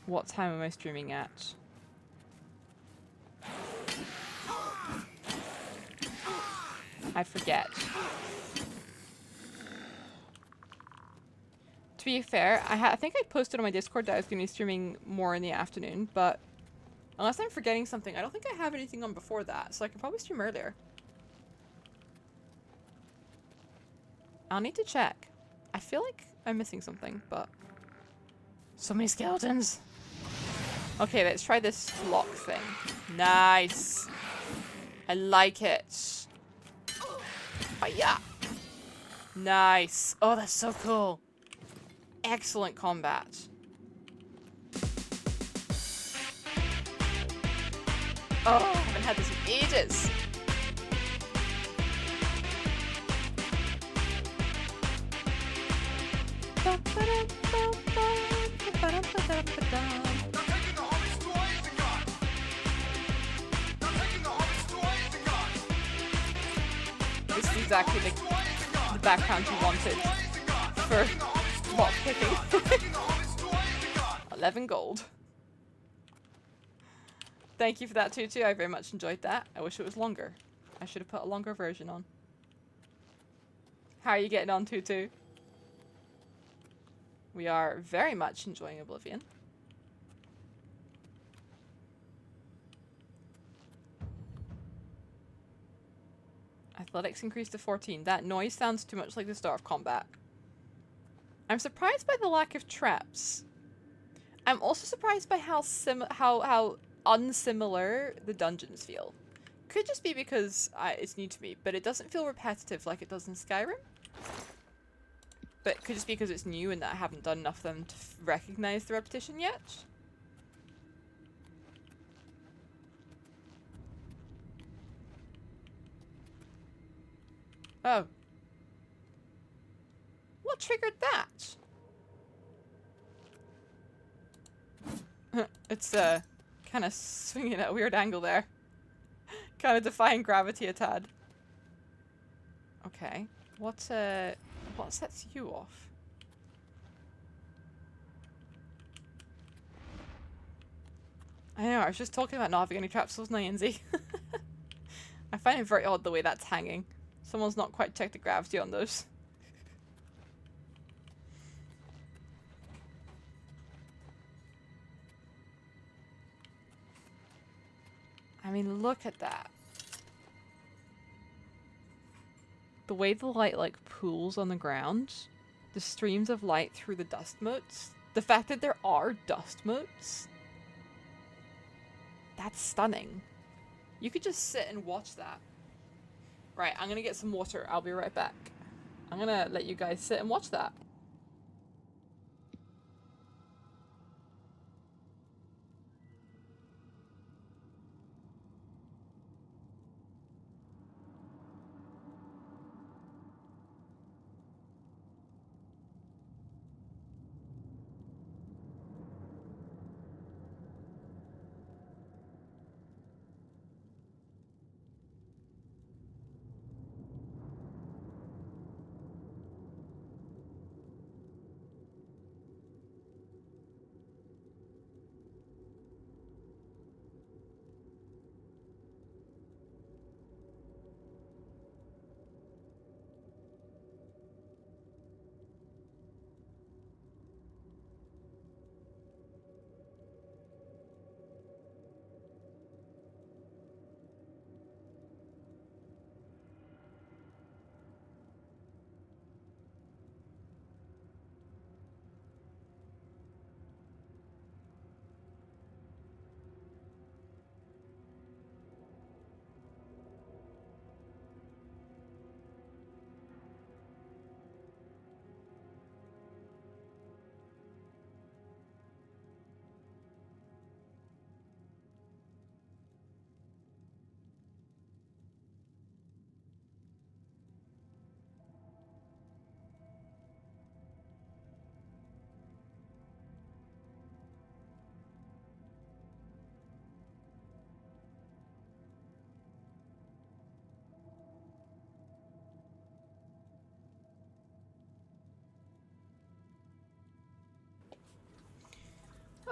What time am I streaming at? I forget. To be fair, I think I posted on my Discord that I was going to be streaming more in the afternoon, but unless I'm forgetting something, I don't think I have anything on before that, so I can probably stream earlier. I'll need to check. I feel like I'm missing something, but... So many skeletons! Okay, let's try this lock thing. Nice! I like it. Oh, yeah! Nice! Oh, that's so cool! Excellent combat. Oh, I haven't had this in ages! This is exactly the background you wanted for lock picking. 11 gold. Thank you for that, Tutu. I very much enjoyed that. I wish it was longer. I should have put a longer version on. How are you getting on, Tutu? We are very much enjoying Oblivion. Athletics increased to 14. That noise sounds too much like the start of combat. I'm surprised by the lack of traps. I'm also surprised by how unsimilar the dungeons feel. Could just be because it's new to me, but it doesn't feel repetitive like it does in Skyrim. But it could just be because it's new and that I haven't done enough of them to recognize the repetition yet. Oh. What triggered that? It's kind of swinging at a weird angle there. Kind of defying gravity a tad. Okay. What sets you off? I know, I was just talking about not having any traps, wasn't I, Inzy? I find it very odd the way that's hanging. Someone's not quite checked the gravity on those. I mean, look at that. The way the light, like, pools on the ground, the streams of light through the dust motes, the fact that there are dust motes, that's stunning. You could just sit and watch that. Right, I'm gonna get some water. I'll be right back. I'm gonna let you guys sit and watch that.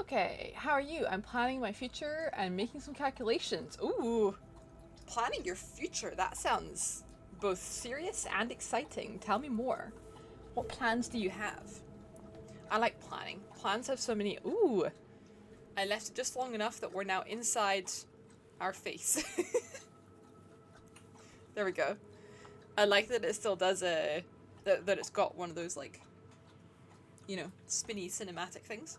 Okay, how are you? I'm planning my future and making some calculations. Ooh, planning your future. That sounds both serious and exciting. Tell me more. What plans do you have? I like planning. Plans have so many. Ooh, I left it just long enough that we're now inside our face. There we go. I like that it still does a... that it's got one of those, like, you know, spinny cinematic things.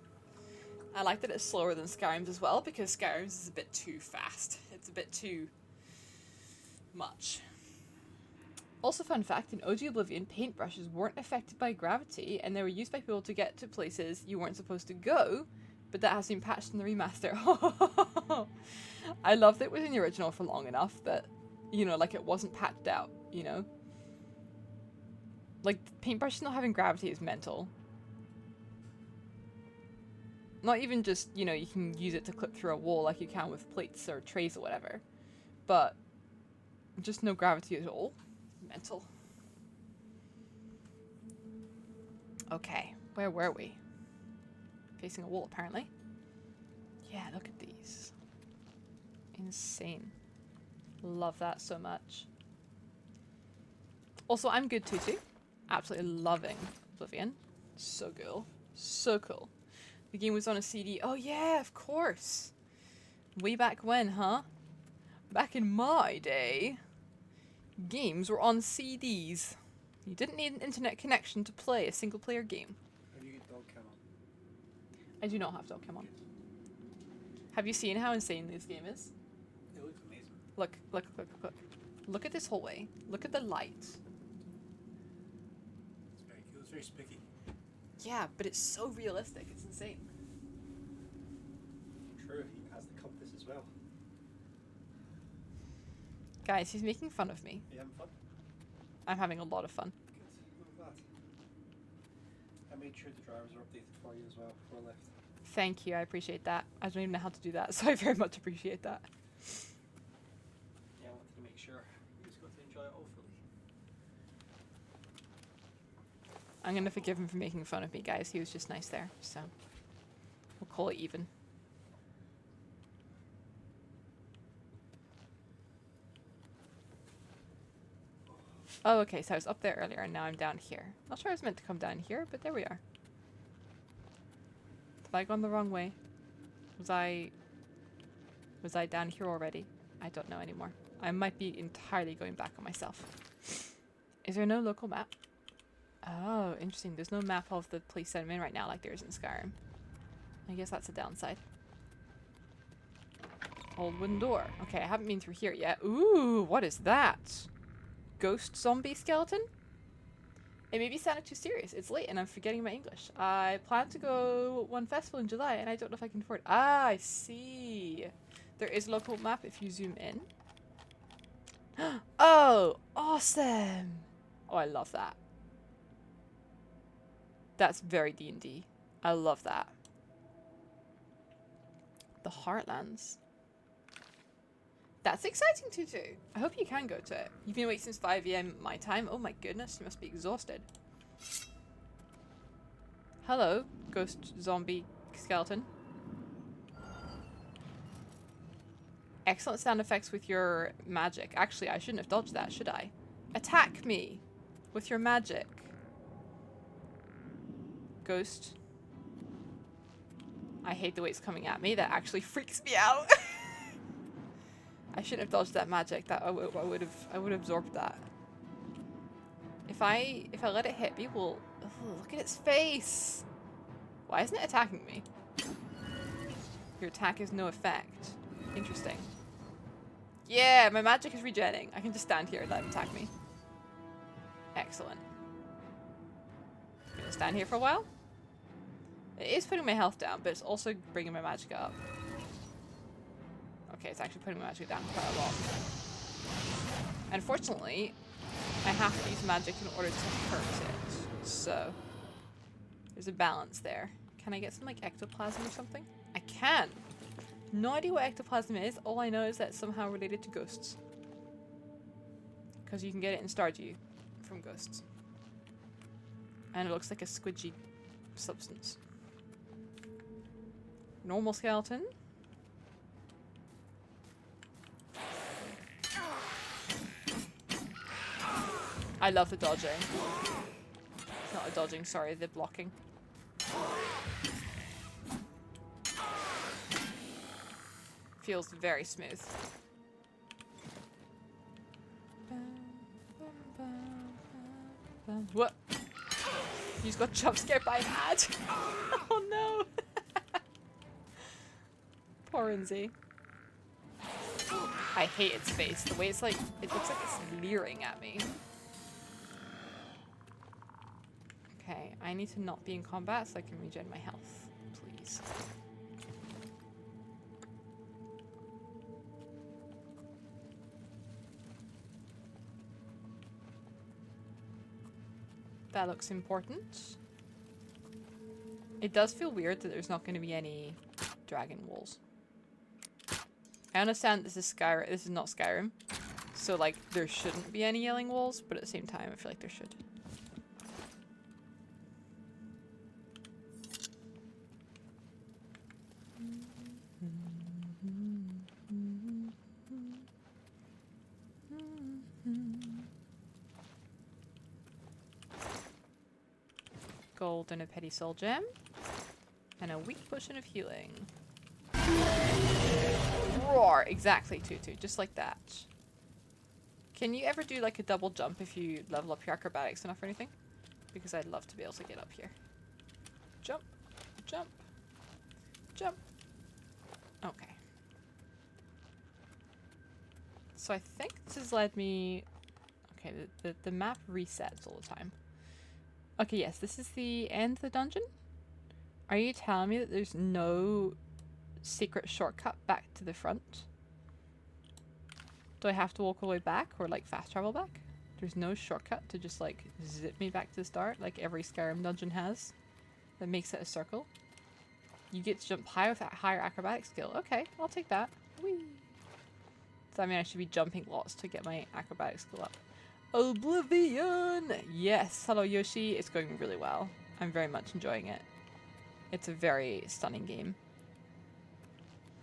I like that it's slower than Skyrim's as well, because Skyrim's is a bit too fast. It's a bit too much. Also, fun fact, in OG Oblivion, paintbrushes weren't affected by gravity, and they were used by people to get to places you weren't supposed to go, but that has been patched in the remaster. I loved it was in the original for long enough that, you know, like, it wasn't patched out, you know? Like, paintbrushes not having gravity is mental. Not even just, you know, you can use it to clip through a wall like you can with plates or trays or whatever. But just no gravity at all. Mental. Okay, where were we? Facing a wall, apparently. Yeah, look at these. Insane. Love that so much. Also, I'm good too. Absolutely loving Oblivion. So cool. So cool. The game was on a CD. Oh yeah, of course. Way back when, huh? Back in my day, games were on CDs. You didn't need an internet connection to play a single player game. Have you got dog cam on? I do not have dog cam on. Have you seen how insane this game is? It looks amazing. Look, look, look, look. Look at this hallway. Look at the light. It's very cool. It's very spooky. Yeah, but it's so realistic. It's insane. True, he has the compass as well. Guys, he's making fun of me. Are you having fun? I'm having a lot of fun. Good. I'm glad. I made sure the drivers are updated for you as well before I left. Thank you, I appreciate that. I don't even know how to do that, so I very much appreciate that. Yeah, I wanted to make sure you just got to enjoy it all fully. I'm gonna forgive him for making fun of me, guys. He was just nice there, so we'll call it even. Oh, okay, so I was up there earlier and now I'm down here. Not sure I was meant to come down here, but there we are. Have I gone the wrong way? Was I down here already? I don't know anymore. I might be entirely going back on myself. Is there no local map? Oh, interesting. There's no map of the place I'm in right now like there is in Skyrim. I guess that's a downside. Old wooden door. Okay, I haven't been through here yet. Ooh, what is that? Ghost zombie skeleton? It may be sounding too serious. It's late and I'm forgetting my English. I plan to go one festival in July and I don't know if I can afford it. Ah, I see. There is a local map if you zoom in. Oh, awesome. Oh, I love that. That's very D&D. I love that. The Heartlands. That's exciting to do. I hope you can go to it. You've been awake since 5 AM my time. Oh my goodness, you must be exhausted. Hello, ghost zombie skeleton. Excellent sound effects with your magic. Actually, I shouldn't have dodged that, should I? Attack me with your magic. Ghost. I hate the way it's coming at me. That actually freaks me out. I shouldn't have dodged that magic. That I would have absorbed that. If I let it hit me, well, look at its face. Why isn't it attacking me? Your attack has no effect. Interesting. Yeah, my magic is regenning. I can just stand here and let it attack me. Excellent. I'm gonna stand here for a while. It is putting my health down, but it's also bringing my magic up. Okay, it's actually putting my magic down quite a lot. Unfortunately, I have to use magic in order to hurt it. So, there's a balance there. Can I get some, like, ectoplasm or something? I can! No idea what ectoplasm is. All I know is that it's somehow related to ghosts. Because you can get it in Stardew from ghosts. And it looks like a squidgy substance. Normal skeleton. I love the dodging. It's not a dodging, sorry, the blocking. Feels very smooth. What? You just got jump scared by an ad? Oh no! Poor Rinzi. I hate its face. The way it's like, it looks like it's leering at me. Okay, I need to not be in combat so I can regen my health, please. That looks important. It does feel weird that there's not going to be any dragon walls. I understand this is Skyrim. This is not Skyrim, so like there shouldn't be any yelling walls, but at the same time, I feel like there should. Gold and a petty soul gem. And a weak potion of healing. Roar! Exactly, Tutu. Just like that. Can you ever do like a double jump if you level up your acrobatics enough or anything? Because I'd love to be able to get up here. Jump. Jump. Jump. Okay. So I think this has led me... Okay, the map resets all the time. Okay, yes, this is the end of the dungeon. Are you telling me that there's no secret shortcut back to the front? Do I have to walk all the way back or like fast travel back? There's no shortcut to just like zip me back to the start like every Skyrim dungeon has that makes it a circle. You get to jump high with that higher acrobatic skill. Okay, I'll take that. Whee! Does that mean I should be jumping lots to get my acrobatic skill up? Oblivion! Yes, hello Yoshi. It's going really well. I'm very much enjoying it. It's a very stunning game.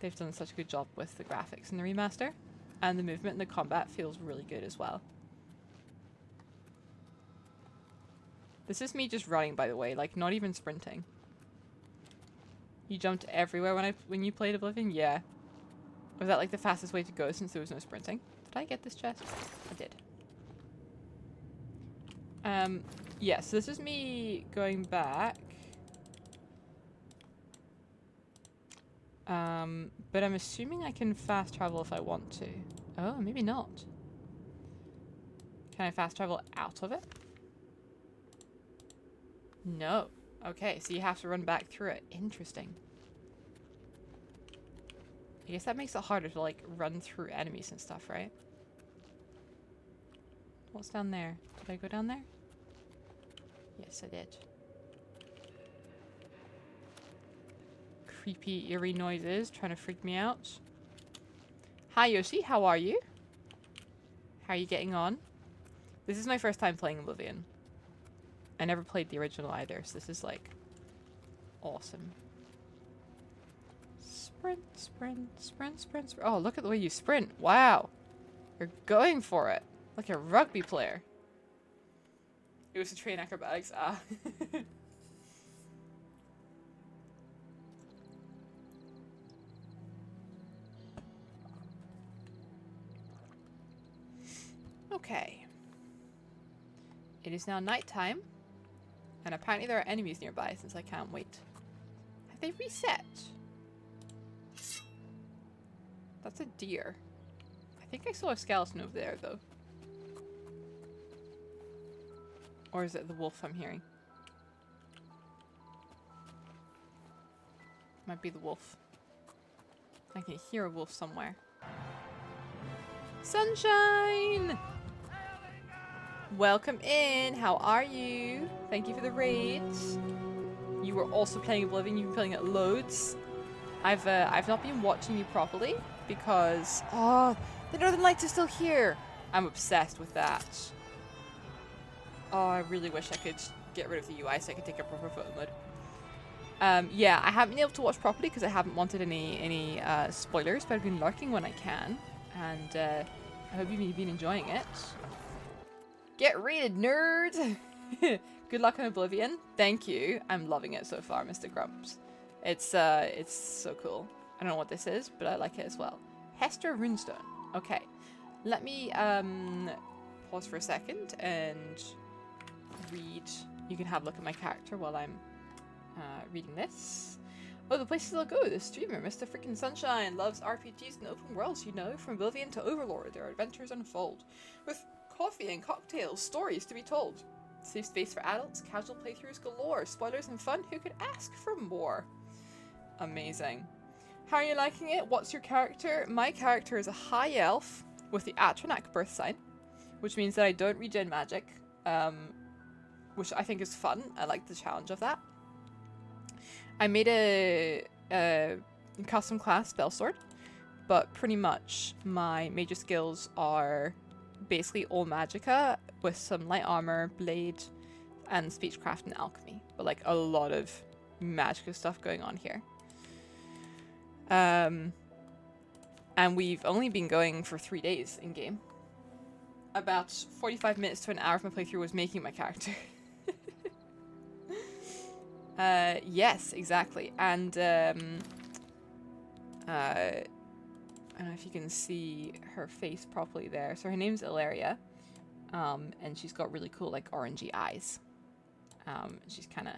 They've done such a good job with the graphics in the remaster. And the movement and the combat feels really good as well. This is me just running, by the way, like not even sprinting. You jumped everywhere when you played Oblivion? Yeah. Was that like the fastest way to go since there was no sprinting? Did I get this chest? I did. Yeah, so this is me going back. But I'm assuming I can fast travel if I want to. Oh, maybe not. Can I fast travel out of it? No. Okay, so you have to run back through it. Interesting. I guess that makes it harder to, like, run through enemies and stuff, right? What's down there? Did I go down there? Yes, I did. Creepy, eerie noises trying to freak me out. Hi, Yoshi. How are you? How are you getting on? This is my first time playing Oblivion. I never played the original either, so this is, like, awesome. Sprint, sprint, sprint, sprint, sprint. Oh, look at the way you sprint. Wow. You're going for it. Like a rugby player. It was to train acrobatics. Ah. Okay. It is now nighttime. And apparently there are enemies nearby since I can't wait. Have they reset? That's a deer. I think I saw a skeleton over there though. Or is it the wolf I'm hearing? Might be the wolf. I can hear a wolf somewhere. Sunshine! Welcome in. How are you? Thank you for the raid. You were also playing Oblivion. You've been playing it loads. I've not been watching you properly because the Northern Lights are still here. I'm obsessed with that. Oh, I really wish I could get rid of the UI so I could take a proper photo mode. Yeah, I haven't been able to watch properly because I haven't wanted any spoilers, but I've been lurking when I can, and I hope you've been enjoying it. Get raided, nerd! Good luck on Oblivion. Thank you. I'm loving it so far, Mr. Grumps. It's so cool. I don't know what this is, but I like it as well. Hester Runestone. Okay. Let me pause for a second and read. You can have a look at my character while I'm reading this. Oh, the places I'll go. The streamer, Mr. Freaking Sunshine, loves RPGs and open worlds, you know. From Oblivion to Overlord, their adventures unfold. With coffee and cocktails, stories to be told. Safe space for adults, casual playthroughs galore, spoilers and fun, who could ask for more? Amazing. How are you liking it? What's your character? My character is a high elf with the Atronach birth sign, which means that I don't regen magic, which I think is fun. I like the challenge of that. I made a custom class spellsword, but pretty much my major skills are basically all magicka with some light armor, blade, and speechcraft and alchemy. But like a lot of magicka stuff going on here. And we've only been going for 3 days in game. About 45 minutes to an hour of my playthrough was making my character. Yes, exactly. And I don't know if you can see her face properly there. So her name's Ilaria, and she's got really cool like orangey eyes. She's kind of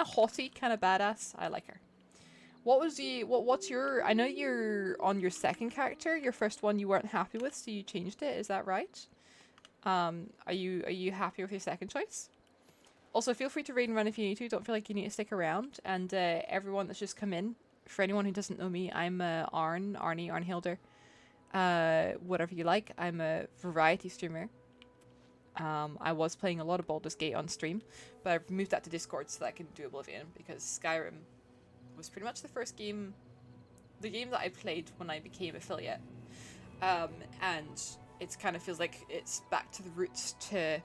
haughty, kind of badass. I like her. What's your? I know you're on your second character. Your first one you weren't happy with, so you changed it. Is that right? Are you happy with your second choice? Also, feel free to raid and run if you need to. Don't feel like you need to stick around. And everyone that's just come in, for anyone who doesn't know me, I'm Arnhilder. Whatever you like. I'm a variety streamer. I was playing a lot of Baldur's Gate on stream, but I've moved that to Discord so that I can do Oblivion, because Skyrim was pretty much the first game, the game that I played when I became affiliate. And it kind of feels like it's back to the roots to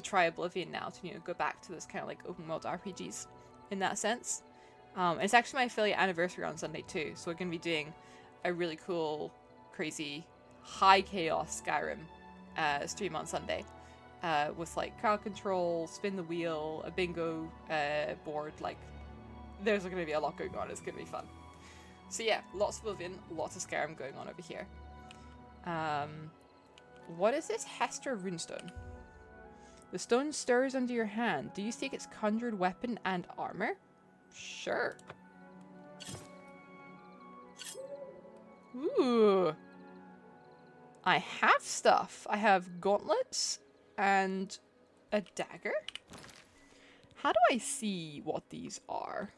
try Oblivion now, to, you know, go back to this kind of like open world RPGs in that sense. It's actually my affiliate anniversary on Sunday too, so we're going to be doing a really cool, crazy, high chaos Skyrim stream on Sunday, with like crowd control, spin the wheel, a bingo board. Like, there's going to be a lot going on. It's going to be fun. So yeah, lots of Oblivion, lots of Skyrim going on over here. What is this? Hester Runestone. The stone stirs under your hand. Do you seek its conjured weapon and armor? Sure. Ooh. I have stuff. I have gauntlets and a dagger. How do I see what these are?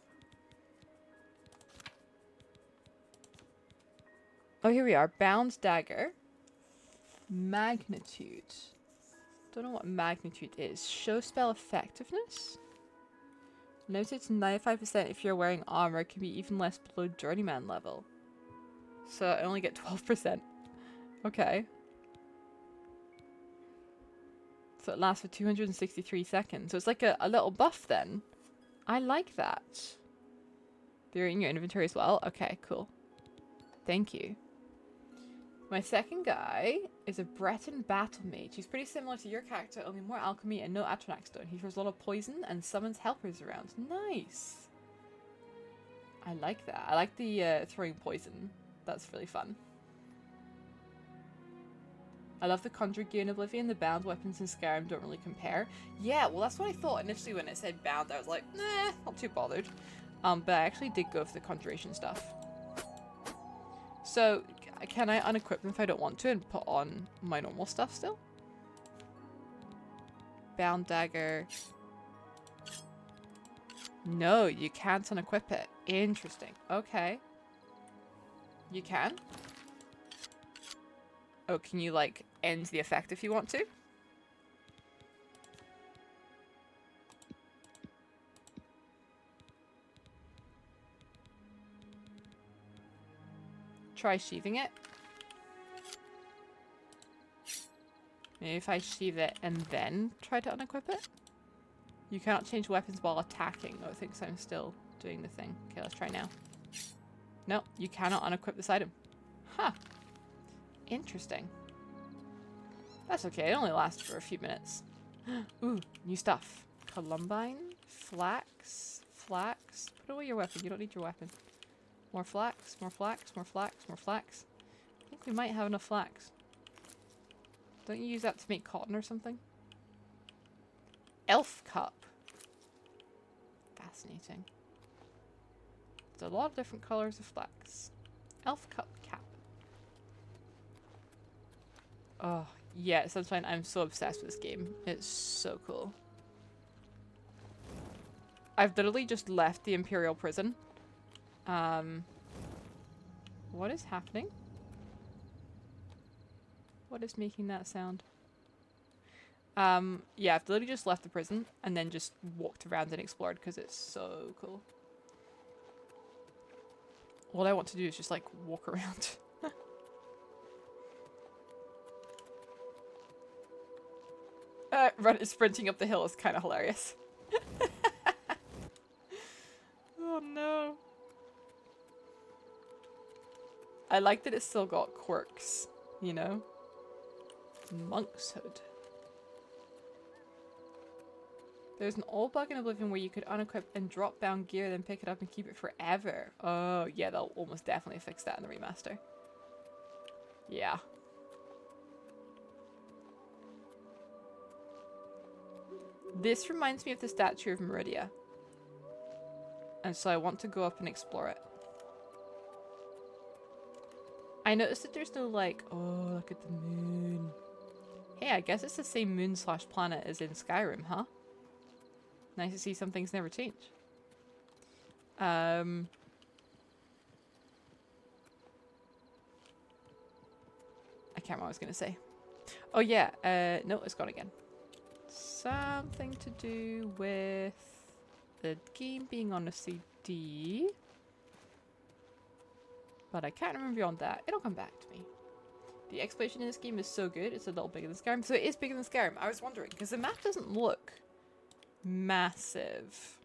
Oh, here we are. Bound dagger. Magnitude. Don't know what magnitude is. Show spell effectiveness? Note it's 95% if you're wearing armor. It can be even less below journeyman level. So I only get 12%. Okay. So it lasts for 263 seconds. So it's like a little buff then. I like that. They're in your inventory as well? Okay, cool. Thank you. My second guy is a Breton battle mage. He's pretty similar to your character, only more alchemy and no Atronach stone. He throws a lot of poison and summons helpers around. Nice. I like that. I like the throwing poison. That's really fun. I love the conjured gear in Oblivion. The bound weapons in Skyrim don't really compare. Yeah, well that's what I thought initially when it said bound. I was like, nah, not too bothered. But I actually did go for the conjuration stuff. So, can I unequip them if I don't want to and put on my normal stuff still? Bound dagger. No, you can't unequip it. Interesting. Okay. You can? Oh, can you, like, end the effect if you want to? Try sheathing it. Maybe if I sheath it and then try to unequip it? You cannot change weapons while attacking. Oh, it thinks I'm still doing the thing. Okay, let's try now. No, you cannot unequip this item. Huh. Interesting. That's okay. It only lasts for a few minutes. Ooh, new stuff. Columbine, flax, flax. Put away your weapon. You don't need your weapon. More flax, more flax, more flax, more flax. I think we might have enough flax. Don't you use that to make cotton or something? Elf cup. Fascinating. There's a lot of different colors of flax. Elf cup cap. Oh, yeah, Sunshine, I'm so obsessed with this game. It's so cool. I've literally just left the Imperial prison. What is happening? What is making that sound? Yeah, I've literally just left the prison and then just walked around and explored because it's so cool. All I want to do is just, like, walk around. Sprinting up the hill is kind of hilarious. Oh no. I like that it's still got quirks, you know? Monk's hood. There's an old bug in Oblivion where you could unequip and drop bound gear, then pick it up and keep it forever. Oh, yeah, they'll almost definitely fix that in the remaster. Yeah. This reminds me of the statue of Meridia. And so I want to go up and explore it. I noticed that there's no, like, oh, look at the moon. Hey, I guess it's the same moon / planet as in Skyrim, huh? Nice to see some things never change. I can't remember what I was going to say. Oh, yeah. No, it's gone again. Something to do with the game being on a CD. But I can't remember beyond that. It'll come back to me. The exploration in this game is so good. It's a little bigger than Skyrim. So it is bigger than Skyrim. I was wondering, because the map doesn't look massive.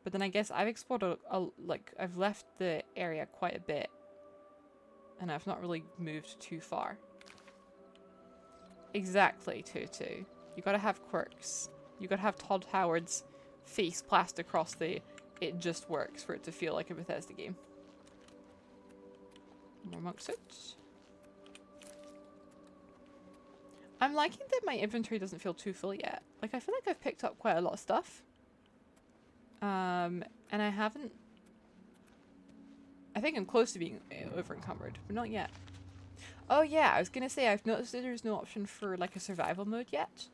But then I guess I've explored like, I've left the area quite a bit. And I've not really moved too far. Exactly, Tutu. You gotta have quirks. You gotta have Todd Howard's face plastered across the "it just works" for it to feel like a Bethesda game. More monk suits. I'm liking that my inventory doesn't feel too full yet. Like, I feel like I've picked up quite a lot of stuff. And I haven't... I think I'm close to being over encumbered, but not yet. Oh yeah, I was gonna say, I've noticed that there's no option for like a survival mode yet.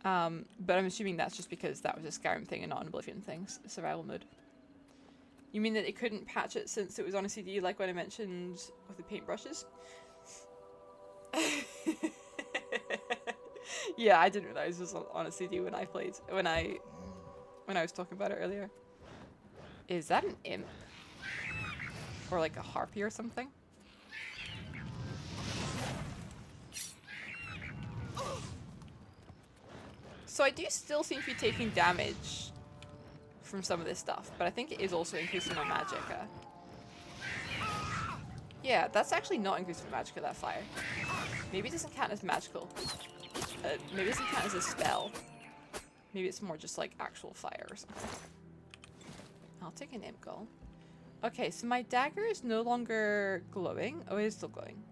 But I'm assuming that's just because that was a Skyrim thing and not an Oblivion thing, survival mode. You mean that they couldn't patch it since it was on a CD, like when I mentioned with the paintbrushes? Yeah, I didn't realize it was on a CD when I played, when I was talking about it earlier. Is that an imp? Or like a harpy or something? So I do still seem to be taking damage from some of this stuff, but I think it is also increasing my magicka. Yeah, that's actually not increasing my magicka, that fire. Maybe it doesn't count as magical. Maybe it doesn't count as a spell. Maybe it's more just like actual fire or something. I'll take an imp goal. Okay, so my dagger is no longer glowing. Oh, it is still glowing.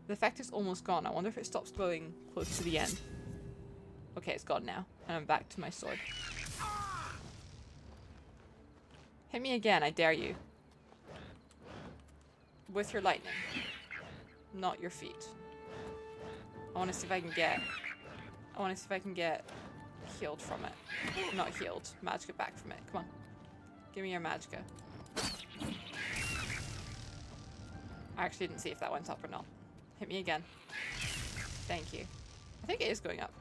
The effect is almost gone. I wonder if it stops glowing close to the end. Okay, it's gone now. And I'm back to my sword. Hit me again, I dare you. With your lightning. Not your feet. I want to see if I can get... I want to see if I can get healed from it. Not healed. Magicka back from it. Come on. Give me your magicka. I actually didn't see if that went up or not. Hit me again. Thank you. I think it is going up.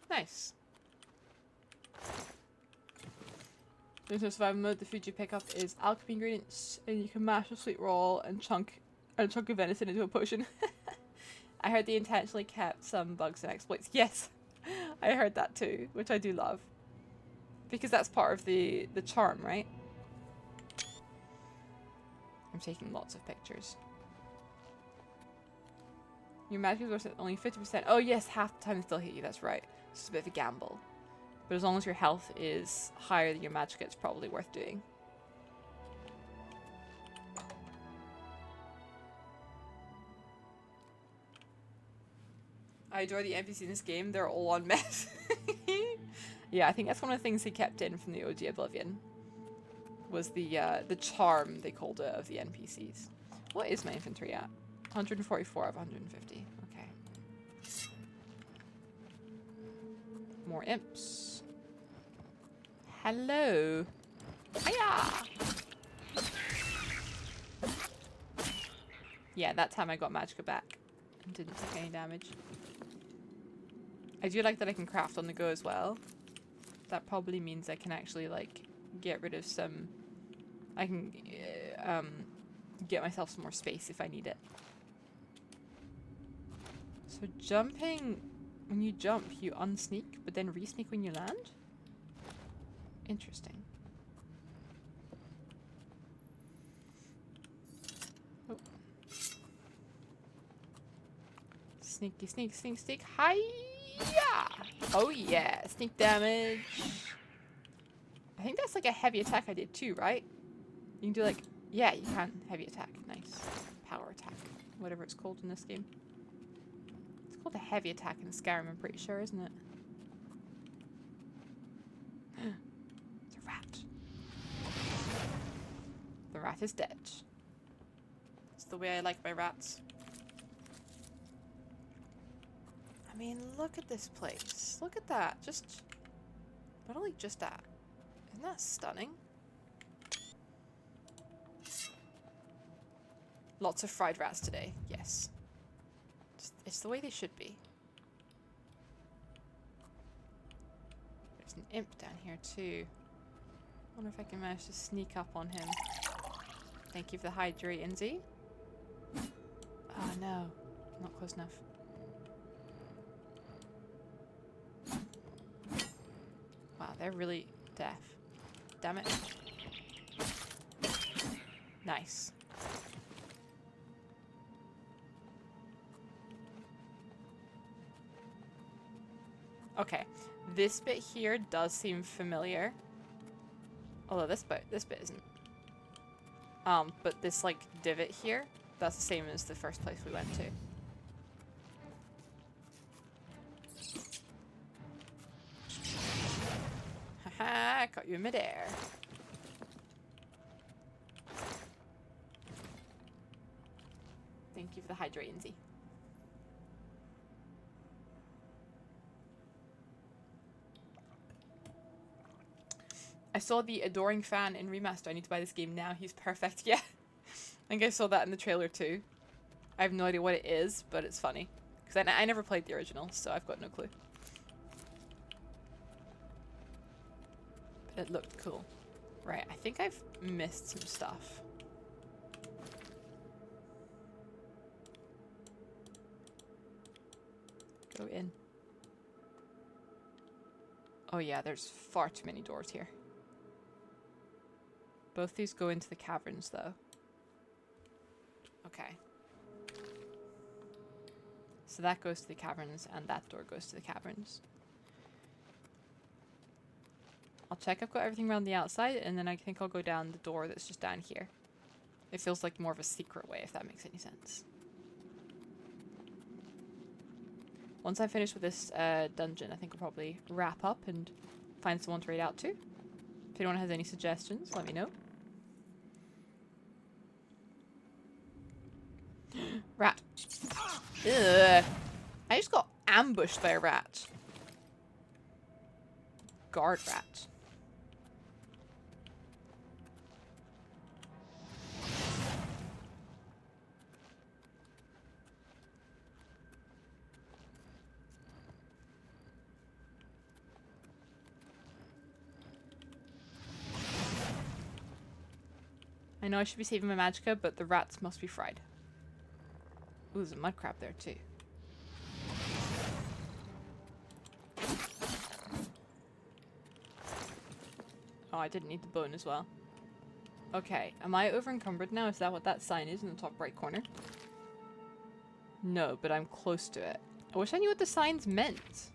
Nice. There's no survival mode. The food you pick up is alchemy ingredients, and you can mash a sweet roll and a chunk of venison into a potion. I heard they intentionally kept some bugs and exploits. Yes, I heard that too, which I do love. Because that's part of the charm, right? I'm taking lots of pictures. Your magic is only 50%. Oh yes, half the time they still hit you, that's right. It's a bit of a gamble. But as long as your health is higher than your magic, it's probably worth doing. I adore the NPCs in this game. They're all on meth. Yeah, I think that's one of the things they kept in from the OG Oblivion. Was the charm, they called it, of the NPCs. What is my inventory at? 144 of 150. Okay. More imps. Hello. Hiya! Yeah, that time I got magicka back and didn't take any damage. I do like that I can craft on the go as well. That probably means I can actually like get rid of some... I can get myself some more space if I need it. So jumping... When you jump, you unsneak, but then re-sneak when you land? Interesting. Oh. Sneaky, sneak, sneak, sneak. Hiya! Oh yeah, sneak damage. I think that's like a heavy attack I did too, right? You can do like... Yeah, you can. Heavy attack. Nice. Power attack. Whatever it's called in this game. It's called a heavy attack in Skyrim, I'm pretty sure, isn't it? It's a rat. The rat is dead. It's the way I like my rats. I mean, look at this place. Look at that. Just... Not only just that. Isn't that stunning? Lots of fried rats today. Yes. It's the way they should be. There's an imp down here too. Wonder if I can manage to sneak up on him. Thank you for the hydrate, Inzi. Oh no. Not close enough. Wow, they're really deaf. Damn it. Nice. Okay, this bit here does seem familiar. Although this bit isn't. But this like divot here, that's the same as the first place we went to. Haha, caught you in midair. Thank you for the hydransy. I saw the Adoring Fan in Remaster. I need to buy this game now. He's perfect. Yeah. I think I saw that in the trailer too. I have no idea what it is, but it's funny. Because I never played the original, so I've got no clue. But it looked cool. Right, I think I've missed some stuff. Go in. Oh yeah, there's far too many doors here. Both these go into the caverns, though. Okay. So that goes to the caverns, and that door goes to the caverns. I'll check I've got everything around the outside, and then I think I'll go down the door that's just down here. It feels like more of a secret way, if that makes any sense. Once I finish with this dungeon, I think I'll probably wrap up and find someone to raid out to. If anyone has any suggestions, let me know. Rat. Ugh. I just got ambushed by a rat. Guard rat. I know I should be saving my magicka, but the rats must be fried. Ooh, there's a mud crab there too. Oh, I didn't need the bone as well. Okay, am I over encumbered now? Is that what that sign is in the top right corner? No, but I'm close to it. I wish I knew what the signs meant.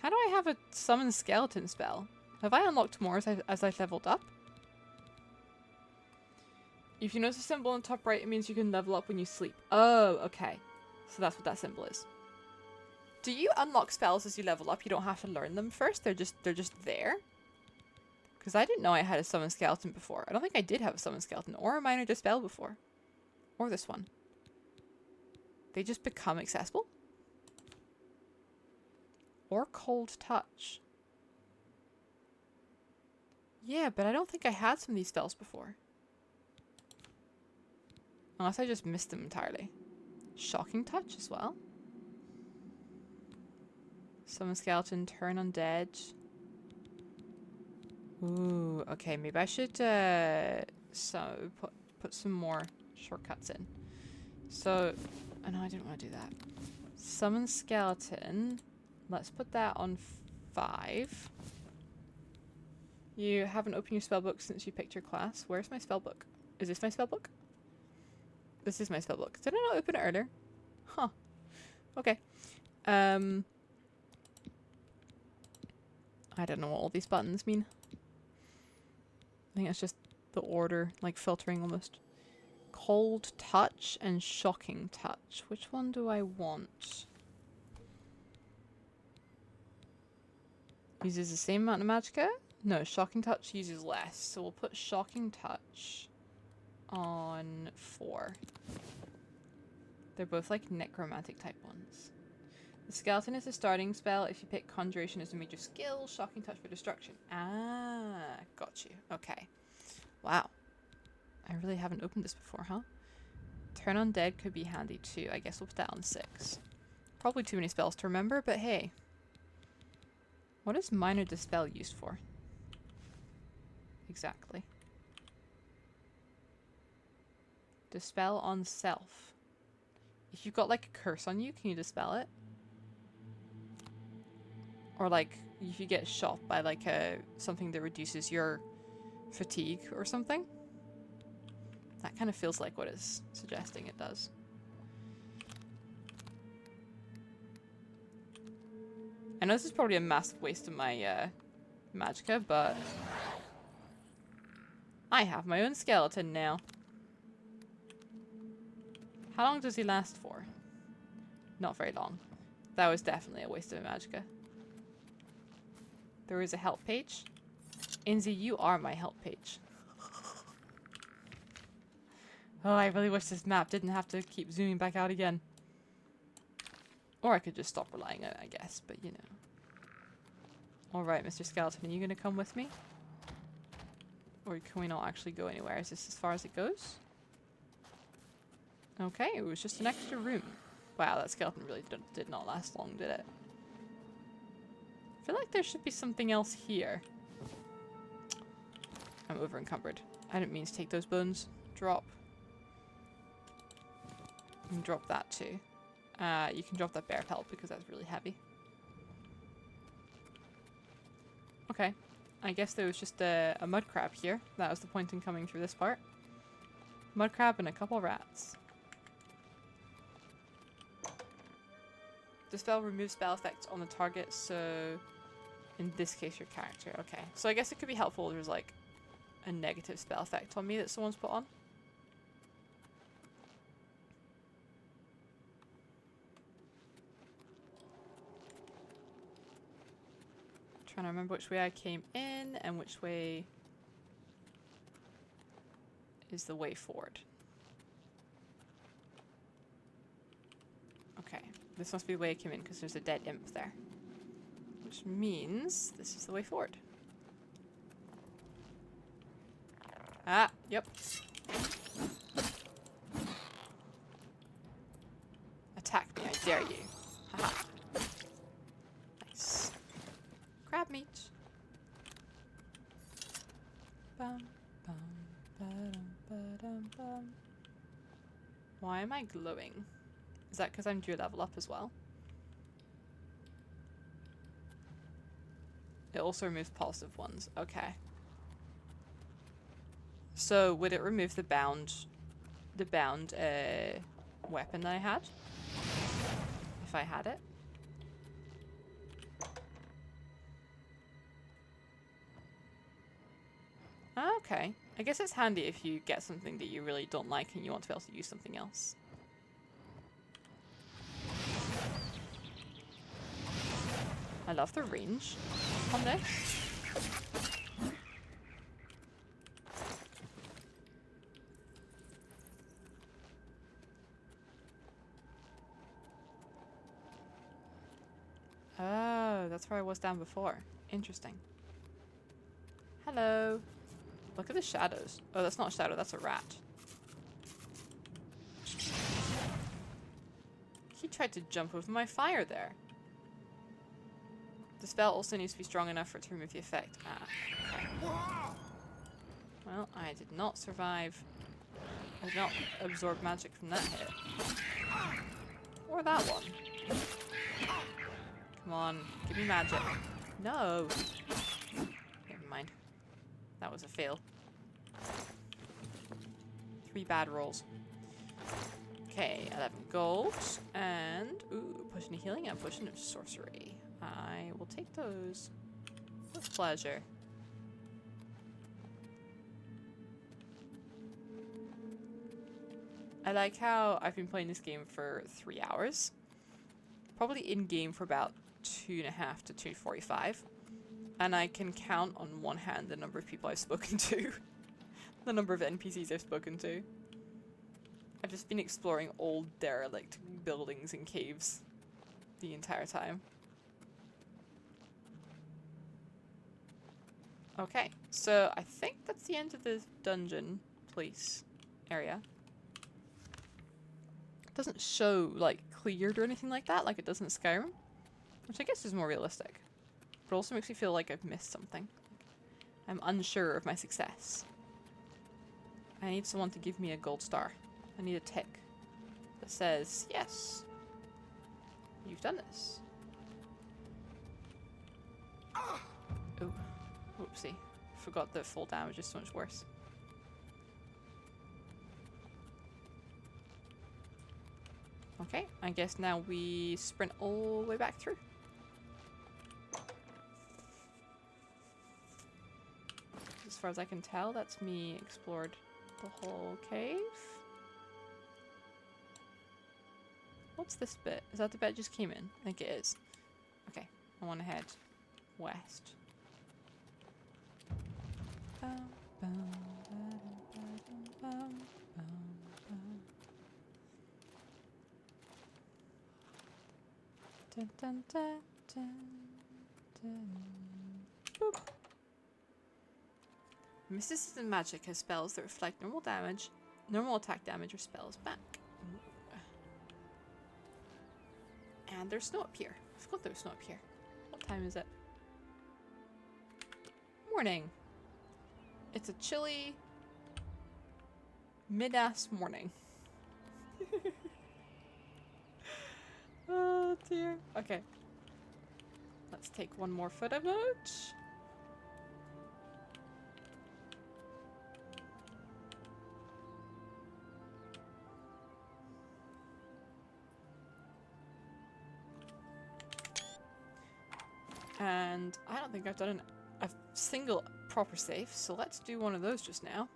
How do I have a summon skeleton spell? Have I unlocked more as I've leveled up? If you notice a symbol on the top right, it means you can level up when you sleep. Oh, okay. So that's what that symbol is. Do you unlock spells as you level up? You don't have to learn them first? They're just there? Because I didn't know I had a summon skeleton before. I don't think I did have a summon skeleton or a minor dispel before. Or this one. They just become accessible? Or cold touch. Yeah, but I don't think I had some of these spells before. Unless I just missed them entirely. Shocking touch as well. Summon skeleton, turn undead. Ooh, okay, maybe I should put some more shortcuts in. So, oh no, I didn't want to do that. Summon skeleton. Let's put that on 5. You haven't opened your spellbook since you picked your class. Where's my spellbook? Is this my spellbook? This is my spellbook. Did I not open it earlier? Huh. Okay. I don't know what all these buttons mean. I think it's just the order, like filtering almost. Cold touch and shocking touch. Which one do I want? Uses the same amount of magicka? No, shocking touch uses less. So we'll put shocking touch on 4. They're both like necromantic type ones. The skeleton is a starting spell. If you pick conjuration as a major skill, shocking touch for destruction. Ah, got you. Okay. Wow. I really haven't opened this before, huh? Turn undead could be handy too. I guess we'll put that on 6. Probably too many spells to remember, but hey. What is minor dispel used for? Exactly. Dispel on self. If you've got like a curse on you, can you dispel it? Or like if you get shot by like something that reduces your fatigue or something. That kind of feels like what it's suggesting it does. I know this is probably a massive waste of my magicka, but I have my own skeleton now. How long does he last for? Not very long. That was definitely a waste of a magicka. There is a help page. Inzi, you are my help page. Oh, I really wish this map didn't have to keep zooming back out again. Or I could just stop relying on it, I guess, but you know. Alright, Mr. Skeleton, are you gonna come with me? Or can we not actually go anywhere? Is this as far as it goes? Okay, it was just an extra room. Wow, that skeleton really did not last long, did it? I feel like there should be something else here. I'm over encumbered. I didn't mean to take those bones. Drop. You can drop that too. You can drop that bear pelt because that's really heavy. Okay. I guess there was just a mud crab here. That was the point in coming through this part. Mud crab and a couple rats. The spell removes spell effects on the target, so in this case your character. Okay. So I guess it could be helpful if there's like a negative spell effect on me that someone's put on. Trying to remember which way I came in and which way is the way forward. Okay, this must be the way I came in because there's a dead imp there. Which means this is the way forward. Ah, yep. Attack me, I dare you. Haha. Nice. Crab meat. Bum, bum, ba-dum, ba-dum, bum. Why am I glowing? Is that because I'm due a level up as well? It also removes positive ones. Okay. So would it remove the bound weapon that I had? If I had it? Okay. I guess it's handy if you get something that you really don't like and you want to be able to use something else. I love the range on this. Oh, that's where I was down before. Interesting. Hello. Look at the shadows. Oh, that's not a shadow, that's a rat. He tried to jump over my fire there. The spell also needs to be strong enough for it to remove the effect. Ah, okay. Well, I did not survive. I did not absorb magic from that hit. Or that one. Come on, give me magic. No. Never mind. That was a fail. 3 bad rolls. Okay, 11 gold. And, ooh, potion of healing and potion of sorcery. I will take those with pleasure. I like how I've been playing this game for 3 hours. Probably in game for about 2.5 to 2:45. And I can count on one hand the number of people I've spoken to. The number of NPCs I've spoken to. I've just been exploring old derelict buildings and caves the entire time. Okay, so I think that's the end of the dungeon place area. It doesn't show, like, cleared or anything like that, like it does in Skyrim. Which I guess is more realistic. But also makes me feel like I've missed something. I'm unsure of my success. I need someone to give me a gold star. I need a tick that says, yes, you've done this. Oh, whoopsie. Forgot that full damage is so much worse. Okay, I guess now we sprint all the way back through. As far as I can tell, that's me explored the whole cave. What's this bit? Is that the bit I just came in? I think it is. Okay, I want to head west. Dun, dun, dun, dun, dun. Boop. Mysticism magic has spells that reflect normal damage, normal attack damage, or spells back. And there's snow up here. I forgot there was snow up here. What time is it? Morning. It's a chilly mid-ass morning. Oh dear. Okay. Let's take one more photo mode. And I don't think I've done a single proper save, so let's do one of those just now.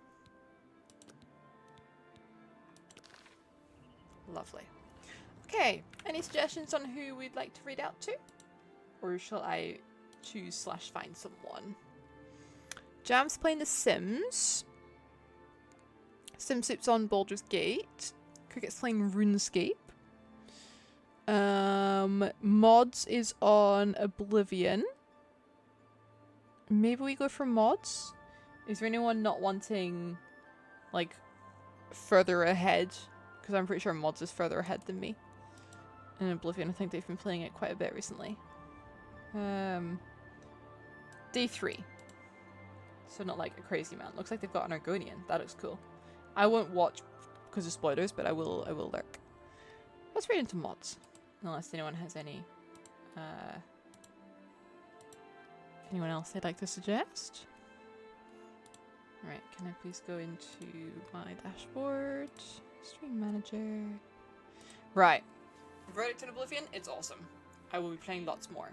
Lovely. Okay, any suggestions on who we'd like to read out to? Or shall I choose / find someone? Jam's playing The Sims. SimSoup's on Baldur's Gate. Cricket's playing RuneScape. Mods is on Oblivion. Maybe we go for Mods? Is there anyone not wanting, like, further ahead? Because I'm pretty sure Mods is further ahead than me. In Oblivion, I think they've been playing it quite a bit recently. Day 3. So not like a crazy man. Looks like they've got an Argonian. That looks cool. I won't watch because of spoilers, but I will lurk. Let's read into Mods. Unless anyone has any anyone else they'd like to suggest? Alright, can I please go into my dashboard? Stream manager. Right. Verdict in Oblivion, it's awesome. I will be playing lots more.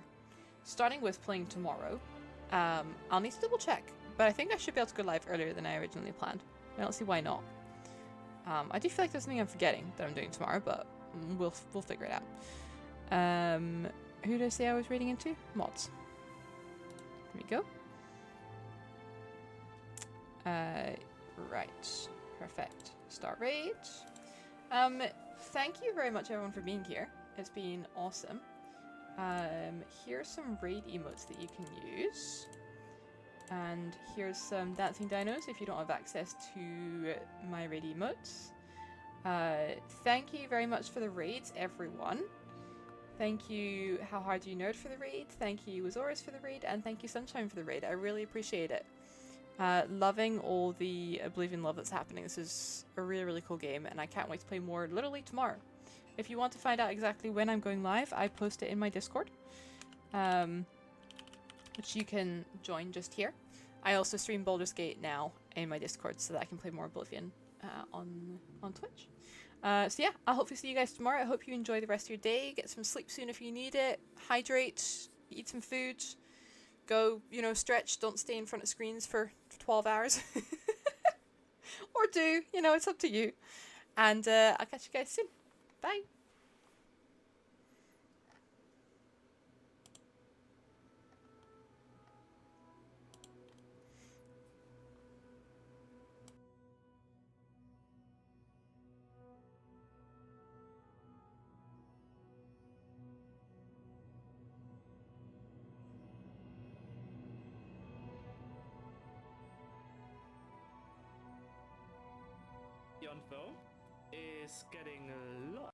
Starting with playing tomorrow. I'll need to double check, but I think I should be able to go live earlier than I originally planned. I don't see why not. I do feel like there's something I'm forgetting that I'm doing tomorrow, but we'll figure it out. Who did I say I was raiding into? Mods. Here we go. Right. Perfect. Start raid. Thank you very much everyone for being here. It's been awesome. Here's some raid emotes that you can use. And here's some dancing dinos if you don't have access to my raid emotes. Thank you very much for the raids, everyone. Thank you, How Hard Do You Nerd, for the raid. Thank you, Azorus, for the raid. And thank you, Sunshine, for the raid. I really appreciate it. Loving all the Oblivion love that's happening. This is a really, really cool game, and I can't wait to play more literally tomorrow. If you want to find out exactly when I'm going live, I post it in my Discord, which you can join just here. I also stream Baldur's Gate now in my Discord so that I can play more Oblivion on Twitch. So yeah, I'll hopefully see you guys tomorrow. I hope you enjoy the rest of your day. Get some sleep soon if you need it. Hydrate. Eat some food. Go, stretch. Don't stay in front of screens for 12 hours. Or do. It's up to you. And I'll catch you guys soon. Bye. Info is getting a lot